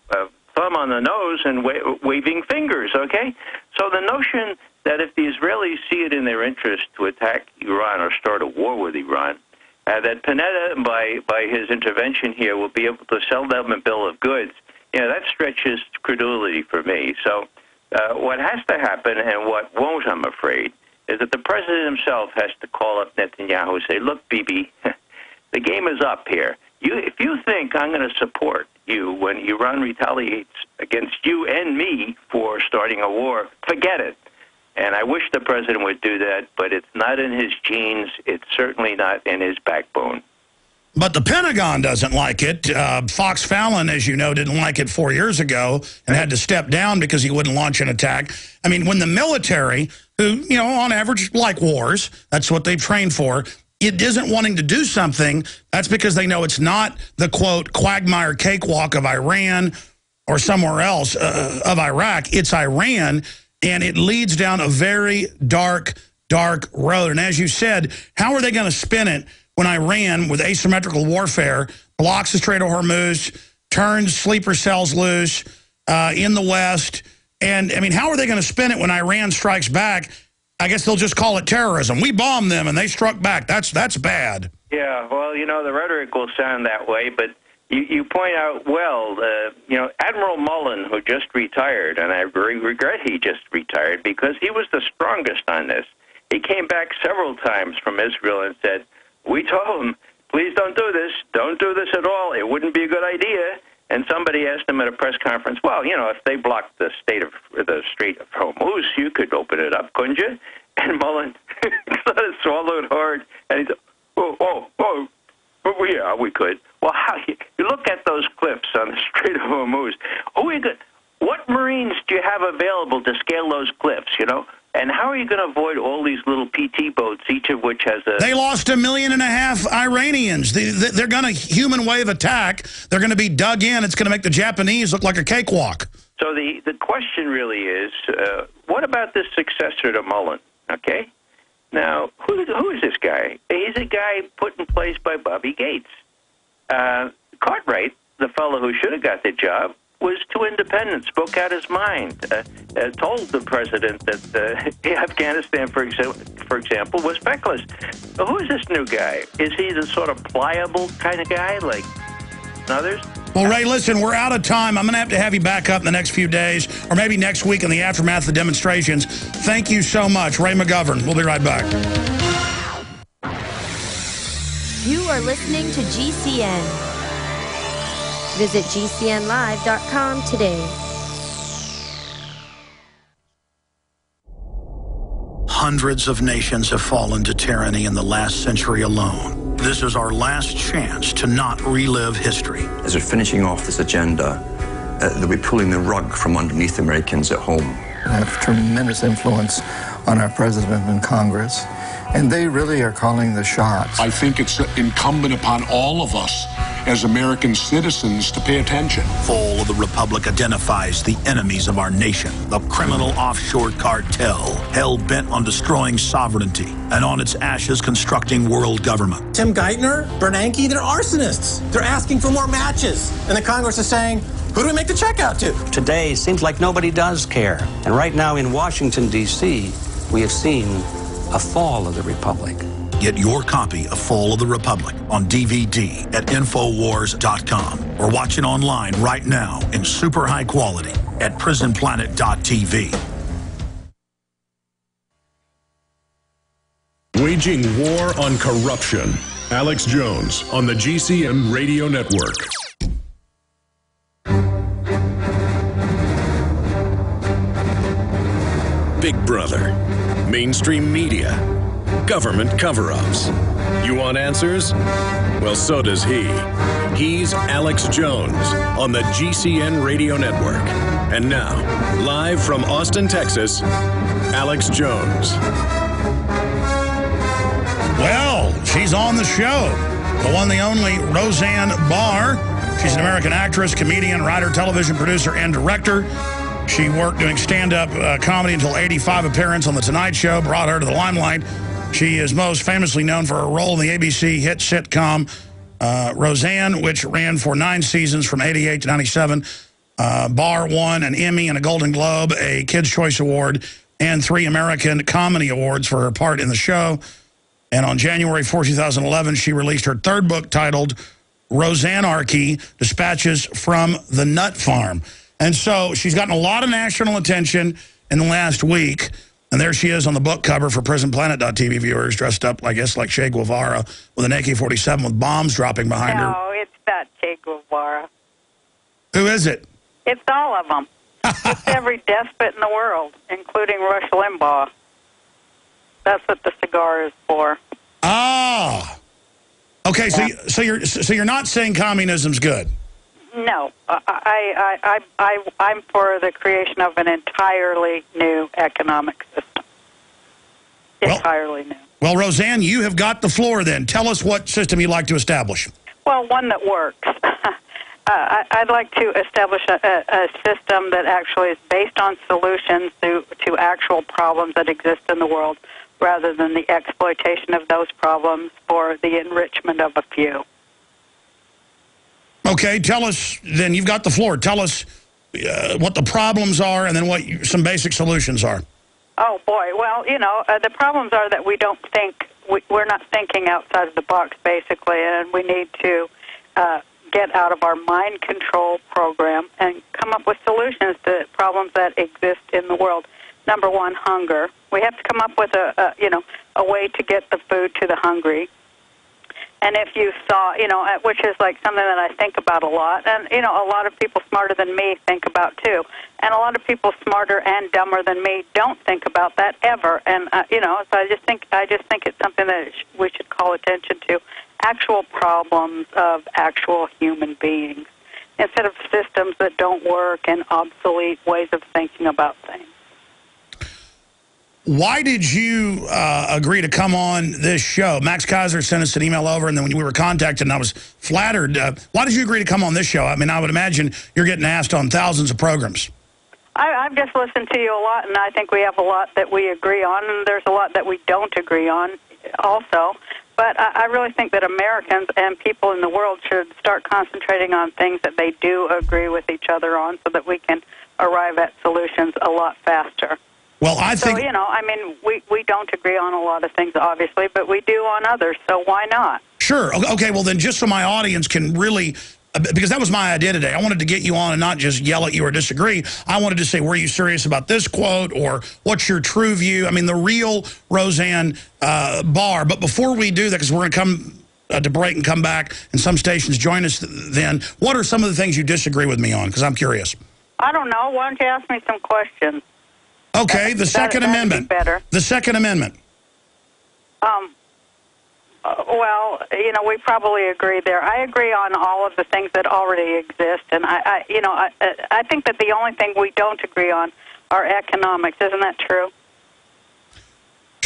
thumb on the nose and waving fingers, okay? So the notion that if the Israelis see it in their interest to attack Iran or start a war with Iran, that Panetta, by his intervention here, will be able to sell them a bill of goods, that stretches credulity for me. So what has to happen, and what won't, I'm afraid, is that the president himself has to call up Netanyahu and say, look, Bibi, the game is up here. If you think I'm going to support you when Iran retaliates against you and me for starting a war, forget it. And I wish the president would do that, but it's not in his genes. It's certainly not in his backbone. But the Pentagon doesn't like it. Fox Fallon, as you know, didn't like it 4 years ago and had to step down because he wouldn't launch an attack. I mean, when the military, who, on average, like wars, that's what they've trained for, it isn't wanting to do something, that's because they know it's not the, quote, quagmire cakewalk of Iran or somewhere else of Iraq. It's Iran, and it leads down a very dark, dark road. And as you said, how are they going to spin it when Iran, with asymmetrical warfare, blocks the Strait of Hormuz, turns sleeper cells loose in the West? And, I mean, how are they going to spin it when Iran strikes back? I guess they'll just call it terrorism. We bombed them, and they struck back. That's bad. Yeah, well, the rhetoric will sound that way, but you point out, well, Admiral Mullen, who just retired, and I regret he just retired because he was the strongest on this. He came back several times from Israel and said, we told him, please don't do this. Don't do this at all. It wouldn't be a good idea. And somebody asked him at a press conference, well, if they blocked the Strait of Hormuz, you could open it up, couldn't you? And Mullen sort of swallowed hard, and he said, oh, yeah, we could. Well, you look at those cliffs on the Strait of Hormuz. What Marines do you have available to scale those cliffs, And how are you going to avoid all these little PT boats, each of which has a... They lost 1.5 million Iranians. They're going to human wave attack. They're going to be dug in. It's going to make the Japanese look like a cakewalk. So the question really is, what about this successor to Mullen, okay? Now, who is this guy? He's a guy put in place by Bobby Gates. Cartwright, the fellow who should have got the job, was too independent, spoke out his mind, told the president that Afghanistan, for example, was feckless. But who is this new guy? Is he the sort of pliable kind of guy like others? Well, Ray, listen, we're out of time. I'm going to have you back up in the next few days, or maybe next week in the aftermath of the demonstrations. Thank you so much, Ray McGovern. We'll be right back. You are listening to GCN. Visit GCNlive.com today. Hundreds of nations have fallen to tyranny in the last century alone. This is our last chance to not relive history. As we're finishing off this agenda, that we're pulling the rug from underneath Americans at home. I have tremendous influence on our president and Congress, And they really are calling the shots. I think it's incumbent upon all of us as American citizens to pay attention. Fall of the Republic identifies the enemies of our nation, the criminal offshore cartel, hell-bent on destroying sovereignty, and on its ashes constructing world government. Tim Geithner, Bernanke, they're arsonists. They're asking for more matches. And the Congress is saying, who do we make the check out to? Today, it seems like nobody does care. And right now in Washington, D.C., we have seen a fall of the Republic. Get your copy of Fall of the Republic on DVD at Infowars.com or watch it online right now in super high quality at PrisonPlanet.tv. Waging war on corruption. Alex Jones on the GCN Radio Network. Big Brother. Mainstream media. Government cover-ups. You want answers? Well, so does he. He's Alex Jones on the GCN Radio Network. And now, live from Austin, Texas, Alex Jones. Well, she's on the show. The one, the only Roseanne Barr. She's an American actress, comedian, writer, television producer, and director. She worked doing stand-up comedy until 85 appearance on The Tonight Show brought her to the limelight. She is most famously known for her role in the ABC hit sitcom Roseanne, which ran for 9 seasons from 88 to 97. Barr won an Emmy and a Golden Globe, a Kids' Choice Award, and 3 American Comedy Awards for her part in the show. And on January 4, 2011, she released her 3rd book titled Roseanne-archy, Dispatches from the Nut Farm. And so she's gotten a lot of national attention in the last week. And there she is on the book cover for PrisonPlanet.tv viewers, dressed up, I guess, like Che Guevara with an AK-47 with bombs dropping behind her. No, it's not Che Guevara. Who is it? It's all of them. It's every despot in the world, including Rush Limbaugh. That's what the cigar is for. Ah. Okay, yeah. so you're not saying communism's good? No, I'm for the creation of an entirely new economic system. Entirely new. Well, Roseanne, you have got the floor then. Tell us what system you'd like to establish. Well, one that works. I'd like to establish a system that actually is based on solutions to actual problems that exist in the world, rather than the exploitation of those problems for the enrichment of a few. Okay, tell us, then you've got the floor. Tell us what the problems are and then what some basic solutions are. Oh, boy. Well, you know, the problems are that we don't think, we're not thinking outside of the box, basically, and we need to get out of our mind control program and come up with solutions to problems that exist in the world. Number one, hunger. We have to come up with a way to get the food to the hungry. And if you saw, you know, which is like something that I think about a lot, and, you know, a lot of people smarter than me think about too. And a lot of people smarter and dumber than me don't think about that ever. And, you know, so I just think it's something that we should call attention to, actual problems of actual human beings, instead of systems that don't work and obsolete ways of thinking about things. Why did you agree to come on this show? Max Kaiser sent us an email over, and then when we were contacted, and I was flattered. Why did you agree to come on this show? I mean, I would imagine you're getting asked on thousands of programs. I've just listened to you a lot, and I think we have a lot that we agree on, and there's a lot that we don't agree on also. But I really think that Americans and people in the world should start concentrating on things that they do agree with each other on, so that we can arrive at solutions a lot faster. Well, I think... So, you know, I mean, we don't agree on a lot of things, obviously, but we do on others, so why not? Sure. Okay, well, then just so my audience can really... Because that was my idea today. I wanted to get you on and not just yell at you or disagree. I wanted to say, were you serious about this quote, or what's your true view? I mean, the real Roseanne Barr. But before we do that, because we're going to come to break and come back, and some stations join us then, what are some of the things you disagree with me on? Because I'm curious. I don't know. Why don't you ask me some questions? Okay, the Second Amendment. Better. The Second Amendment. Well, you know, we probably agree there. I agree on all of the things that already exist, and I think that the only thing we don't agree on are economics. Isn't that true?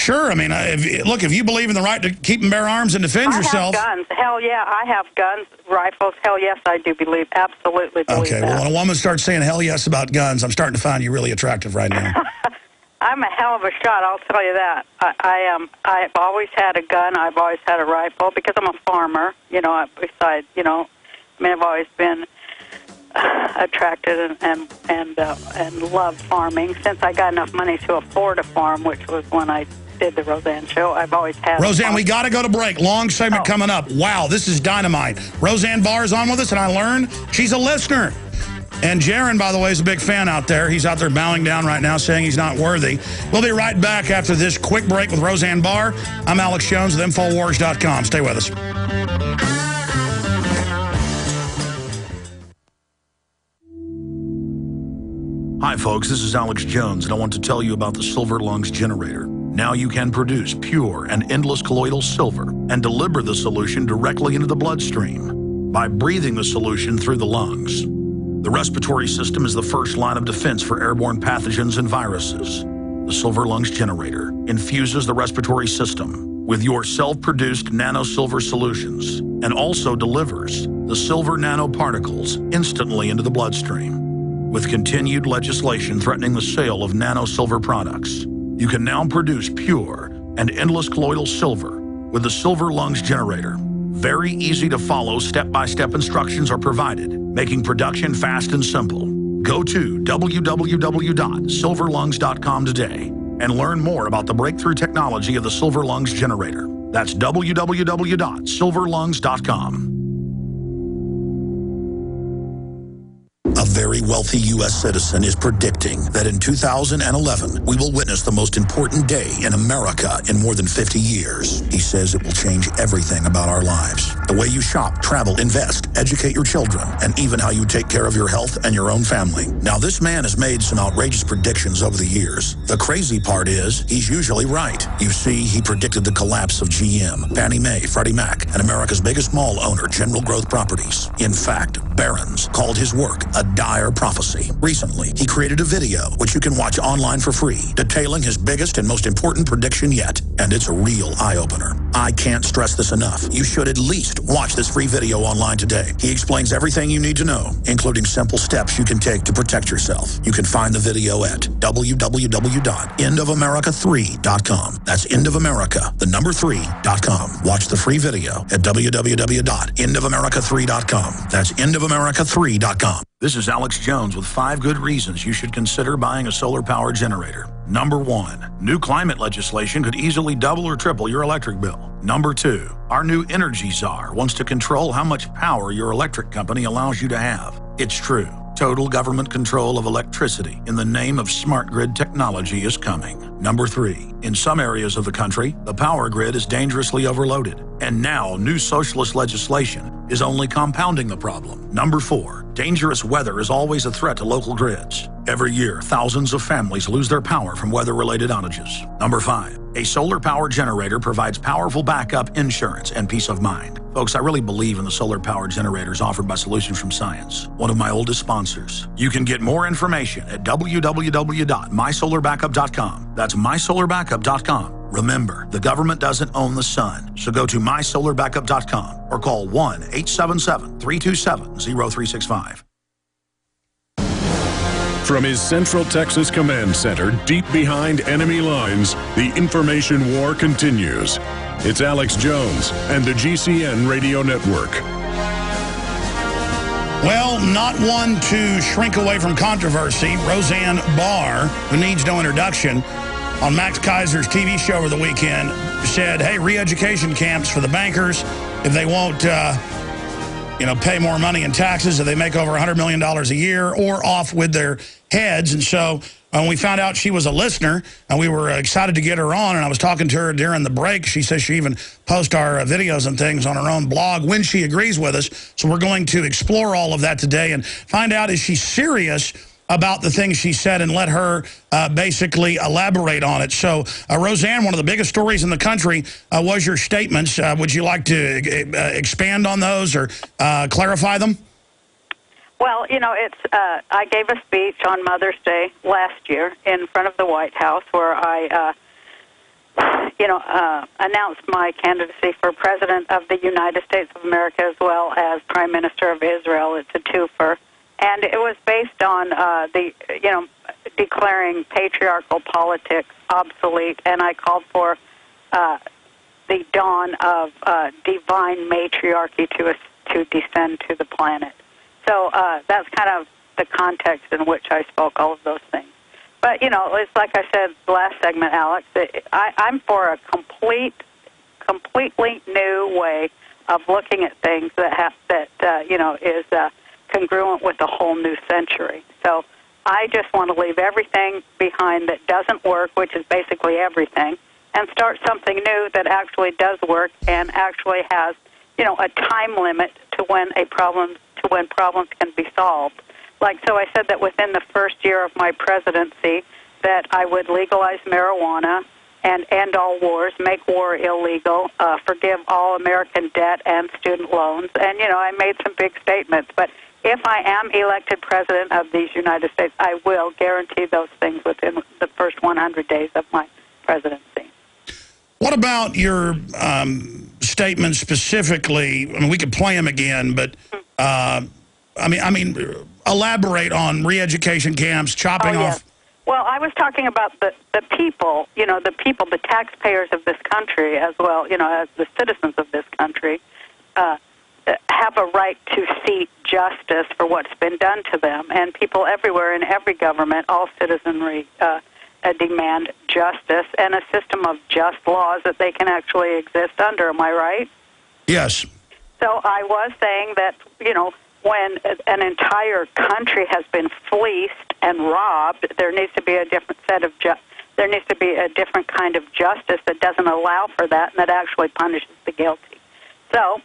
Sure. I mean, if you believe in the right to keep and bear arms and defend yourself. I have guns. Hell yeah, I have guns, rifles. Hell yes, I do believe. Absolutely believe Okay, well, when a woman starts saying hell yes about guns, I'm starting to find you really attractive right now. I'm a hell of a shot, I'll tell you that. I've always had a gun. I've always had a rifle because I'm a farmer. You know, besides, you know, I mean, I've always been attracted and loved farming since I got enough money to afford a farm, which was when I did the Roseanne show. I've always had Roseanne, we got to go to break. Long segment coming up. Wow, this is dynamite. Roseanne Barr is on with us, and I learned she's a listener. And Jaron, by the way, is a big fan out there. He's out there bowing down right now, saying he's not worthy. We'll be right back after this quick break with Roseanne Barr. I'm Alex Jones with Infowars.com. Stay with us. Hi, folks. This is Alex Jones, and I want to tell you about the Silver Lungs generator. Now you can produce pure and endless colloidal silver and deliver the solution directly into the bloodstream by breathing the solution through the lungs. The respiratory system is the first line of defense for airborne pathogens and viruses. The Silver Lungs generator infuses the respiratory system with your self-produced nano-silver solutions and also delivers the silver nanoparticles instantly into the bloodstream. With continued legislation threatening the sale of nano-silver products, you can now produce pure and endless colloidal silver with the Silver Lungs generator. Very easy to follow, step-by-step instructions are provided, making production fast and simple. Go to www.silverlungs.com today and learn more about the breakthrough technology of the Silver Lungs generator. That's www.silverlungs.com. A very wealthy U.S. citizen is predicting that in 2011, we will witness the most important day in America in more than 50 years. He says it will change everything about our lives. The way you shop, travel, invest, educate your children, and even how you take care of your health and your own family. Now, this man has made some outrageous predictions over the years. The crazy part is, he's usually right. You see, he predicted the collapse of GM, Fannie Mae, Freddie Mac, and America's biggest mall owner, General Growth Properties. In fact, Barron's called his work a dire prophecy. Recently, he created a video, which you can watch online for free, detailing his biggest and most important prediction yet. And it's a real eye-opener. I can't stress this enough. You should at least watch this free video online today. He explains everything you need to know, including simple steps you can take to protect yourself. You can find the video at www.endofamerica3.com. That's endofamerica, the number 3.com. Watch the free video at www.endofamerica3.com. That's endofamerica3.com. This is Alex Jones with 5 good reasons you should consider buying a solar power generator. Number 1, new climate legislation could easily double or triple your electric bill. Number 2, our new energy czar wants to control how much power your electric company allows you to have. It's true. Total government control of electricity in the name of smart grid technology is coming. Number 3, in some areas of the country, the power grid is dangerously overloaded. And now, new socialist legislation is only compounding the problem. Number 4, dangerous weather is always a threat to local grids. Every year, thousands of families lose their power from weather-related outages. Number 5, a solar power generator provides powerful backup insurance and peace of mind. Folks, I really believe in the solar power generators offered by Solutions from Science, one of my oldest sponsors. You can get more information at www.mysolarbackup.com. That's mysolarbackup.com. Remember, the government doesn't own the sun, so go to mysolarbackup.com or call 1-877-327-0365. From his Central Texas Command Center, deep behind enemy lines, the information war continues. It's Alex Jones and the GCN Radio Network. Well, not one to shrink away from controversy, Roseanne Barr, who needs no introduction, on Max Kaiser's TV show over the weekend, said, hey, re-education camps for the bankers, if they won't pay more money in taxes, if they make over $100 million a year, or off with their heads. And so when we found out she was a listener, and we were excited to get her on, and I was talking to her during the break. She says she even posts our videos and things on her own blog when she agrees with us. So we're going to explore all of that today and find out, is she serious about the things she said, and let her basically elaborate on it. So, Roseanne, one of the biggest stories in the country was your statements. Would you like to expand on those or clarify them? Well, it's I gave a speech on Mother's Day last year in front of the White House where I announced my candidacy for President of the United States of America as well as Prime Minister of Israel. It's a twofer. And it was based on declaring patriarchal politics obsolete, and I called for the dawn of divine matriarchy to descend to the planet. So that's kind of the context in which I spoke all of those things. But, it's like I said last segment, Alex, I'm for a completely new way of looking at things that is congruent with a whole new century. So I just want to leave everything behind that doesn't work, which is basically everything, and start something new that actually does work and actually has, a time limit to when problems can be solved. So I said that within the first year of my presidency that I would legalize marijuana and end all wars, make war illegal, forgive all American debt and student loans. And, I made some big statements. But if I am elected president of these United States, I will guarantee those things within the first 100 days of my presidency. What about your statement specifically? I mean, we could play them again, but elaborate on re-education camps, chopping off. Well, I was talking about the people, the taxpayers of this country as well, as the citizens of this country, have a right to seek justice for what's been done to them. And people everywhere in every government, all citizenry, demand justice and a system of just laws that they can actually exist under. Am I right? Yes. So I was saying that, when an entire country has been fleeced and robbed, there needs to be a different there needs to be a different kind of justice that doesn't allow for that and that actually punishes the guilty. So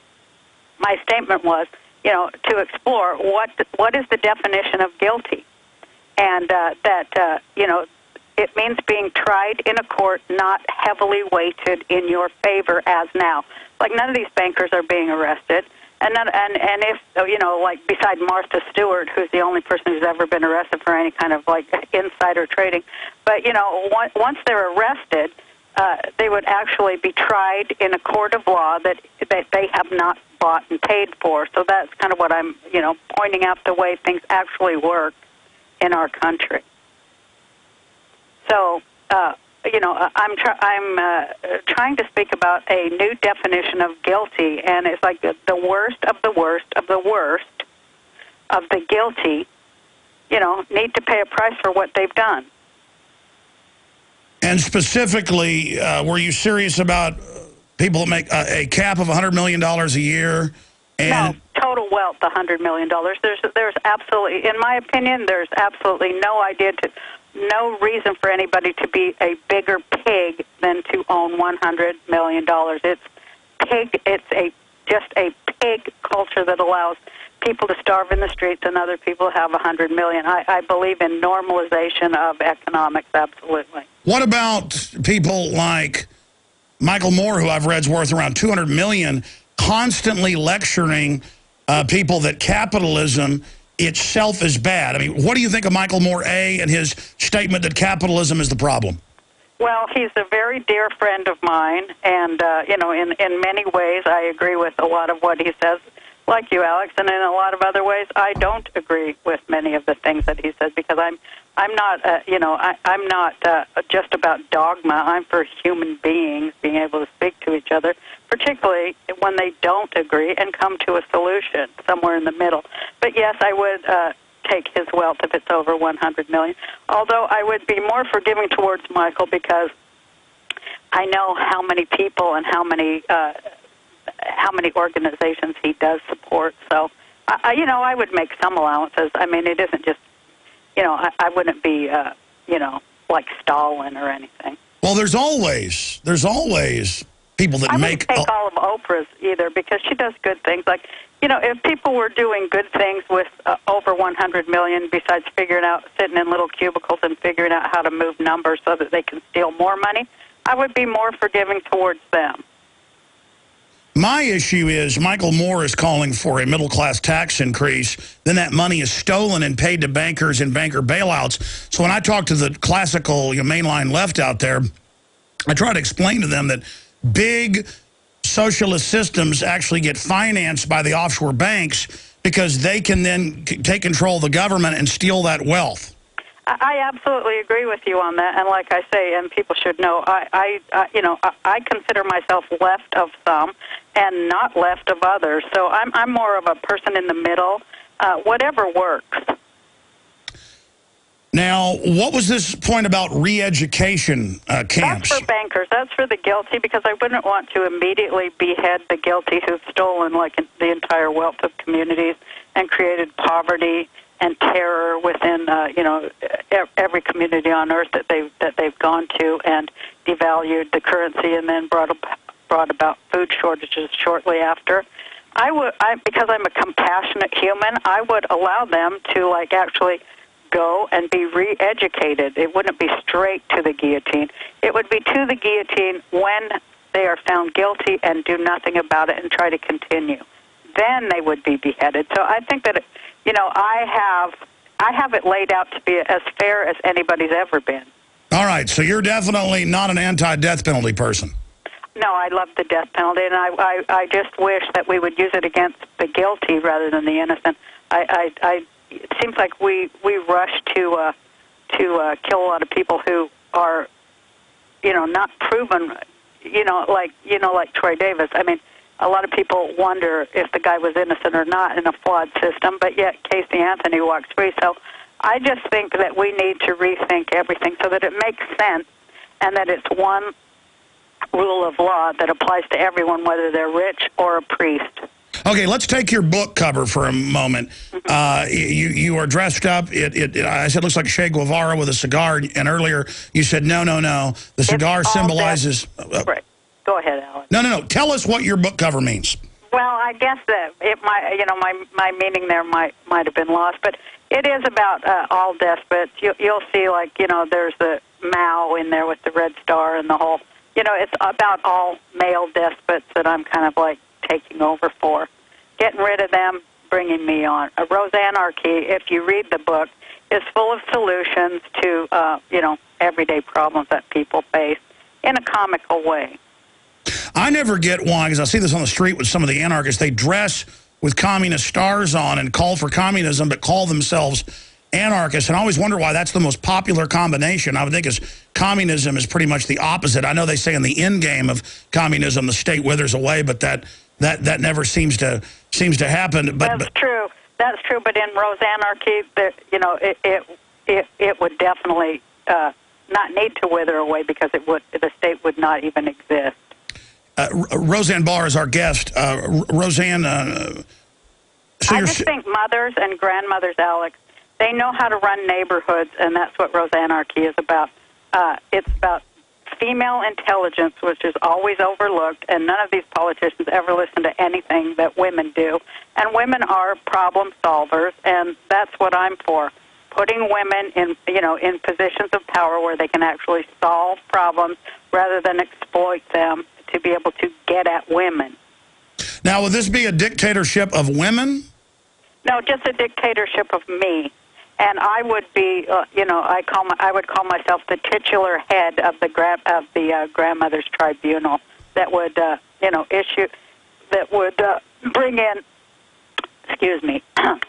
my statement was, to explore what is the definition of guilty, and it means being tried in a court not heavily weighted in your favor as now. Like none of these bankers are being arrested. And if, beside Martha Stewart, who's the only person who's ever been arrested for any kind of, insider trading. But, once they're arrested, they would actually be tried in a court of law that they have not bought and paid for. So that's kind of what I'm, pointing out the way things actually work in our country. So, I'm trying to speak about a new definition of guilty, and it's like the worst of the worst of the worst of the guilty, need to pay a price for what they've done. And specifically, were you serious about people that make a cap of $100 million a year? And no, total wealth, $100 million. There's absolutely, in my opinion, there's absolutely no reason for anybody to be a bigger pig than to own $100 million. It's just a pig culture that allows people to starve in the streets and other people have $100 million. I believe in normalization of economics, absolutely. What about people like Michael Moore, who I've read is worth around $200 million, constantly lecturing people that capitalism itself is bad? I mean, what do you think of Michael Moore, and his statement that capitalism is the problem? Well, he's a very dear friend of mine, and, in many ways I agree with a lot of what he says, like you, Alex, and in a lot of other ways I don't agree with many of the things that he says, because I'm not just about dogma. I'm for human beings being able to speak to each other, particularly when they don't agree, and come to a solution somewhere in the middle. But yes, I would take his wealth if it's over $100 million. Although I would be more forgiving towards Michael, because I know how many people and how many organizations he does support. So, I would make some allowances. I mean, it isn't just, I wouldn't be, like Stalin or anything. Well, there's always people that I make... wouldn't take all of Oprah's either, because she does good things. Like, if people were doing good things with over $100 million, besides sitting in little cubicles and figuring out how to move numbers so that they can steal more money, I would be more forgiving towards them. My issue is Michael Moore is calling for a middle-class tax increase. Then that money is stolen and paid to bankers and banker bailouts. So when I talk to the classical mainline left out there, I try to explain to them that big socialist systems actually get financed by the offshore banks because they can then take control of the government and steal that wealth. I absolutely agree with you on that, and like I say, and people should know, I consider myself left of some and not left of others. So I'm more of a person in the middle. Whatever works. Now, what was this point about re-education camps? That's for bankers. That's for the guilty, because I wouldn't want to immediately behead the guilty who've stolen like the entire wealth of communities and created poverty and terror within every community on earth that they've gone to, and devalued the currency, and then brought about food shortages shortly after. Because I'm a compassionate human, I would allow them to actually go and be re-educated. It wouldn't be straight to the guillotine. It would be to the guillotine when they are found guilty and do nothing about it and try to continue. Then they would be beheaded. So I think that I have it laid out to be as fair as anybody's ever been. All right, so you're definitely not an anti-death penalty person. No, I love the death penalty, and I just wish that we would use it against the guilty rather than the innocent. It seems like we rush to kill a lot of people who are, not proven, like Troy Davis. I mean, a lot of people wonder if the guy was innocent or not in a flawed system, but yet Casey Anthony walks free. So I just think that we need to rethink everything so that it makes sense and that it's one rule of law that applies to everyone, whether they're rich or a priest. Okay, let's take your book cover for a moment. You are dressed up. I said it looks like Che Guevara with a cigar, and earlier you said, no. The cigar symbolizes... Right. Go ahead, Alan. No. Tell us what your book cover means. Well, I guess that it might, my meaning there might have been lost, but it is about all despots. You'll see, there's the Mao in there with the red star and the whole... it's about all male despots that I'm kind of taking over for. Getting rid of them, bringing me on. Roseanne Barr, if you read the book, is full of solutions to, everyday problems that people face in a comical way. I never get why, because I see this on the street with some of the anarchists. They dress with communist stars on and call for communism, but call themselves anarchists. And I always wonder why that's the most popular combination. I would think communism is pretty much the opposite. I know they say in the end game of communism, the state withers away, but that never seems to happen. That's true. That's true. But in Roseanne Barr, it would definitely not need to wither away, because the state would not even exist. Roseanne Barr is our guest. Roseanne, I just think mothers and grandmothers, Alex, they know how to run neighborhoods, and that's what Roseanne Barr is about. It's about female intelligence, which is always overlooked, and none of these politicians ever listen to anything that women do. And women are problem solvers, and that's what I'm for. Putting women in positions of power where they can actually solve problems rather than exploit them to be able to get at women. Now, would this be a dictatorship of women? No, just a dictatorship of me. And I would be, I would call myself the titular head of the grandmother's tribunal that would, bring in,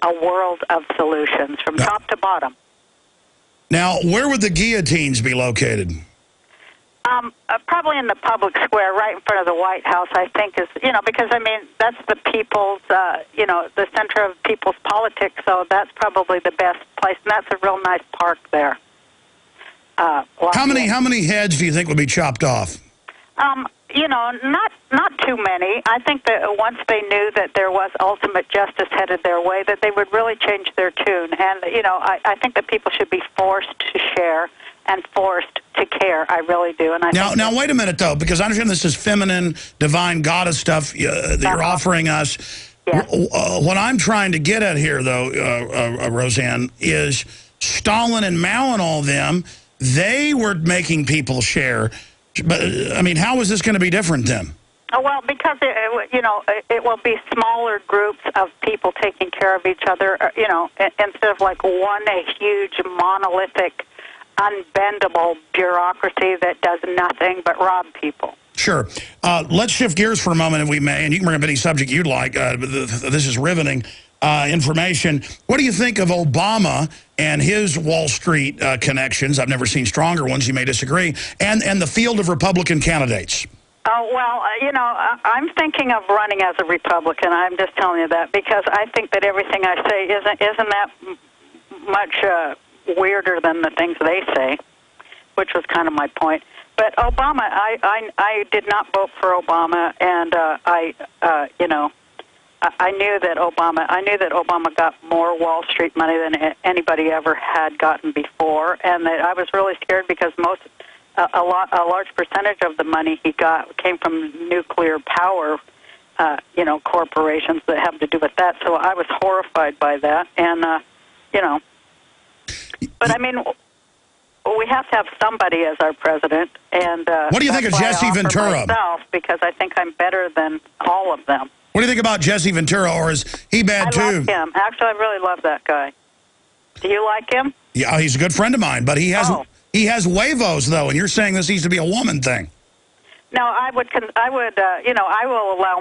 a world of solutions from top to bottom. Now, where would the guillotines be located? Probably in the public square, right in front of the White House, I think is, because, that's the people's, the center of people's politics, so that's probably the best place, and that's a real nice park there. How many heads do you think would be chopped off? Not too many. I think that once they knew that there was ultimate justice headed their way, that they would really change their tune. And, I think that people should be forced to share and forced to care. I really do. And now, wait a minute, though, because I understand this is feminine, divine goddess stuff that you're offering us. Yeah. What I'm trying to get at here, though, Roseanne, is Stalin and Mao and all them, they were making people share. But, how is this going to be different then? Oh, well, because, it will be smaller groups of people taking care of each other, instead of one huge monolithic unbendable bureaucracy that does nothing but rob people. Sure. Let's shift gears for a moment, if we may, and you can bring up any subject you'd like. This is riveting information. What do you think of Obama and his Wall Street connections? I've never seen stronger ones. You may disagree. And the field of Republican candidates. Oh, well, I'm thinking of running as a Republican. I'm just telling you that because I think that everything I say isn't that much weirder than the things they say, which was kind of my point. But Obama, I did not vote for Obama, and I knew that Obama got more Wall Street money than anybody ever had gotten before, and that I was really scared because a large percentage of the money he got came from nuclear power, corporations that have to do with that. So I was horrified by that, and but I mean, we have to have somebody as our president. And what do you think of Jesse Ventura? Myself, because I think I'm better than all of them. What do you think about Jesse Ventura, or is he bad too? I love him. Actually, I really love that guy. Do you like him? Yeah, he's a good friend of mine, but he has huevos though, and you're saying this needs to be a woman thing. No, I will allow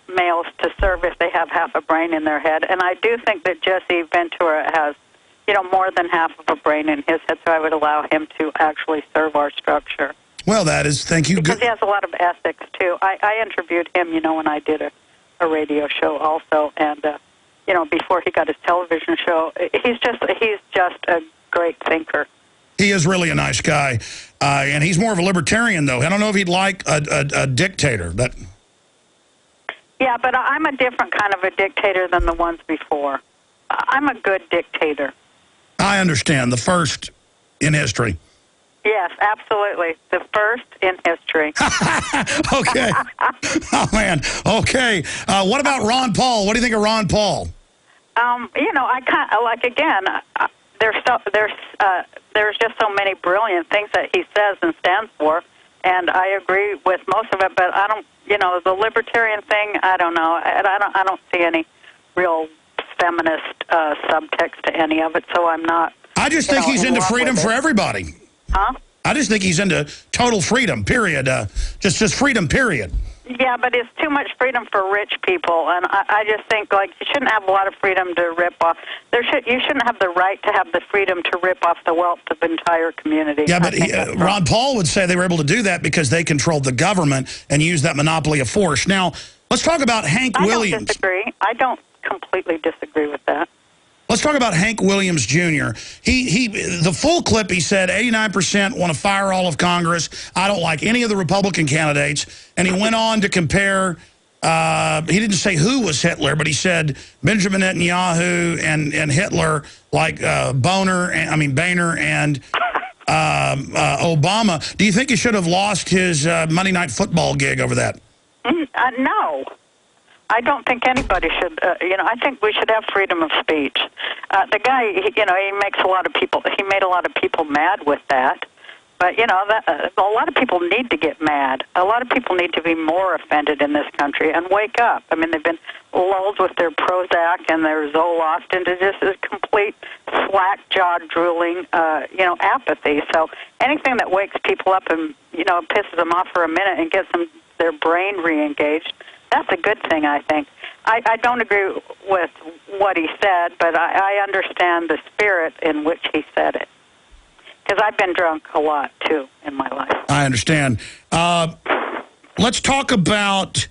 males to serve if they have half a brain in their head, and I do think that Jesse Ventura has, more than half of a brain in his head, so I would allow him to actually serve our structure. Well, thank you. Because he has a lot of ethics, too. I interviewed him, when I did a radio show also, and, before he got his television show, he's just a great thinker. He is really a nice guy, and he's more of a libertarian, though. I don't know if he'd like a dictator, but... Yeah, but I'm a different kind of a dictator than the ones before. I'm a good dictator. I understand. The first in history. Yes, absolutely. The first in history. Okay. Oh, man. Okay. What about Ron Paul? What do you think of Ron Paul? I kind of, again, there's just so many brilliant things that he says and stands for, and I agree with most of it, but I don't, the libertarian thing, I don't know. I don't see any real feminist subtext to any of it, so I'm not. I just think he's into freedom for everybody. Huh? I just think he's into total freedom, period. Just freedom, period. Yeah, but it's too much freedom for rich people, and I just think, you shouldn't have a lot of freedom to rip off. You shouldn't have the right to have the freedom to rip off the wealth of the entire community. Yeah, but Ron Paul would say they were able to do that because they controlled the government and used that monopoly of force. Now, let's talk about Hank Williams. I don't disagree. I don't completely disagree with that. Let's talk about Hank Williams, Jr. The full clip, he said 89% want to fire all of Congress. I don't like any of the Republican candidates. And he went on to compare, he didn't say who was Hitler, but he said Benjamin Netanyahu and Hitler, like Boehner and Obama. Do you think he should have lost his Monday Night Football gig over that? No. I don't think anybody should, I think we should have freedom of speech. The guy, he makes he made a lot of people mad with that. But, a lot of people need to get mad. A lot of people need to be more offended in this country and wake up. I mean, they've been lulled with their Prozac and their Zoloft into just a complete slack jaw drooling, apathy. So anything that wakes people up and, pisses them off for a minute and gets their brain re-engaged, that's a good thing, I think. I don't agree with what he said, but I understand the spirit in which he said it. Because I've been drunk a lot, too, in my life. I understand. Let's talk about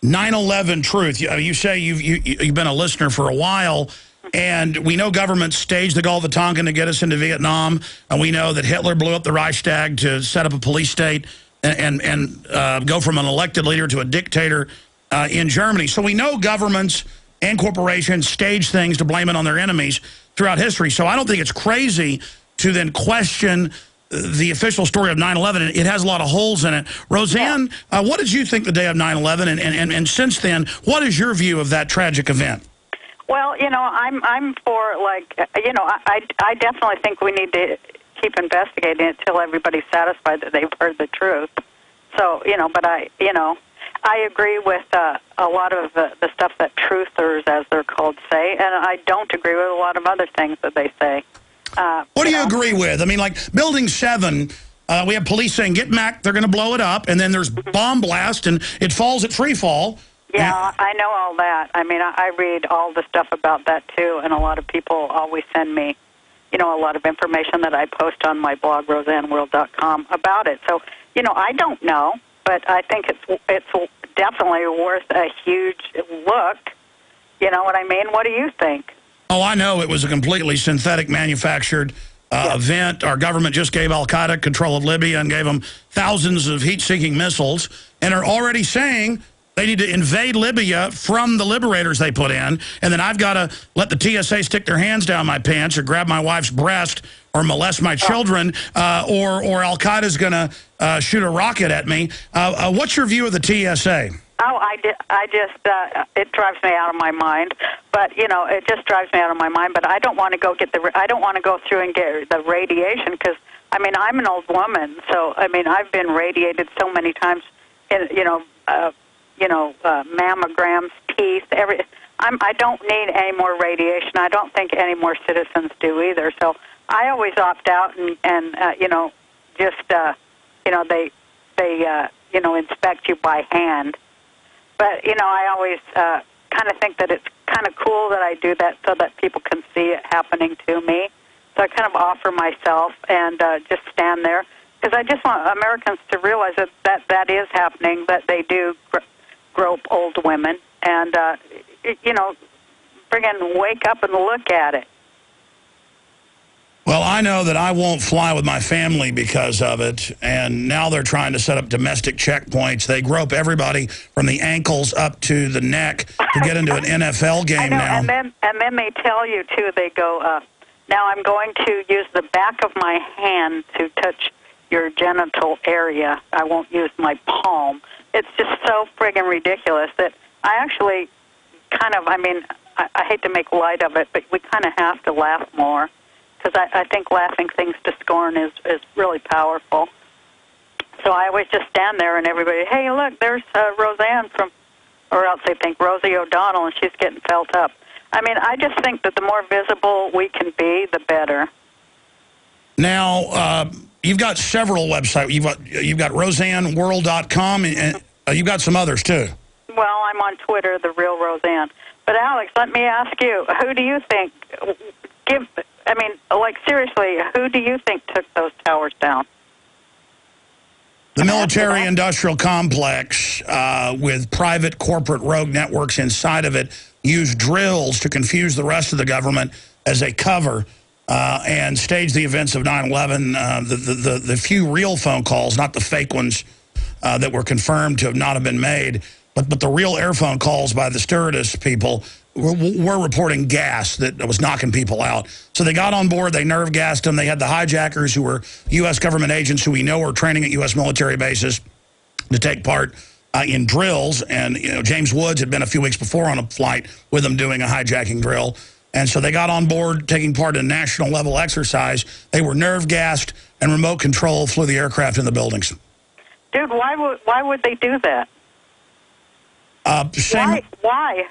9/11 truth. You say you've been a listener for a while, and we know government staged the Gulf of Tonkin to get us into Vietnam, and we know that Hitler blew up the Reichstag to set up a police state and go from an elected leader to a dictator in Germany. So we know governments and corporations stage things to blame it on their enemies throughout history. So I don't think it's crazy to then question the official story of 9/11. It has a lot of holes in it. Roseanne, what did you think the day of 9/11? And since then, what is your view of that tragic event? Well, I'm for, I definitely think we need to keep investigating it until everybody's satisfied that they've heard the truth. So, but I agree with a lot of the stuff that truthers, as they're called, say, and I don't agree with a lot of other things that they say. What do you agree with? I mean, like Building 7, we have police saying, get back, they're going to blow it up, and then there's bomb blast, and it falls at free fall. Yeah, I know all that. I mean, I read all the stuff about that, too, and a lot of people always send me, a lot of information that I post on my blog, roseanneworld.com, about it. So, I don't know, but I think it's definitely worth a huge look. You know what I mean? What do you think? Oh, I know it was a completely synthetic manufactured event. Our government just gave al-Qaeda control of Libya and gave them thousands of heat-seeking missiles, and are already saying they need to invade Libya from the liberators they put in, and then I've got to let the TSA stick their hands down my pants or grab my wife's breast or molest my children, or al-Qaeda's going to shoot a rocket at me. What's your view of the TSA? Oh, it drives me out of my mind. But it just drives me out of my mind. But I don't want to go I don't want to go through and get the radiation because I'm an old woman. So I've been radiated so many times. Mammograms, teeth, I don't need any more radiation. I don't think any more citizens do either. So I always opt out and they inspect you by hand. But, I always kind of think that it's kind of cool that I do that so that people can see it happening to me. So I kind of offer myself and just stand there. Because I just want Americans to realize that is happening, that they do grope old women. And, friggin' wake up and look at it. Well, I know that I won't fly with my family because of it, and now they're trying to set up domestic checkpoints. They grope everybody from the ankles up to the neck to get into an NFL game now. And then they tell you, too, they go, now I'm going to use the back of my hand to touch your genital area. I won't use my palm. It's just so friggin' ridiculous that I actually kind of, I hate to make light of it, but we kind of have to laugh more. Because I think laughing things to scorn is really powerful. So I always just stand there and everybody, hey, look, there's Roseanne or else they think Rosie O'Donnell and she's getting felt up. I just think that the more visible we can be, the better. Now, you've got several websites. You've got RoseanneWorld.com, and you've got some others, too. Well, I'm on Twitter, The Real Roseanne. But, Alex, let me ask you, who do you think seriously, who do you think took those towers down? The military-industrial complex with private corporate rogue networks inside of it used drills to confuse the rest of the government as a cover and stage the events of 9/11. The few real phone calls, not the fake ones that were confirmed to not have been made, but the real airphone calls by the stewardess people were reporting gas that was knocking people out. So they got on board, they nerve gassed them. They had the hijackers who were U.S. government agents who we know are training at U.S. military bases to take part in drills. And, James Woods had been a few weeks before on a flight with them doing a hijacking drill. And so they got on board taking part in a national level exercise. They were nerve gassed and remote control flew the aircraft in the buildings. Dude, why would they do that? Why? Why?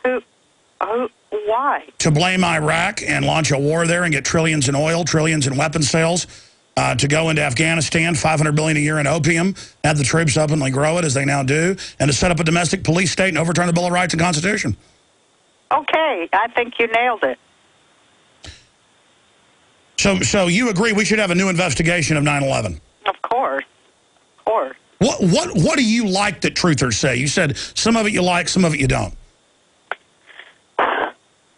To blame Iraq and launch a war there and get trillions in oil, trillions in weapon sales, to go into Afghanistan, $500 billion a year in opium, have the troops openly grow it as they now do, and to set up a domestic police state and overturn the Bill of Rights and Constitution. Okay, I think you nailed it. So you agree we should have a new investigation of 9/11? Of course. Of course. What do you like that truthers say? You said some of it you like, some of it you don't.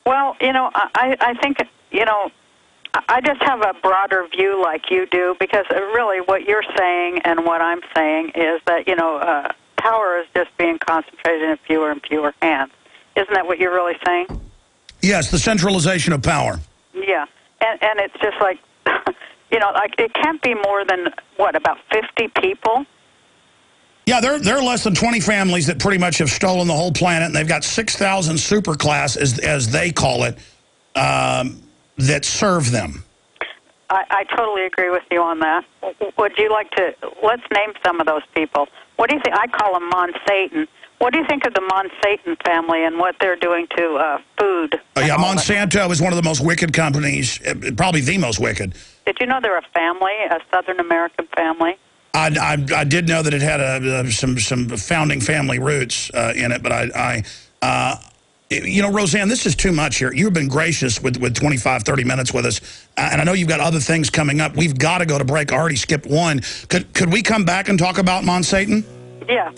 Well, I think, I just have a broader view like you do, because really what you're saying and what I'm saying is that, power is just being concentrated in fewer and fewer hands. Isn't that what you're really saying? Yes, the centralization of power. Yeah, and it's just like, it can't be more than, about 50 people? Yeah, there are less than 20 families that pretty much have stolen the whole planet, and they've got 6,000 superclass, as they call it, that serve them. I totally agree with you on that. Would you like to, let's name some of those people. What do you think? I call them Mon-Satan. What do you think of the Monsanto family and what they're doing to food? Oh, yeah, Monsanto is one of the most wicked companies, probably the most wicked. Did you know they're a family, a Southern American family? I did know that it had some founding family roots in it, but you know, Roseanne, this is too much here. You've been gracious with 25, 30 minutes with us, and I know you've got other things coming up. We've got to go to break. I already skipped one. Could we come back and talk about Monsanto? Yeah.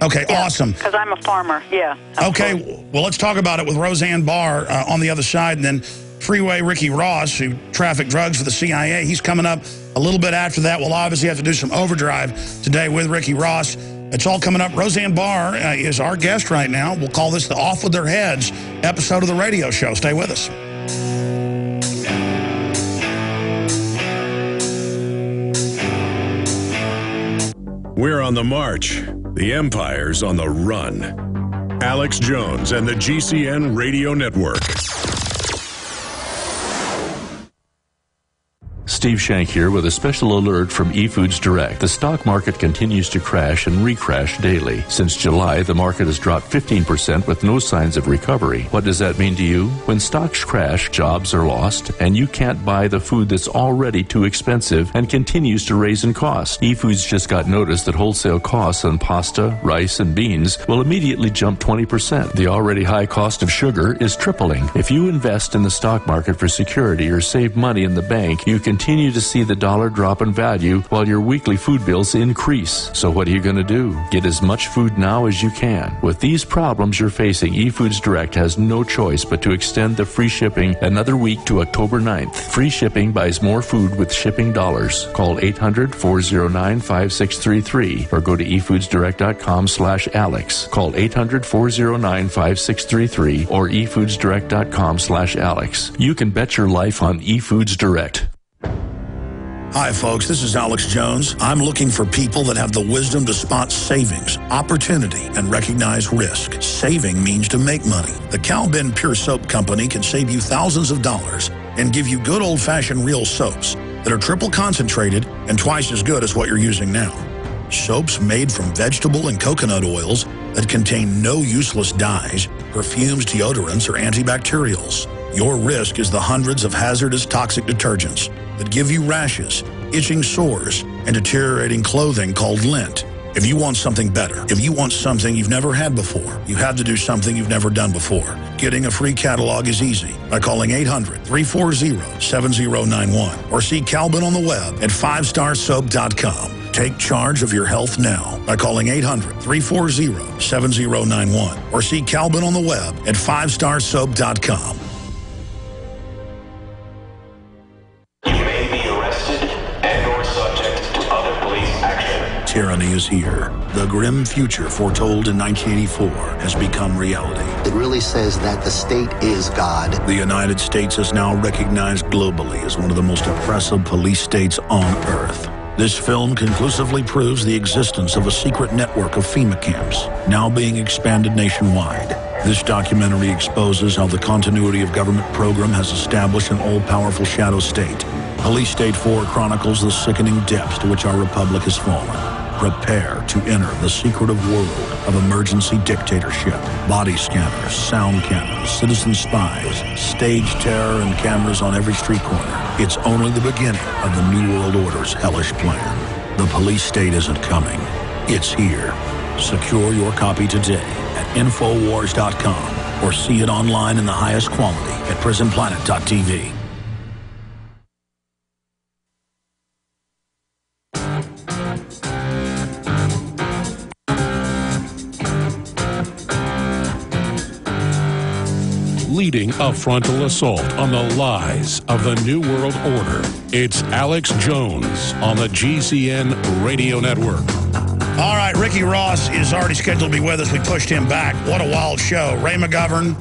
Okay, yeah, awesome. Because I'm a farmer, yeah. Absolutely. Okay, well, let's talk about it with Roseanne Barr on the other side, and then Freeway Ricky Ross, who trafficked drugs for the CIA. He's coming up a little bit after that. We'll obviously have to do some overdrive today with Ricky Ross. It's all coming up. Roseanne Barr is our guest right now. We'll call this the Off With Their Heads episode of the radio show. Stay with us. We're on the march. The Empire's on the run. Alex Jones and the GCN Radio Network. Steve Shank here with a special alert from eFoods Direct. The stock market continues to crash and recrash daily. Since July, the market has dropped 15% with no signs of recovery. What does that mean to you? When stocks crash, jobs are lost, and you can't buy the food that's already too expensive and continues to raise in cost. eFoods just got notice that wholesale costs on pasta, rice, and beans will immediately jump 20%. The already high cost of sugar is tripling. If you invest in the stock market for security or save money in the bank, you continue to see the dollar drop in value while your weekly food bills increase. So what are you going to do? Get as much food now as you can. With these problems you're facing, eFoods Direct has no choice but to extend the free shipping another week to October 9th. Free shipping buys more food with shipping dollars. Call 800-409-5633 or go to efoodsdirect.com/Alex. Call 800-409-5633 or efoodsdirect.com/Alex. You can bet your life on eFoods Direct. Hi, folks. This is Alex Jones. I'm looking for people that have the wisdom to spot savings, opportunity, and recognize risk. Saving means to make money. The Cal-Ben Pure Soap Company can save you thousands of dollars and give you good old-fashioned real soaps that are triple concentrated and twice as good as what you're using now. Soaps made from vegetable and coconut oils that contain no useless dyes, perfumes, deodorants, or antibacterials. Your risk is the hundreds of hazardous toxic detergents that give you rashes, itching sores, and deteriorating clothing called lint. If you want something better, if you want something you've never had before, you have to do something you've never done before. Getting a free catalog is easy by calling 800-340-7091 or see Calvin on the web at 5starsoap.com. Take charge of your health now by calling 800-340-7091 or see Calvin on the web at 5starsoap.com. Tyranny is here. The grim future foretold in 1984 has become reality. It really says that the state is God. The United States is now recognized globally as one of the most oppressive police states on Earth. This film conclusively proves the existence of a secret network of FEMA camps, now being expanded nationwide. This documentary exposes how the continuity of government program has established an all-powerful shadow state. Police State 4 chronicles the sickening depths to which our republic has fallen. Prepare to enter the secretive world of emergency dictatorship. Body scanners, sound cannons, citizen spies, stage terror, and cameras on every street corner. It's only the beginning of the New World Order's hellish plan. The police state isn't coming. It's here. Secure your copy today at Infowars.com or see it online in the highest quality at PrisonPlanet.tv. Leading a frontal assault on the lies of the New World Order. It's Alex Jones on the GCN Radio Network. All right, Ricky Ross is already scheduled to be with us. We pushed him back. What a wild show. Ray McGovern,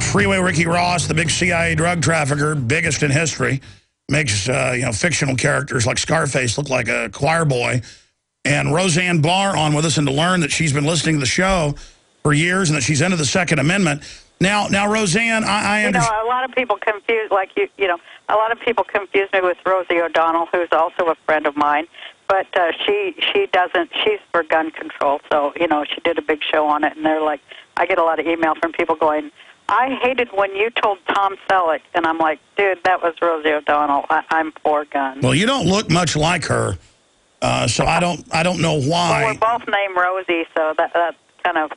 Freeway Ricky Ross, the big CIA drug trafficker, biggest in history, makes fictional characters like Scarface look like a choir boy. And Roseanne Barr on with us, and to learn that she's been listening to the show for years and that she's into the Second Amendment. Now, Roseanne, I understand. A lot of people confuse, a lot of people confuse me with Rosie O'Donnell, who's also a friend of mine. but she doesn't. She's for gun control, so she did a big show on it, and they're like, I get a lot of email from people going, I hated when you told Tom Selleck, and I'm like, dude, that was Rosie O'Donnell. I'm for guns. Well, you don't look much like her, so I don't know why. Well, we're both named Rosie, so that's kind of,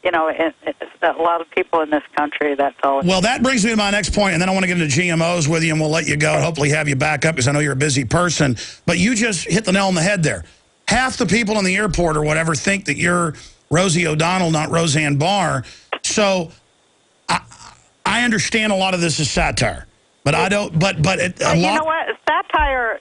it's a lot of people in this country, that's all. Well, that brings me to my next point, and then I want to get into GMOs with you, and we'll let you go and hopefully have you back up because I know you're a busy person. But you just hit the nail on the head there. Half the people in the airport or whatever think that you're Rosie O'Donnell, not Roseanne Barr. So I understand a lot of this is satire, but I don't. But you know what? Satire,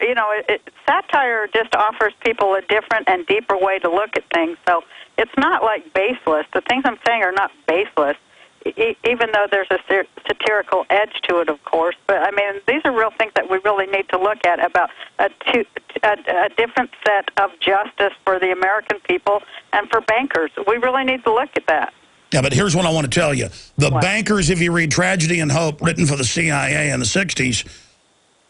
satire just offers people a different and deeper way to look at things. So it's not like baseless. The things I'm saying are not baseless, even though there's a satirical edge to it, of course. But I mean, these are real things that we really need to look at about a different set of justice for the American people and for bankers. We really need to look at that. Yeah, but here's what I want to tell you. The bankers, if you read Tragedy and Hope, written for the CIA in the 60s,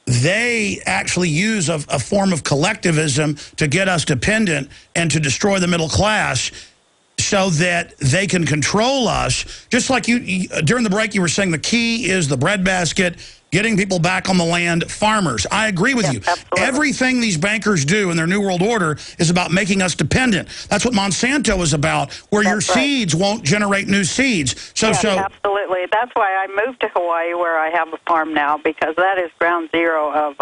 they actually use a form of collectivism to get us dependent and to destroy the middle class so that they can control us. Just like you during the break, you were saying the key is the breadbasket, getting people back on the land, farmers. I agree with you. Absolutely. Everything these bankers do in their New World Order is about making us dependent. That's what Monsanto is about, where your seeds won't generate new seeds. Absolutely. That's why I moved to Hawaii, where I have a farm now, because that is ground zero of,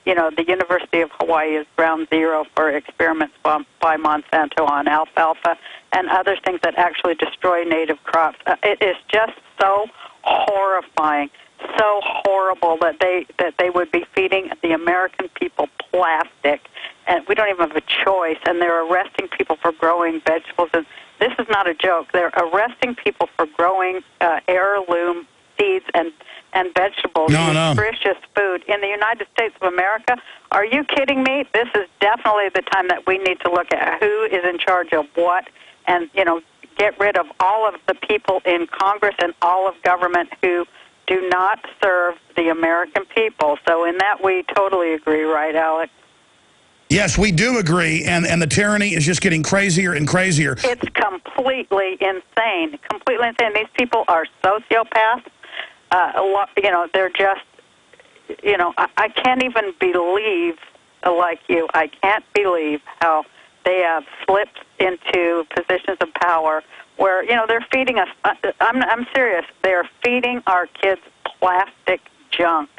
the University of Hawaii is ground zero for experiments by Monsanto on alfalfa and other things that actually destroy native crops. It is just so horrifying. So horrible that they would be feeding the American people plastic, and we don't even have a choice. And they're arresting people for growing vegetables. And this is not a joke. They're arresting people for growing heirloom seeds and vegetables, nutritious food in the United States of America. Are you kidding me? This is definitely the time that we need to look at who is in charge of what, and get rid of all of the people in Congress and all of government who do not serve the American people. So in that, we totally agree, right, Alex? Yes, we do agree, and the tyranny is just getting crazier and crazier. It's completely insane, completely insane. These people are sociopaths. They're just, I can't even believe, like you, I can't believe how they have slipped into positions of power where, they're feeding us, I'm serious, they're feeding our kids plastic junk.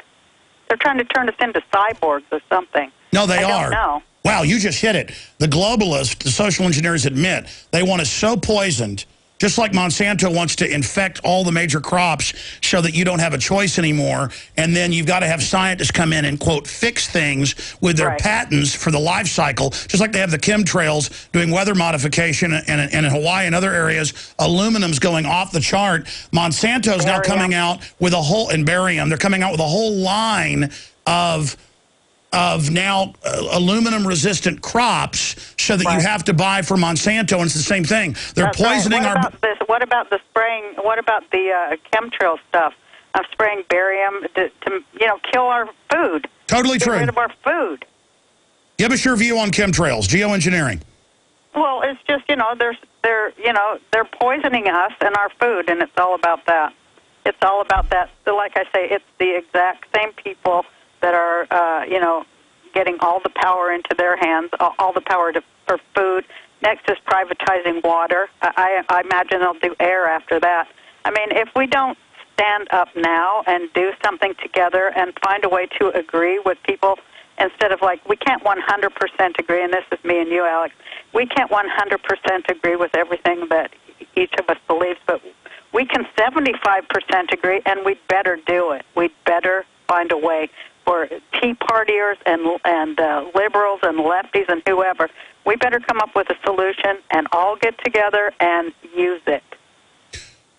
They're trying to turn us into cyborgs or something. No, they are. I don't know. Wow, you just hit it. The globalists, the social engineers admit, they want us so poisoned, just like Monsanto wants to infect all the major crops so that you don't have a choice anymore, and then you've got to have scientists come in and, quote, fix things with their patents for the life cycle, just like they have the chemtrails doing weather modification, and in Hawaii and other areas, aluminum's going off the chart. Monsanto's now coming out with a whole, and barium, they're coming out with a whole line of now aluminum-resistant crops so that you have to buy for Monsanto, and it's the same thing. They're poisoning our... What about the spraying? What about the chemtrail stuff of spraying barium to kill our food? Totally true. Get rid of our food. Give us your view on chemtrails, geoengineering. Well, it's just they're poisoning us and our food, and it's all about that. It's all about that. So like I say, it's the exact same people that are, getting all the power into their hands, all the power for food. Next is privatizing water. I imagine they'll do air after that. I mean, if we don't stand up now and do something together and find a way to agree with people instead of we can't 100% agree, and this is me and you, Alex, we can't 100% agree with everything that each of us believes, but we can 75% agree, and we'd better do it. We'd better find a way for Tea Partiers and liberals and lefties and whoever. We better come up with a solution and all get together and use it.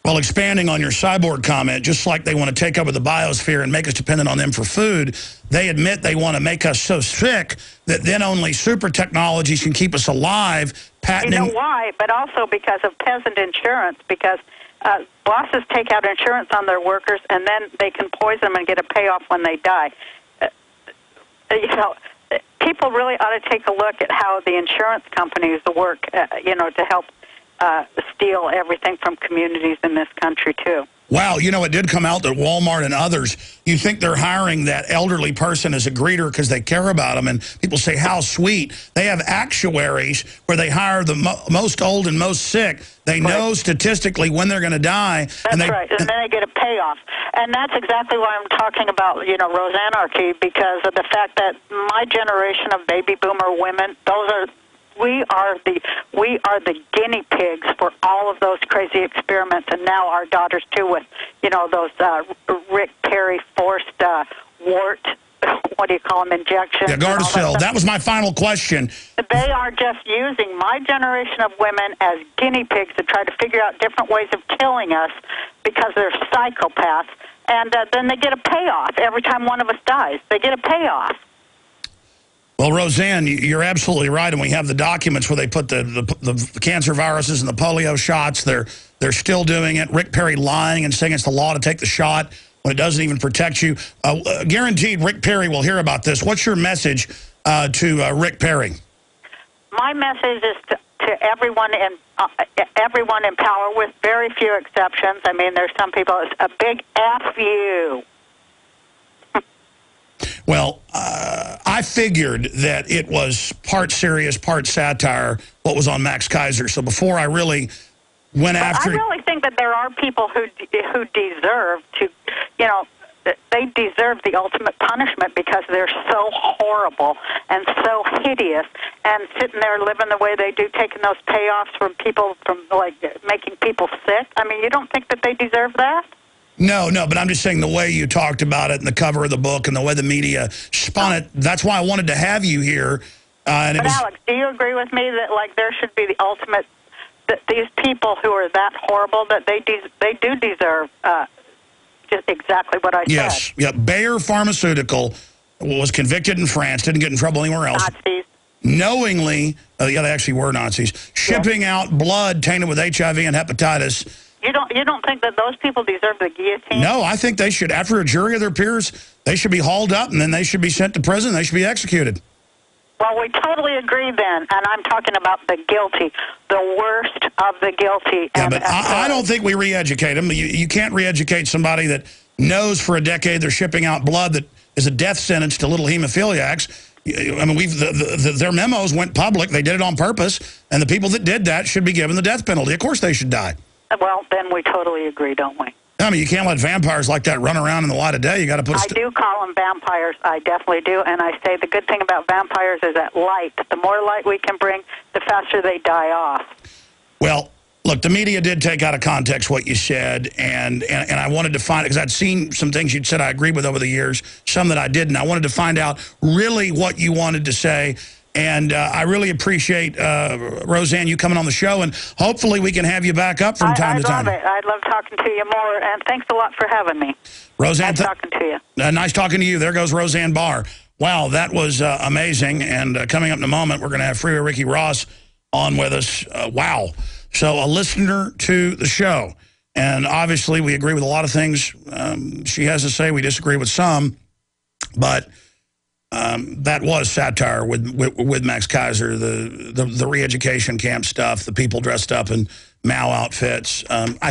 Well, expanding on your cyborg comment, just like they want to take over the biosphere and make us dependent on them for food, they admit they want to make us so sick that then only super technologies can keep us alive. Patenting... You know why? But also because of peasant insurance, because bosses take out insurance on their workers, and then they can poison them and get a payoff when they die. people really ought to take a look at how the insurance companies work, to help steal everything from communities in this country, too. Wow, it did come out that Walmart and others, you think they're hiring that elderly person as a greeter because they care about them, and people say, how sweet. They have actuaries where they hire the most old and most sick. They know statistically when they're going to die. That's right, and then they get a payoff. And that's exactly why I'm talking about, Roseanne, because of the fact that my generation of baby boomer women, we are the guinea pigs for all of those crazy experiments, and now our daughters too, with those Rick Perry forced wart, what do you call them, injections? Yeah, Gardasil. That was my final question. They are just using my generation of women as guinea pigs to try to figure out different ways of killing us because they're psychopaths, and then they get a payoff every time one of us dies. They get a payoff. Well, Roseanne, you're absolutely right, and we have the documents where they put the cancer viruses and the polio shots. They're still doing it. Rick Perry lying and saying it's the law to take the shot when it doesn't even protect you. Guaranteed Rick Perry will hear about this. What's your message to Rick Perry? My message is to everyone in power, with very few exceptions. I mean, there's some people, it's a big F you. Well, I figured that it was part serious, part satire, what was on Max Kaiser. So before I really went after... I really think that there are people who deserve to, they deserve the ultimate punishment because they're so horrible and so hideous and sitting there living the way they do, taking those payoffs from people, from making people sick. I mean, you don't think that they deserve that? No, but I'm just saying the way you talked about it and the cover of the book and the way the media spun it, that's why I wanted to have you here. But Alex, do you agree with me that there should be the ultimate, that these people who are that horrible, that they do deserve just exactly what I said? Yes. Yeah. Bayer Pharmaceutical was convicted in France, didn't get in trouble anywhere else. Nazis. Knowingly, they actually were Nazis, shipping out blood tainted with HIV and hepatitis. You don't think that those people deserve the guillotine? No, I think they should, after a jury of their peers, they should be hauled up and then they should be sent to prison. They should be executed. Well, we totally agree then, and I'm talking about the guilty, the worst of the guilty. Yeah, but I don't think we re-educate them. You can't re-educate somebody that knows for a decade they're shipping out blood that is a death sentence to little hemophiliacs. I mean, their memos went public. They did it on purpose, and the people that did that should be given the death penalty. Of course they should die. Well, then we totally agree, don't we? I mean, you can't let vampires like that run around in the light of day. You got to put. I do call them vampires. I definitely do, and I say the good thing about vampires is that light. The more light we can bring, the faster they die off. Well, look, the media did take out of context what you said, and I wanted to find, because I'd seen some things you'd said I agreed with over the years, some that I didn't. I wanted to find out really what you wanted to say. And I really appreciate, Roseanne, you coming on the show, and hopefully we can have you back up from time to time. I love it. I'd love talking to you more, and thanks a lot for having me. Roseanne, nice talking to you. Nice talking to you. There goes Roseanne Barr. Wow, that was amazing. And coming up in a moment, we're going to have Freeway Ricky Ross on with us. Wow. So a listener to the show. And obviously we agree with a lot of things she has to say. We disagree with some. But... that was satire with Max Kaiser, the re-education camp stuff, the people dressed up in Mao outfits. I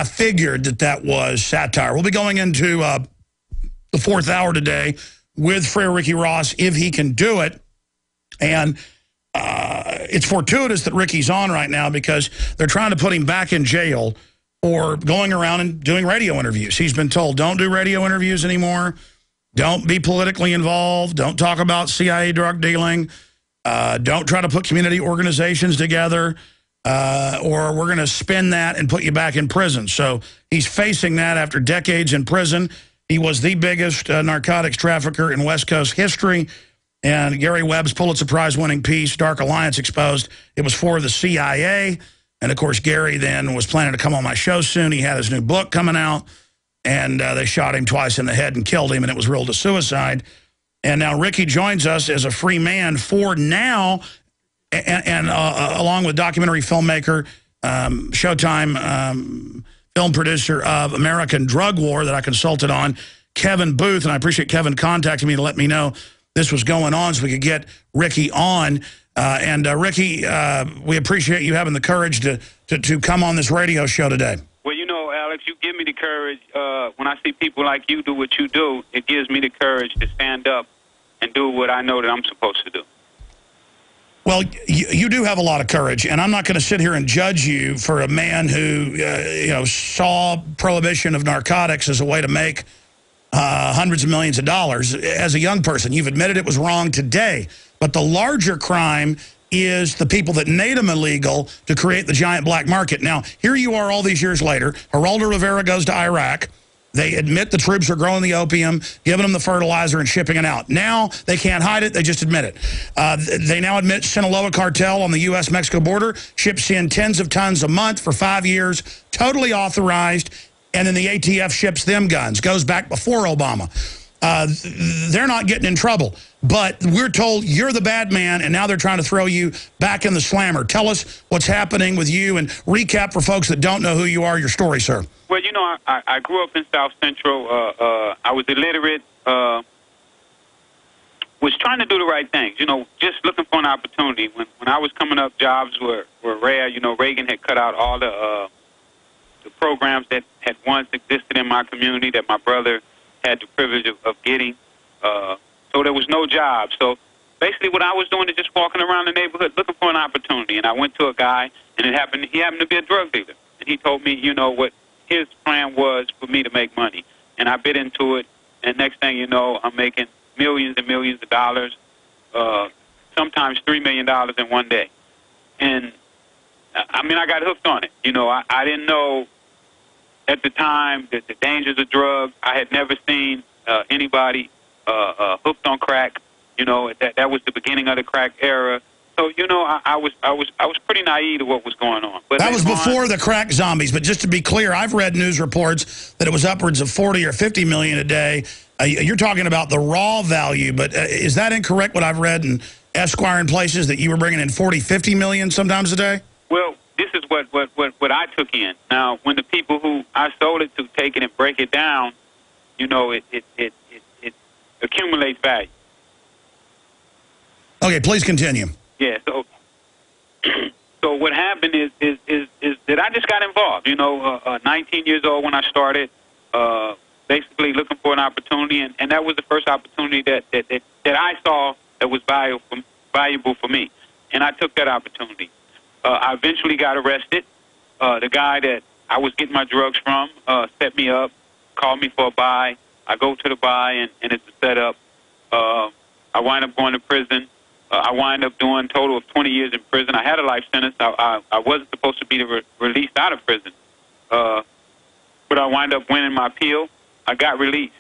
figured that was satire. We'll be going into the fourth hour today with Freeway Ricky Ross, if he can do it. And it's fortuitous that Ricky's on right now because they're trying to put him back in jail or going around and doing radio interviews. He's been told, don't do radio interviews anymore. Don't be politically involved. Don't talk about CIA drug dealing. Don't try to put community organizations together, or we're going to spin that and put you back in prison. So he's facing that after decades in prison. He was the biggest narcotics trafficker in West Coast history. And Gary Webb's Pulitzer Prize-winning piece, Dark Alliance Exposed, it was for the CIA. And, of course, Gary then was planning to come on my show soon. He had his new book coming out. And they shot him twice in the head and killed him, and it was ruled a suicide. And now Ricky joins us as a free man for now, and along with documentary filmmaker, Showtime film producer of American Drug War that I consulted on, Kevin Booth, and I appreciate Kevin contacting me to let me know this was going on so we could get Ricky on. Ricky, we appreciate you having the courage to come on this radio show today. Well, you know, Alex, you give me the courage. When I see people like you do what you do, it gives me the courage to stand up and do what I know that I'm supposed to do. Well, you do have a lot of courage, and I'm not going to sit here and judge you for a man who, saw prohibition of narcotics as a way to make hundreds of millions of dollars as a young person. You've admitted it was wrong today, but the larger crime is the people that made them illegal to create the giant black market. Now, here you are all these years later. Geraldo Rivera goes to Iraq. They admit the troops are growing the opium, giving them the fertilizer, and shipping it out. Now, they can't hide it. They just admit it. They now admit Sinaloa cartel on the U.S.-Mexico border ships in tens of tons a month for 5 years, totally authorized, and then the ATF ships them guns. Goes back before Obama. They're not getting in trouble. But we're told you're the bad man, and now they're trying to throw you back in the slammer. Tell us what's happening with you, and recap for folks that don't know who you are, your story, sir. Well, you know, I grew up in South Central. I was illiterate, was trying to do the right things, you know, just looking for an opportunity. When I was coming up, jobs were rare. You know, Reagan had cut out all the programs that had once existed in my community that my brother had the privilege of getting. So there was no job. So basically what I was doing is just walking around the neighborhood looking for an opportunity. And I went to a guy, and he happened to be a drug dealer. And he told me, you know, what his plan was for me to make money. And I bit into it, and next thing you know, I'm making millions and millions of dollars, sometimes $3 million in one day. And, I mean, I got hooked on it. You know, I didn't know at the time the dangers of drugs. I had never seen anybody hooked on crack. You know, that was the beginning of the crack era. So, you know, I was pretty naive to what was going on. But that was before the crack zombies. But just to be clear, I've read news reports that it was upwards of 40 or 50 million a day. You're talking about the raw value, but is that incorrect, what I've read in Esquire and places, that you were bringing in 40, 50 million sometimes a day? Well, this is what I took in. Now, when the people who I sold it to take it and break it down, you know, it accumulates value. Okay, please continue. Yeah, so what happened is that I just got involved. You know, 19 years old when I started, basically looking for an opportunity, and that was the first opportunity that I saw that was valuable for me, and I took that opportunity. I eventually got arrested. The guy that I was getting my drugs from set me up, called me for a buy. I go to the buy, and it's a setup. I wind up going to prison. I wind up doing a total of 20 years in prison. I had a life sentence. I wasn't supposed to be released out of prison. But I wind up winning my appeal. I got released.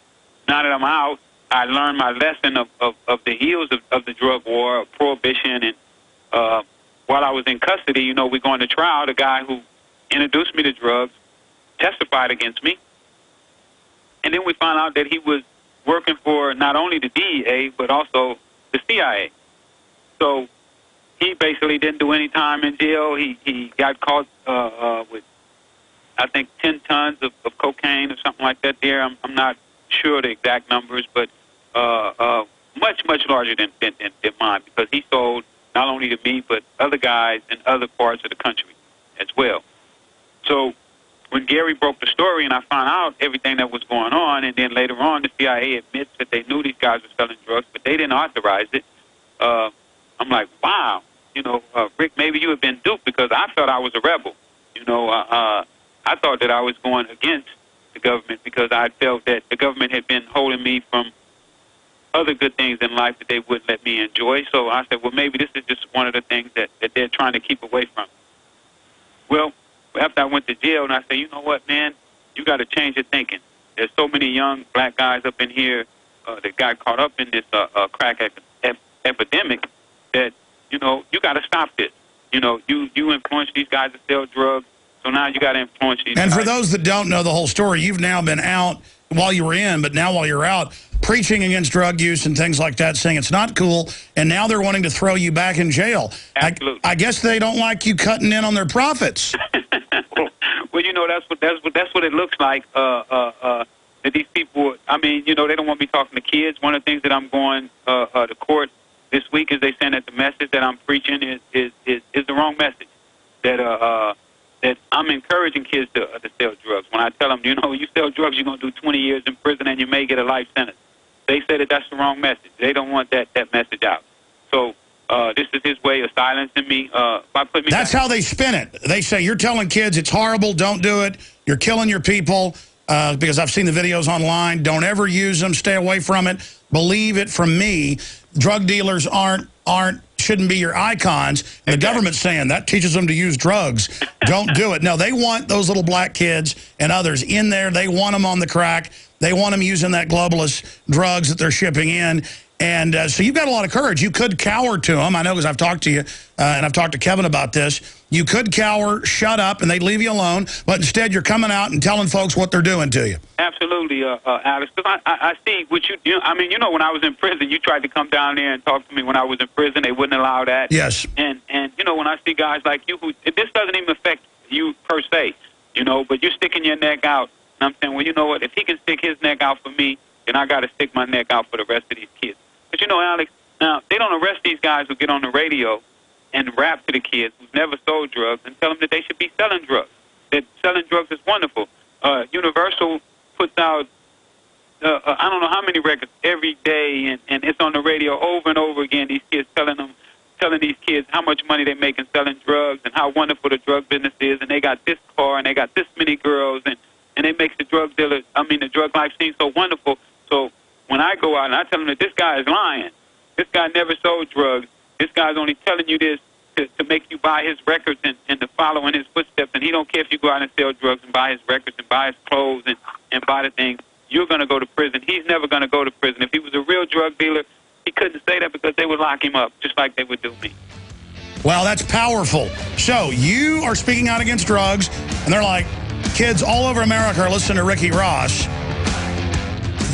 Now that I'm out, I learned my lesson of the heels of the drug war, of prohibition. And while I was in custody, you know, we're going to trial. The guy who introduced me to drugs testified against me. And then we found out that he was working for not only the DEA, but also the CIA. So he basically didn't do any time in jail. He got caught with, I think, 10 tons of cocaine or something like that there. I'm not sure the exact numbers, but much, much larger than mine, because he sold not only to me, but other guys in other parts of the country as well. So when Gary broke the story and I found out everything that was going on, and then later on the CIA admits that they knew these guys were selling drugs, but they didn't authorize it, I'm like, wow, you know, Rick, maybe you have been duped, because I felt I was a rebel. You know, I thought that I was going against the government because I felt that the government had been holding me from other good things in life that they wouldn't let me enjoy. So I said, well, maybe this is just one of the things that they're trying to keep away from. Well, after I went to jail, and I said, you know what, man, you got to change your thinking. There's so many young black guys up in here that got caught up in this crack epidemic that, you know, you got to stop this. You know, you influence these guys to sell drugs, so now you got to influence these guys. And for those that don't know the whole story, you've now been out while you were in, but now while you're out, preaching against drug use and things like that, saying it's not cool, and now they're wanting to throw you back in jail. Absolutely. I guess they don't like you cutting in on their profits. Well, you know, that's what it looks like. that these people, I mean, you know, they don't want me talking to kids. One of the things that I'm going to court this week is they saying that the message that I'm preaching is the wrong message. That I'm encouraging kids to sell drugs. When I tell them, you know, you sell drugs, you're going to do 20 years in prison and you may get a life sentence. They say that that's the wrong message. They don't want that message out. So this is his way of silencing me. By putting me That's how they spin it. They say, you're telling kids it's horrible, don't do it. You're killing your people. Because I've seen the videos online. Don't ever use them. Stay away from it. Believe it from me. Drug dealers shouldn't be your icons. And the government's saying that teaches them to use drugs. Don't do it. No, they want those little black kids and others in there. They want them on the crack. They want them using that globalist drugs that they're shipping in. And so you've got a lot of courage. You could cower to them. I know because I've talked to you and I've talked to Kevin about this. You could cower, shut up, and they'd leave you alone. But instead, you're coming out and telling folks what they're doing to you. Absolutely, Alex. Because I see what you do. I mean, you know, when I was in prison, you tried to come down there and talk to me when I was in prison. They wouldn't allow that. Yes. And you know, when I see guys like you, this doesn't even affect you per se, you know, but you're sticking your neck out. And I'm saying, well, you know what? If he can stick his neck out for me, then I got to stick my neck out for the rest of these kids. But you know, Alex, now they don't arrest these guys who get on the radio and rap to the kids who've never sold drugs and tell them that they should be selling drugs. That selling drugs is wonderful. Universal puts out I don't know how many records every day, and it's on the radio over and over again. These kids telling these kids how much money they make in selling drugs and how wonderful the drug business is, and they got this car and they got this many girls, and it makes the drug life seem so wonderful. So when I go out and I tell them that this guy is lying, this guy never sold drugs, this guy's only telling you this to make you buy his records and to follow in his footsteps, and he don't care if you go out and sell drugs and buy his records and buy his clothes and buy the things, you're going to go to prison. He's never going to go to prison. If he was a real drug dealer, he couldn't say that because they would lock him up, just like they would do me. Well, that's powerful. So you are speaking out against drugs, and they're like, kids all over America are listening to Ricky Ross.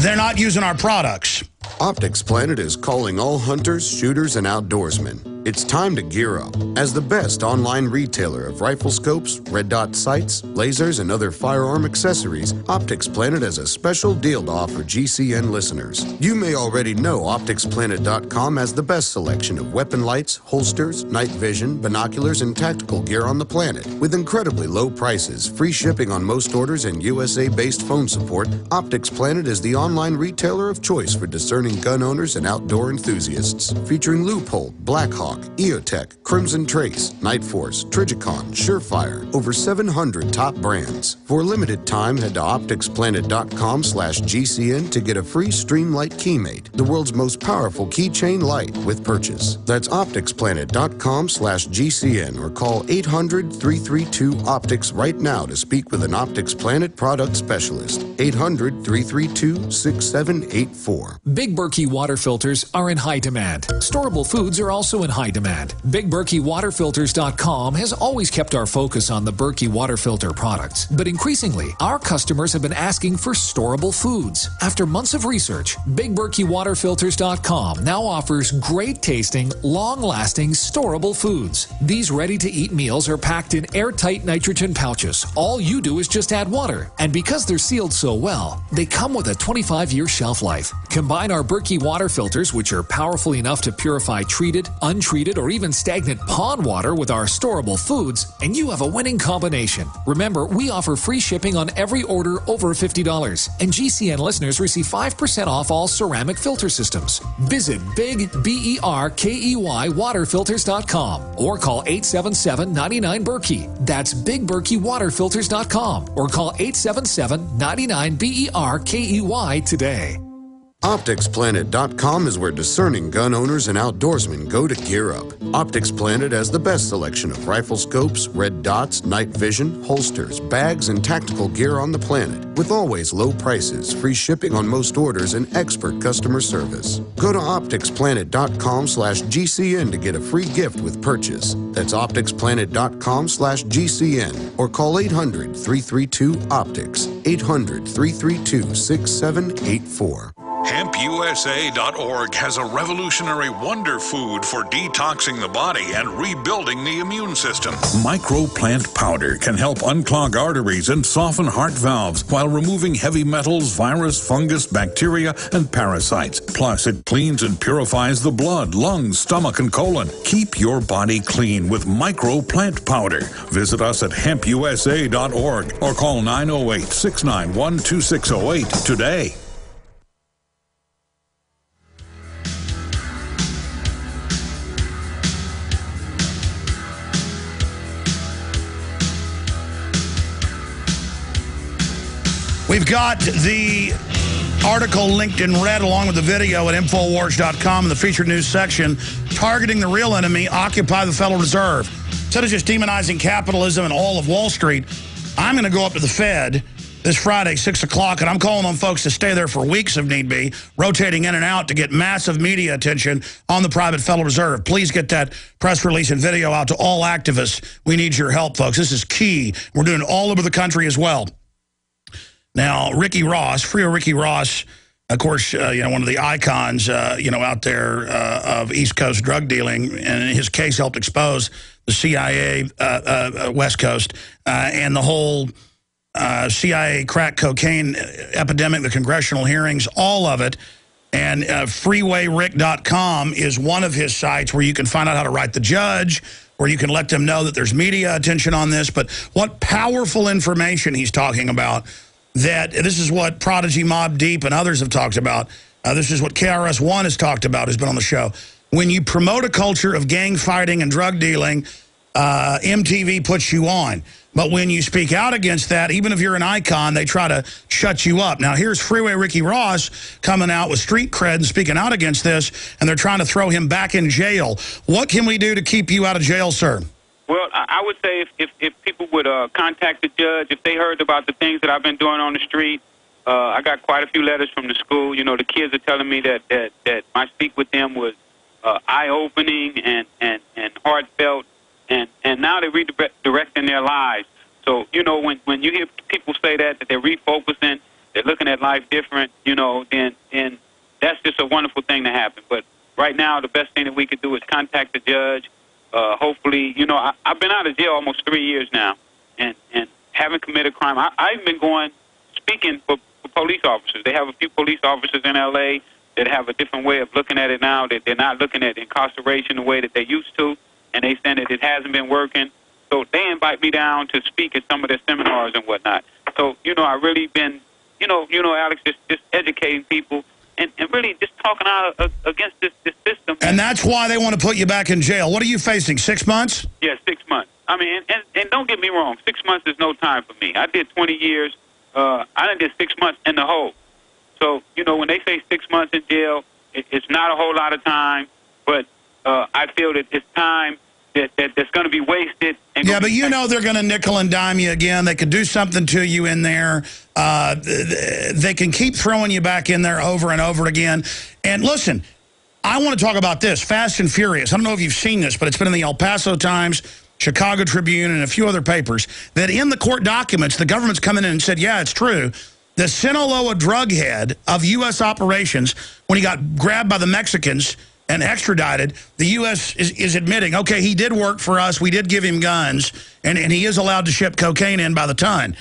They're not using our products. Optics Planet is calling all hunters, shooters, and outdoorsmen. It's time to gear up. As the best online retailer of rifle scopes, red dot sights, lasers, and other firearm accessories, Optics Planet has a special deal to offer GCN listeners. You may already know OpticsPlanet.com has the best selection of weapon lights, holsters, night vision, binoculars, and tactical gear on the planet. With incredibly low prices, free shipping on most orders, and USA-based phone support, Optics Planet is the online retailer of choice for discerning gun owners and outdoor enthusiasts. Featuring Loophole, Blackhawk, EOTech, Crimson Trace, Night Force, Trijicon, Surefire, over 700 top brands. For a limited time, head to opticsplanet.com/GCN to get a free Streamlight Keymate, the world's most powerful keychain light with purchase. That's opticsplanet.com/GCN or call 800-332-OPTICS right now to speak with an Optics Planet product specialist. 800-332-6784. Big Berkey water filters are in high demand. Storable foods are also in high demand. BigBerkeyWaterFilters.com has always kept our focus on the Berkey water filter products, but increasingly, our customers have been asking for storable foods. After months of research, BigBerkeyWaterFilters.com now offers great tasting, long-lasting, storable foods. These ready-to-eat meals are packed in airtight nitrogen pouches. All you do is just add water, and because they're sealed so well, they come with a 25-year shelf life. Combine our Berkey water filters, which are powerful enough to purify treated, untreated, or even stagnant pond water with our storable foods, and you have a winning combination. Remember, we offer free shipping on every order over $50, and GCN listeners receive 5% off all ceramic filter systems. Visit BigBerkeyWaterFilters.com or call 877-99-BERKEY. That's BigBerkeyWaterFilters.com or call 877-99-BERKEY today. OpticsPlanet.com is where discerning gun owners and outdoorsmen go to gear up. Optics Planet has the best selection of rifle scopes, red dots, night vision, holsters, bags, and tactical gear on the planet. With always low prices, free shipping on most orders, and expert customer service. Go to OpticsPlanet.com/GCN to get a free gift with purchase. That's OpticsPlanet.com/GCN or call 800-332-OPTICS. 800-332-6784. HempUSA.org has a revolutionary wonder food for detoxing the body and rebuilding the immune system. Microplant powder can help unclog arteries and soften heart valves while removing heavy metals, virus, fungus, bacteria, and parasites. Plus, it cleans and purifies the blood, lungs, stomach, and colon. Keep your body clean with Microplant powder. Visit us at HempUSA.org or call 908-691-2608 today. We've got the article linked in red along with the video at Infowars.com in the featured news section, targeting the real enemy, Occupy the Federal Reserve. Instead of just demonizing capitalism and all of Wall Street, I'm going to go up to the Fed this Friday, 6 o'clock, and I'm calling on folks to stay there for weeks if need be, rotating in and out to get massive media attention on the private Federal Reserve. Please get that press release and video out to all activists. We need your help, folks. This is key. We're doing it all over the country as well. Now, Ricky Ross, Freeway Ricky Ross, of course, one of the icons, out there of East Coast drug dealing, and his case helped expose the CIA West Coast and the whole CIA crack cocaine epidemic, the congressional hearings, all of it. And freewayrick.com is one of his sites where you can find out how to write the judge, where you can let them know that there's media attention on this. But what powerful information he's talking about. That this is what Prodigy Mobb Deep and others have talked about. This is what KRS-One has talked about, who's been on the show. When you promote a culture of gang fighting and drug dealing, MTV puts you on. But when you speak out against that, even if you're an icon, they try to shut you up. Now, here's Freeway Ricky Ross coming out with street cred and speaking out against this, and they're trying to throw him back in jail. What can we do to keep you out of jail, sir? Well, I would say if people would contact the judge, if they heard about the things that I've been doing on the street, I got quite a few letters from the school. You know, the kids are telling me that my speak with them was eye-opening and heartfelt, and now they're redirecting their lives. So, when you hear people say that they're refocusing, they're looking at life different, then that's just a wonderful thing to happen. But right now, the best thing that we could do is contact the judge. Hopefully, I've been out of jail almost 3 years now and haven't committed crime. I've been speaking for police officers. They have a few police officers in L.A. that have a different way of looking at it now. That they're not looking at incarceration the way that they used to, and they saying that it hasn't been working. So they invite me down to speak at some of their seminars and whatnot. So, I've really been, Alex, just educating people. And really just talking out against this system. And that's why they want to put you back in jail. What are you facing, 6 months? Yeah, 6 months. I mean, and don't get me wrong, 6 months is no time for me. I did 20 years. I did 6 months in the hole. So, when they say 6 months in jail, it's not a whole lot of time. But I feel that it's time that's going to be wasted. Yeah, but they're going to nickel and dime you again. They could do something to you in there. They can keep throwing you back in there over and over again. And listen, I want to talk about this, Fast and Furious. I don't know if you've seen this, but it's been in the El Paso Times, Chicago Tribune, and a few other papers, that in the court documents, the government's come in and said, yeah, it's true. The Sinaloa drug head of U.S. operations, when he got grabbed by the Mexicans and extradited, the U.S. is admitting, okay, he did work for us, we did give him guns, and he is allowed to ship cocaine in by the ton.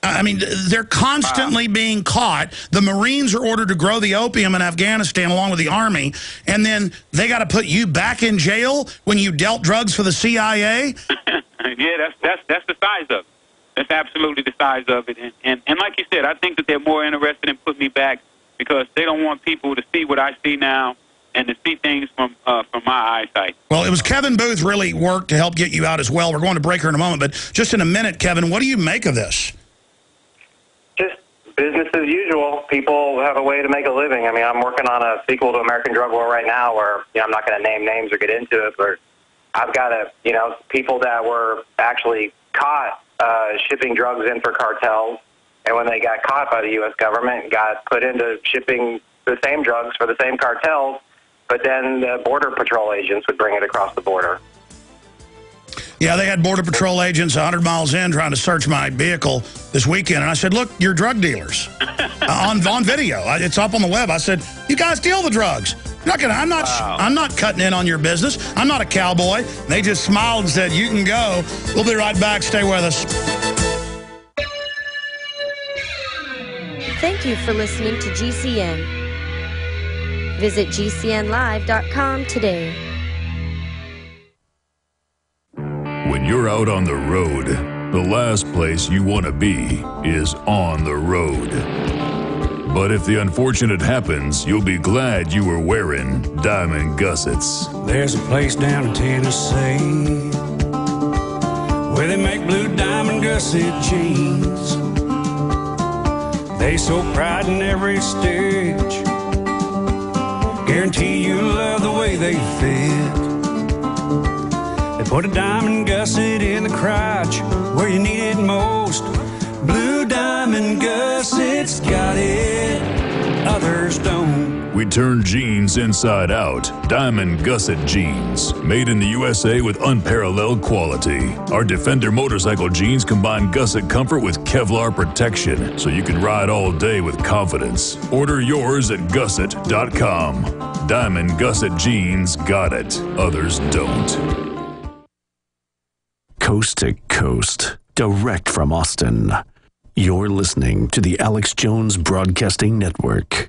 I mean, they're constantly being caught. The Marines are ordered to grow the opium in Afghanistan along with the Army, and then they got to put you back in jail when you dealt drugs for the CIA? Yeah, that's the size of it. That's absolutely the size of it. And like you said, I think that they're more interested in putting me back because they don't want people to see what I see now and to see things from my eyesight. Well, it was Kevin Booth really worked to help get you out as well. We're going to break her in a moment, but just in a minute, Kevin, what do you make of this? Just business as usual. People have a way to make a living. I mean, I'm working on a sequel to American Drug War right now where, I'm not going to name names or get into it, but I've got people that were actually caught shipping drugs in for cartels, and when they got caught by the U.S. government, got put into shipping the same drugs for the same cartels, but then the Border Patrol agents would bring it across the border. Yeah, they had Border Patrol agents 100 miles in trying to search my vehicle this weekend, and I said, look, you're drug dealers on video. It's up on the web. I said, you guys deal the drugs. I'm not cutting in on your business. I'm not a cowboy. And they just smiled and said, you can go. We'll be right back. Stay with us. Thank you for listening to GCN. Visit GCNlive.com today. When you're out on the road, the last place you want to be is on the road. But if the unfortunate happens, you'll be glad you were wearing diamond gussets. There's a place down in Tennessee where they make blue diamond gusset jeans. They so pride in every stitch, guarantee you'll love the way they fit. They put a diamond gusset in the crotch where you need it most. Blue diamond gussets got it, others don't. We turn jeans inside out. Diamond gusset jeans, made in the USA with unparalleled quality. Our Defender motorcycle jeans combine gusset comfort with Kevlar protection, so you can ride all day with confidence. Order yours at gusset.com. Diamond gusset jeans got it, others don't. Coast to coast, direct from Austin. You're listening to the Alex Jones Broadcasting Network.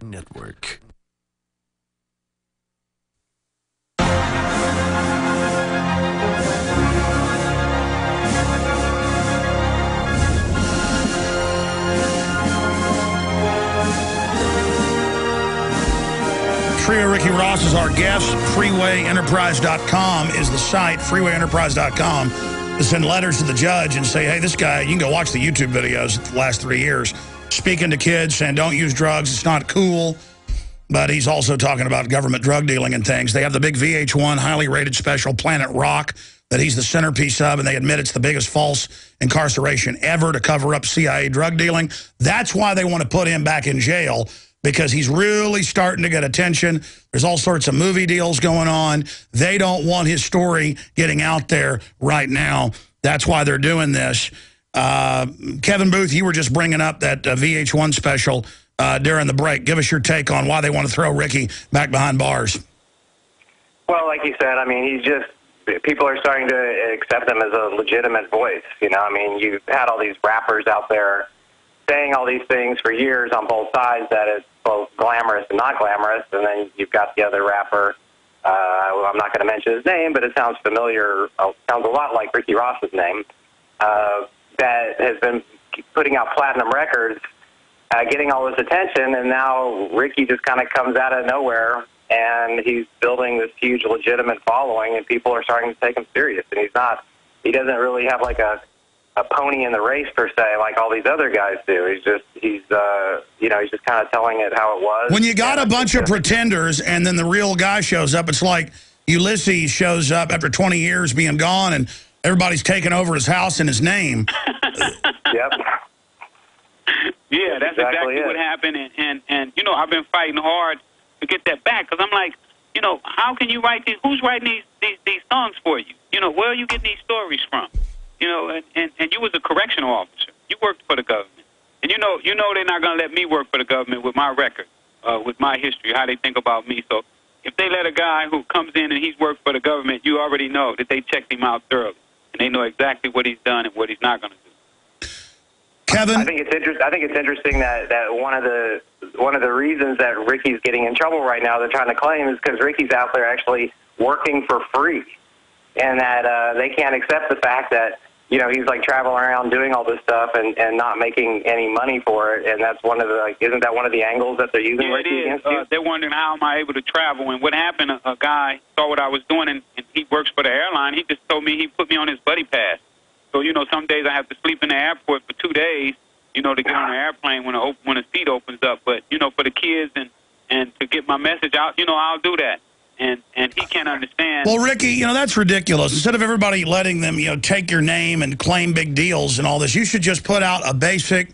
Freeway Ricky Ross is our guest. FreewayEnterprise.com is the site. FreewayEnterprise.com to send letters to the judge and say, hey, this guy, you can go watch the YouTube videos the last 3 years, speaking to kids, saying don't use drugs, it's not cool. But he's also talking about government drug dealing and things. They have the big VH1 highly rated special, Planet Rock, that he's the centerpiece of, and they admit it's the biggest false incarceration ever to cover up CIA drug dealing. That's why they want to put him back in jail, because he's really starting to get attention. There's all sorts of movie deals going on. They don't want his story getting out there right now. That's why they're doing this. Kevin Booth, you were just bringing up that VH1 special during the break. Give us your take on why they want to throw Ricky back behind bars. Well, like you said, I mean, people are starting to accept him as a legitimate voice. You know, I mean, you've had all these rappers out there saying all these things for years on both sides, that it's both glamorous and not glamorous, and then you've got the other rapper, I'm not going to mention his name, but it sounds familiar, sounds a lot like Ricky Ross's name, that has been putting out platinum records, getting all this attention, and now Ricky just kind of comes out of nowhere, and he's building this huge legitimate following, and people are starting to take him serious, and he doesn't really have like a pony in the race per se, like all these other guys do. He's just kind of telling it how it was. When you got a bunch of pretenders and then the real guy shows up, it's like Ulysses shows up after 20 years being gone and everybody's taking over his house in his name. Yep. Yeah, that's exactly what happened. And you know, I've been fighting hard to get that back, because I'm like, you know, how can you write these? Who's writing these songs for you? You know, where are you getting these stories from? You know, and you was a correctional officer. You worked for the government. And you know they're not going to let me work for the government with my record, with my history, how they think about me. So if they let a guy who comes in and he's worked for the government, you already know that they checked him out thoroughly. And they know exactly what he's done and what he's not going to do. Kevin? I think it's interesting that one of the reasons that Ricky's getting in trouble right now, they're trying to claim, is because Ricky's out there actually working for free. And that they can't accept the fact that, you know, he's like traveling around doing all this stuff and not making any money for it. And that's one of the, isn't that one of the angles that they're using? Yeah, it is. They're wondering how am I able to travel. And what happened, a guy saw what I was doing, and he works for the airline. He just told me, he put me on his buddy pass. So, you know, some days I have to sleep in the airport for 2 days, you know, to get on the airplane when a seat opens up. But, you know, for the kids and to get my message out, you know, I'll do that. And he can't understand. Well, Ricky, you know, that's ridiculous. Instead of everybody letting them, you know, take your name and claim big deals and all this, you should just put out a basic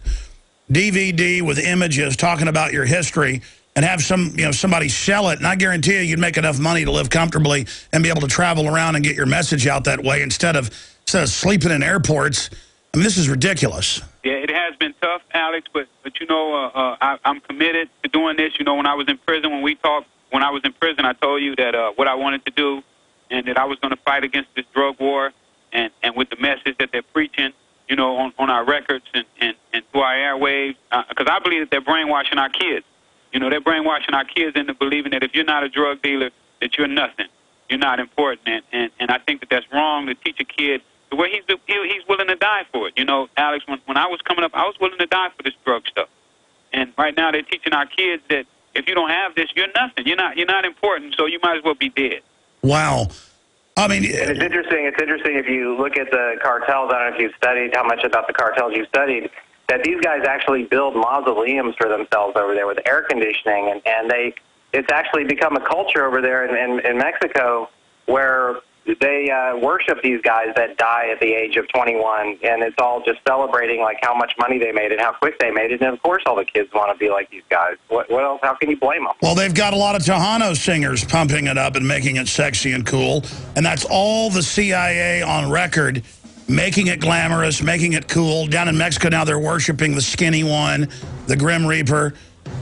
DVD with images talking about your history and have somebody sell it. And I guarantee you'd make enough money to live comfortably and be able to travel around and get your message out that way instead of sleeping in airports. I mean, this is ridiculous. Yeah, it has has been tough, Alex, but you know, I'm committed to doing this. You know, when I was in prison, when I was in prison, I told you that what I wanted to do, and that I was going to fight against this drug war, and with the message that they're preaching, you know, on our records and through our airwaves, because I believe that they're brainwashing our kids. You know, they're brainwashing our kids into believing that if you're not a drug dealer, that you're nothing, you're not important, and I think that that's wrong to teach a kid the way he's willing to die for it. You know, Alex, when I was coming up, I was willing to die for this drug stuff, and right now they're teaching our kids that if you don't have this, you're nothing, you're not important, so you might as well be dead. Wow. I mean, it's interesting. It's interesting if you look at the cartels. I don't know if you've studied how much about the cartels you've studied. That these guys actually build mausoleums for themselves over there with air conditioning, and it's actually become a culture over there in Mexico where they worship these guys that die at the age of 21, and it's all just celebrating like how much money they made and how quick they made it. And of course, all the kids want to be like these guys. What else? How can you blame them? Well, they've got a lot of Tejano singers pumping it up and making it sexy and cool, and that's all the CIA on record, making it glamorous, making it cool. Down in Mexico now, they're worshiping the skinny one, the Grim Reaper.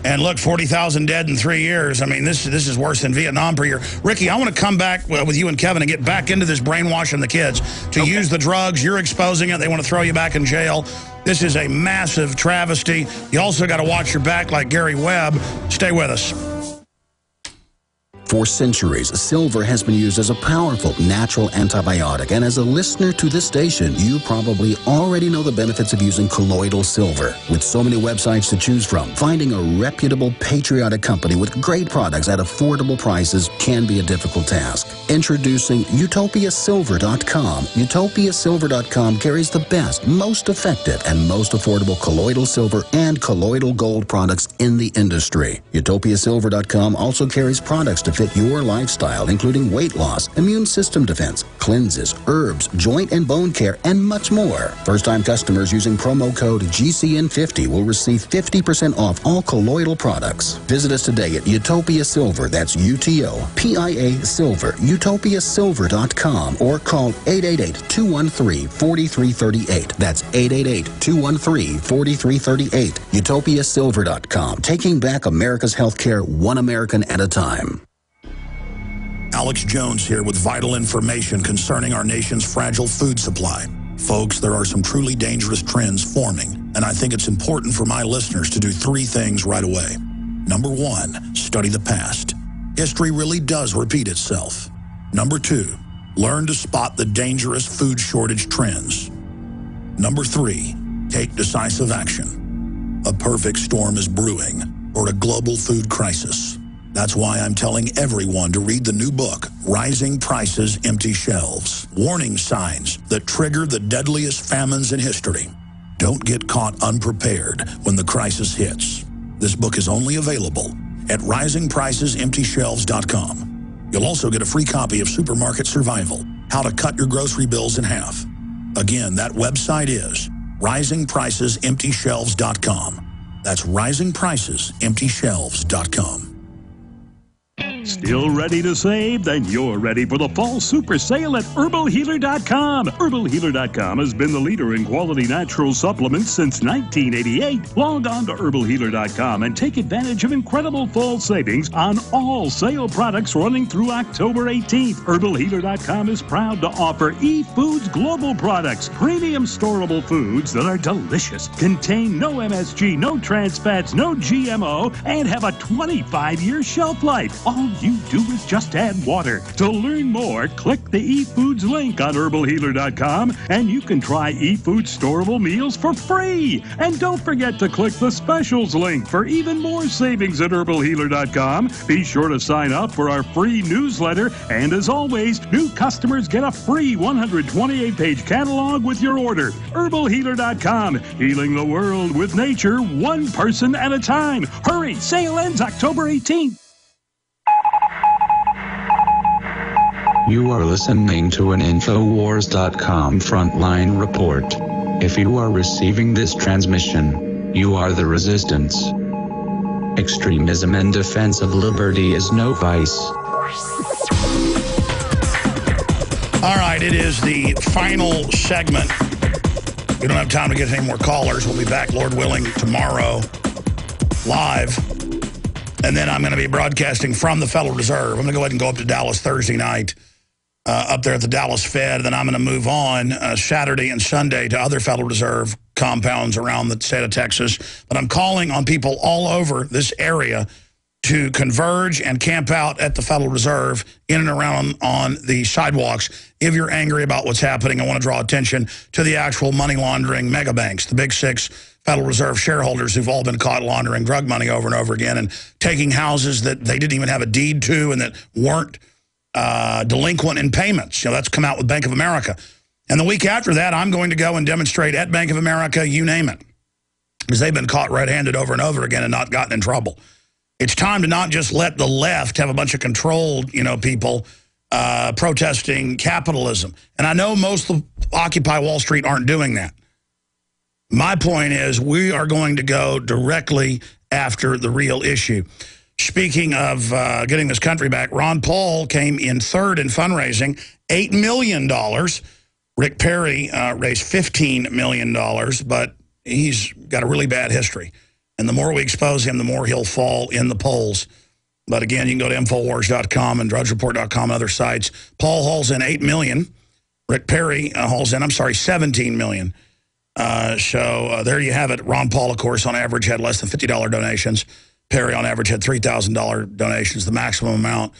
And look, 40,000 dead in 3 years. I mean, this is worse than Vietnam per year. Ricky, I want to come back with you and Kevin and get back into this brainwashing the kids to use the drugs. You're exposing it. They want to throw you back in jail. This is a massive travesty. You also got to watch your back like Gary Webb. Stay with us. For centuries, silver has been used as a powerful natural antibiotic, and as a listener to this station, you probably already know the benefits of using colloidal silver. With so many websites to choose from, finding a reputable, patriotic company with great products at affordable prices can be a difficult task. Introducing UtopiaSilver.com. UtopiaSilver.com carries the best, most effective, and most affordable colloidal silver and colloidal gold products in the industry. UtopiaSilver.com also carries products to fit your lifestyle, including weight loss, immune system defense, cleanses, herbs, joint and bone care, and much more. First-time customers using promo code GCN50 will receive 50% off all colloidal products. Visit us today at Utopia Silver, that's UTOPIA Silver, UtopiaSilver.com, or call 888-213-4338. That's 888-213-4338. UtopiaSilver.com, taking back America's healthcare one American at a time. Alex Jones here with vital information concerning our nation's fragile food supply. Folks, there are some truly dangerous trends forming, and I think it's important for my listeners to do 3 things right away. Number 1, study the past. History really does repeat itself. Number 2, learn to spot the dangerous food shortage trends. Number 3, take decisive action. A perfect storm is brewing, or a global food crisis. That's why I'm telling everyone to read the new book, Rising Prices, Empty Shelves. Warning signs that trigger the deadliest famines in history. Don't get caught unprepared when the crisis hits. This book is only available at risingpricesemptyshelves.com. You'll also get a free copy of Supermarket Survival, How to Cut Your Grocery Bills in Half. Again, that website is risingpricesemptyshelves.com. That's risingpricesemptyshelves.com. Still ready to save? Then you're ready for the fall super sale at HerbalHealer.com. HerbalHealer.com has been the leader in quality natural supplements since 1988. Log on to HerbalHealer.com and take advantage of incredible fall savings on all sale products running through October 18th. HerbalHealer.com is proud to offer eFoods Global products, premium storable foods that are delicious, contain no MSG, no trans fats, no GMO, and have a 25-year shelf life. All you do is just add water. To learn more, click the eFoods link on HerbalHealer.com and you can try eFoods storable meals for free. And don't forget to click the specials link for even more savings at HerbalHealer.com. Be sure to sign up for our free newsletter. And as always, new customers get a free 128-page catalog with your order. HerbalHealer.com, healing the world with nature, one person at a time. Hurry, sale ends October 18th. You are listening to an Infowars.com frontline report. If you are receiving this transmission, you are the resistance. Extremism and defense of liberty is no vice. All right, it is the final segment We don't have time to get any more callers. We'll be back, Lord willing, tomorrow live. And then I'm going to be broadcasting from the Federal Reserve. I'm going to go ahead and go up to Dallas Thursday night, up there at the Dallas Fed. And then I'm going to move on Saturday and Sunday to other Federal Reserve compounds around the state of Texas. But I'm calling on people all over this area to converge and camp out at the Federal Reserve in and around on the sidewalks. If you're angry about what's happening, I want to draw attention to the actual money laundering mega banks, the big six Federal Reserve shareholders who've all been caught laundering drug money over and over again and taking houses that they didn't even have a deed to and that weren't delinquent in payments. You know, that's come out with Bank of America. And the week after that, I'm going to go and demonstrate at Bank of America, you name it, because they've been caught red-handed over and over again and not gotten in trouble. It's time to not just let the left have a bunch of controlled, people protesting capitalism. And I know most of Occupy Wall Street aren't doing that. My point is we are going to go directly after the real issue. Speaking of getting this country back, Ron Paul came in third in fundraising, $8 million. Rick Perry raised $15 million, but he's got a really bad history. And the more we expose him, the more he'll fall in the polls. But again, you can go to Infowars.com and DrudgeReport.com and other sites. Paul hauls in $8 million. Rick Perry hauls in, $17 million. So there you have it. Ron Paul, of course, on average had less than $50 donations. Perry, on average, had $3,000 donations, the maximum amount.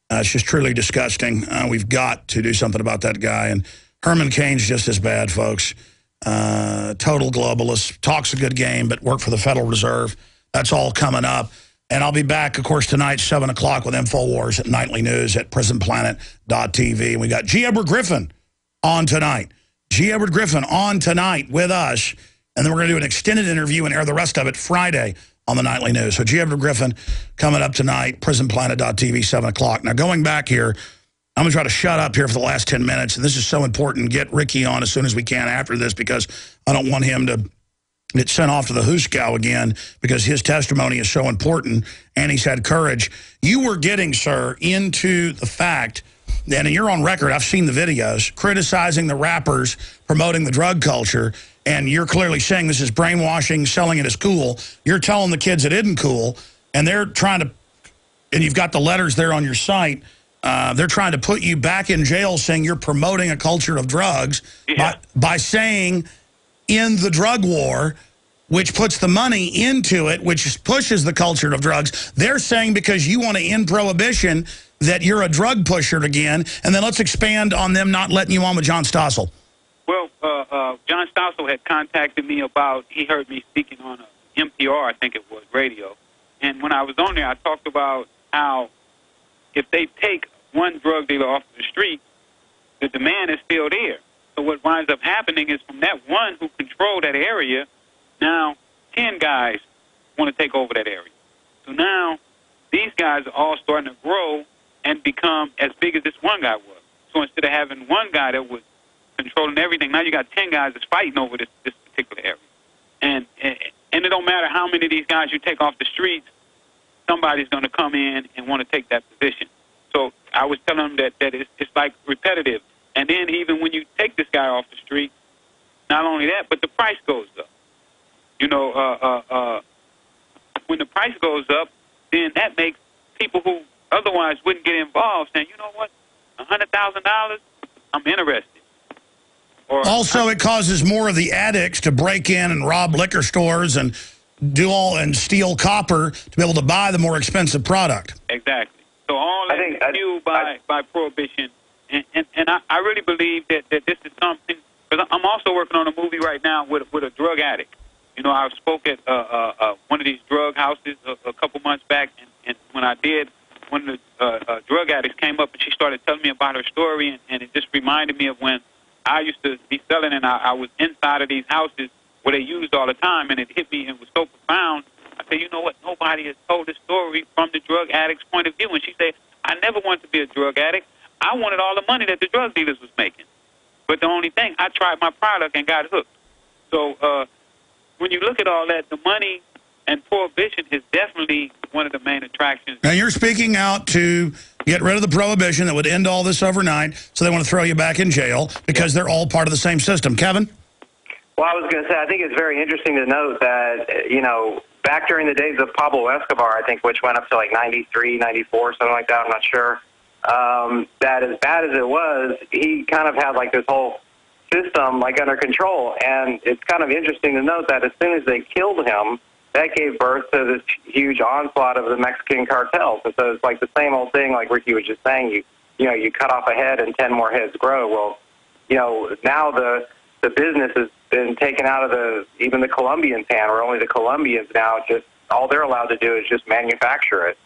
It's just truly disgusting. We've got to do something about that guy. And Herman Cain's just as bad, folks. Total globalist, talks a good game, but work for the Federal Reserve. That's all coming up. And I'll be back, of course, tonight, 7 o'clock with InfoWars at Nightly News at prisonplanet.tv. And we got G. Edward Griffin on tonight. G. Edward Griffin on tonight with us. And then we're going to do an extended interview and air the rest of it Friday on the Nightly News. So G. Edward Griffin coming up tonight, prisonplanet.tv, 7 o'clock. Now, going back here, I'm going to try to shut up here for the last 10 minutes, and this is so important. Get Ricky on as soon as we can after this because I don't want him to get sent off to the Hooskow again because his testimony is so important, and he's had courage. You were getting, sir, into the fact that, and you're on record, I've seen the videos, criticizing the rappers, promoting the drug culture, and you're clearly saying this is brainwashing, selling it as cool. You're telling the kids it isn't cool, and they're trying to, and you've got the letters there on your site, they're trying to put you back in jail saying you're promoting a culture of drugs by saying in the drug war, which puts the money into it, which pushes the culture of drugs. They're saying because you want to end prohibition that you're a drug pusher again. And then let's expand on them not letting you on with John Stossel. Well, John Stossel had contacted me about, he heard me speaking on a NPR, I think it was, radio. And when I was on there, I talked about how if they take one drug dealer off the street, the demand is still there. So what winds up happening is from that one who controlled that area, now 10 guys want to take over that area. So now these guys are all starting to grow and become as big as this one guy was. So instead of having one guy that was controlling everything, now you got 10 guys that's fighting over this particular area. And it don't matter how many of these guys you take off the streets, somebody's going to come in and want to take that position. So I was telling them that it's like repetitive. And then even when you take this guy off the street, not only that, but the price goes up. When the price goes up, then that makes people who otherwise wouldn't get involved saying, you know what, $100,000, I'm interested. Or also, it causes more of the addicts to break in and rob liquor stores and and steal copper to be able to buy the more expensive product. Exactly. So all that is fueled by prohibition. And I really believe that this is something, because I'm also working on a movie right now with a drug addict. I spoke at one of these drug houses a couple months back, and when I did, one of the drug addicts came up and she started telling me about her story, and it just reminded me of when I used to be selling, and I was inside of these houses where they used all the time, and it hit me and it was so profound. I said, you know what, nobody has told this story from the drug addict's point of view. And she said, I never wanted to be a drug addict. I wanted all the money that the drug dealers was making. But the only thing, I tried my product and got hooked. So when you look at all that, the money and prohibition is definitely one of the main attractions. Now, you're speaking out to get rid of the prohibition that would end all this overnight, so they want to throw you back in jail because they're all part of the same system. Kevin? Well, I was going to say, I think it's very interesting to note that, you know, back during the days of Pablo Escobar, I think, which went up to like 93, 94, something like that, I'm not sure, that as bad as it was, he kind of had like this whole system like under control. And it's kind of interesting to note that as soon as they killed him, that gave birth to this huge onslaught of the Mexican cartels. And so it's like the same old thing, like Ricky was just saying, you know, you cut off a head and 10 more heads grow. Well, you know, now the business has been taken out of even the Colombian pan, where only the Colombians now just, all they're allowed to do is just manufacture it.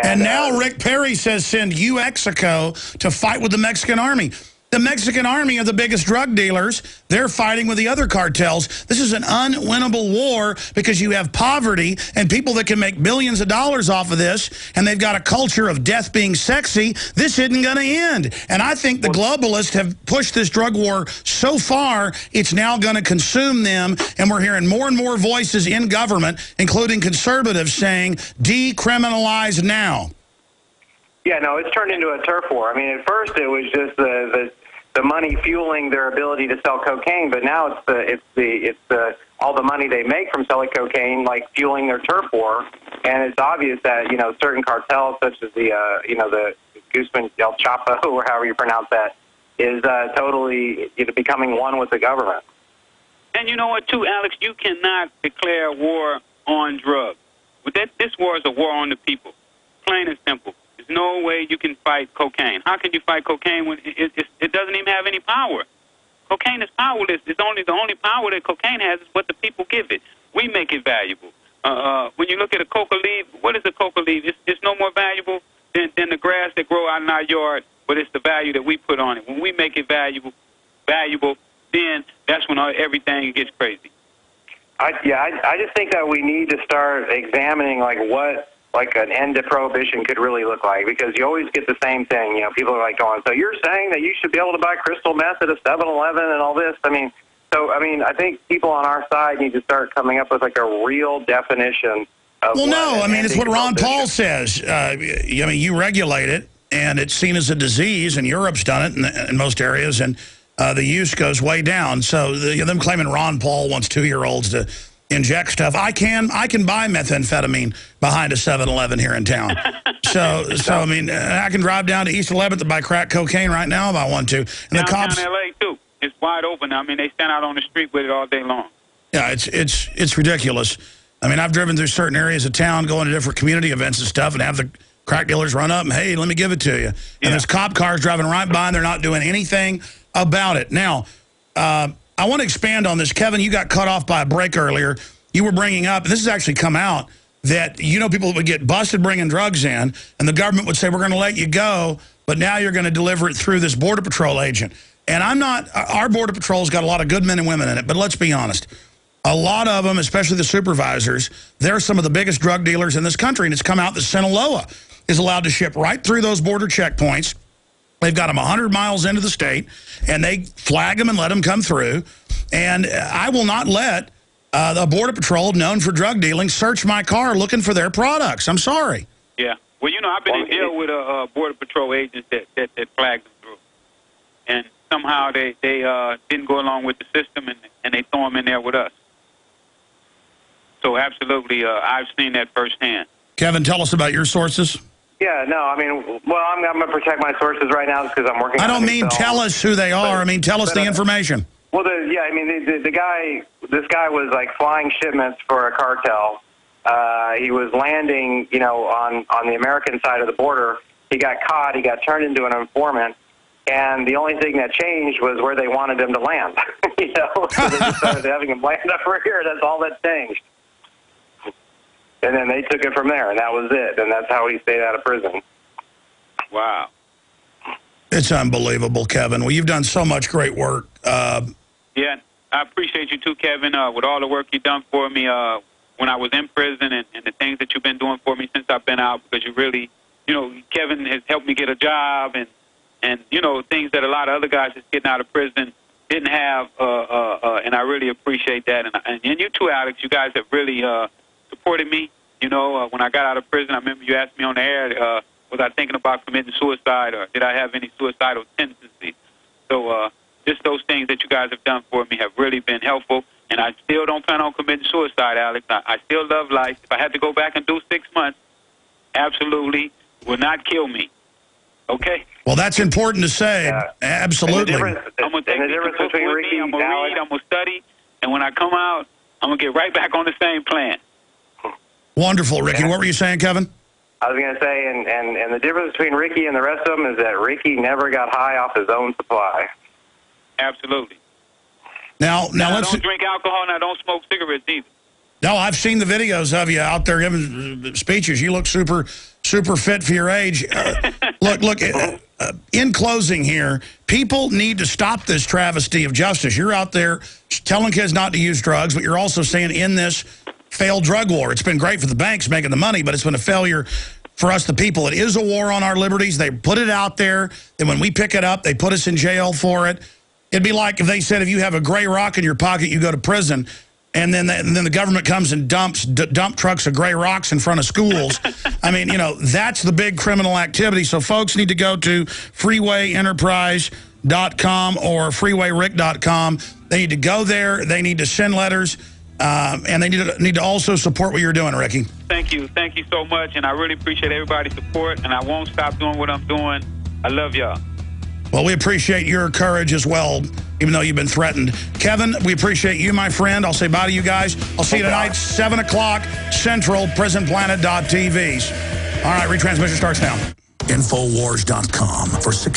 And now Rick Perry says send Mexico to fight with the Mexican army. The Mexican army are the biggest drug dealers. They're fighting with the other cartels. This is an unwinnable war because you have poverty and people that can make billions of dollars off of this, and they've got a culture of death being sexy. This isn't going to end. And I think the globalists have pushed this drug war so far, it's now going to consume them, and we're hearing more and more voices in government, including conservatives, saying decriminalize now. Yeah, no, it's turned into a turf war. I mean, at first it was just the money fueling their ability to sell cocaine, but now it's all the money they make from selling cocaine, like fueling their turf war. And it's obvious that, you know, certain cartels, such as the Guzman El Chapo, or however you pronounce that, is totally becoming one with the government. And you know what, too, Alex? You cannot declare war on drugs. This war is a war on the people, plain and simple. There's no way you can fight cocaine. How can you fight cocaine when it doesn't even have any power? Cocaine is powerless. The only power that cocaine has is what the people give it. We make it valuable. When you look at a coca leaf, what is a coca leaf? It's no more valuable than the grass that grow out in our yard, but it's the value that we put on it. When we make it valuable, then that's when everything gets crazy. I just think that we need to start examining what an end to prohibition could really look like, because you always get the same thing. You know, people are like going, so you're saying that you should be able to buy crystal meth at a 7-Eleven and all this? I think people on our side need to start coming up with a real definition of it's what Ron Paul says. You regulate it, and it's seen as a disease, and Europe's done it in most areas, and the use goes way down. So them claiming Ron Paul wants 2-year-olds to inject stuff. I can buy methamphetamine behind a 7-Eleven here in town. So I can drive down to East 11th to buy crack cocaine right now if I want to. And the cops, L.A. too. It's wide open. I mean, they stand out on the street with it all day long. Yeah, it's ridiculous. I mean, I've driven through certain areas of town, going to different community events and stuff, and have the crack dealers run up and, hey, let me give it to you. And there's cop cars driving right by, and they're not doing anything about it. Now, I want to expand on this. Kevin, you got cut off by a break earlier. You were bringing up, and this has actually come out, that, people would get busted bringing drugs in, and the government would say, we're going to let you go, but now you're going to deliver it through this Border Patrol agent. And our Border Patrol's got a lot of good men and women in it, but let's be honest. A lot of them, especially the supervisors, they're some of the biggest drug dealers in this country, and it's come out that Sinaloa is allowed to ship right through those border checkpoints. They've got them 100 miles into the state, and they flag them and let them come through. And I will not let the Border Patrol, known for drug dealing, search my car looking for their products. I'm sorry. Yeah. Well, I've been in jail with a Border Patrol agent that flagged them through. And somehow they didn't go along with the system, and they throw them in there with us. So absolutely, I've seen that firsthand. Kevin, tell us about your sources. Yeah, no, I'm going to protect my sources right now because I'm working on it. I don't mean tell us who they are. Tell us the information. Well, this guy was flying shipments for a cartel. He was landing, on the American side of the border. He got caught. He got turned into an informant. And the only thing that changed was where they wanted him to land. So they just started having him land over here. That's all that changed. And then they took it from there, and that was it. And that's how he stayed out of prison. Wow. It's unbelievable, Kevin. Well, you've done so much great work. Yeah, I appreciate you too, Kevin, with all the work you've done for me when I was in prison, and the things that you've been doing for me since I've been out, because you really, Kevin has helped me get a job, and things that a lot of other guys just getting out of prison didn't have, and I really appreciate that. And you too, Alex, you guys have really supported me. When I got out of prison, I remember you asked me on the air, was I thinking about committing suicide, or did I have any suicidal tendencies? So just those things that you guys have done for me have really been helpful. And I still don't plan on committing suicide, Alex. I still love life. If I had to go back and do 6 months, absolutely will not kill me. Okay? Well, that's important to say. Absolutely. I'm going to take the difference between Ricky, I'm going to read, I'm going to study, and when I come out, I'm going to get right back on the same plan. Wonderful, Ricky. What were you saying, Kevin? I was going to say, and the difference between Ricky and the rest of them is that Ricky never got high off his own supply. Absolutely. Now I let's don't drink alcohol and I don't smoke cigarettes either. No, I've seen the videos of you out there giving speeches. You look super fit for your age. Look. In closing here, people need to stop this travesty of justice. You're out there telling kids not to use drugs, but you're also saying in this failed drug war. It's been great for the banks making the money, but it's been a failure for us, the people. It is a war on our liberties. They put it out there, and when we pick it up, they put us in jail for it. It'd be like if they said if you have a gray rock in your pocket, you go to prison. And then the government comes and dump trucks of gray rocks in front of schools. I mean, that's the big criminal activity. So folks need to go to freewayenterprise.com or freewayrick.com. They need to go there. They need to send letters. And they need to also support what you're doing, Ricky. Thank you. Thank you so much. And I really appreciate everybody's support. And I won't stop doing what I'm doing. I love y'all. Well, we appreciate your courage as well, even though you've been threatened. Kevin, we appreciate you, my friend. I'll say bye to you guys. I'll see you tonight, 7 o'clock, Central, prisonplanet.tvs. All right, retransmission starts now. Infowars.com for 16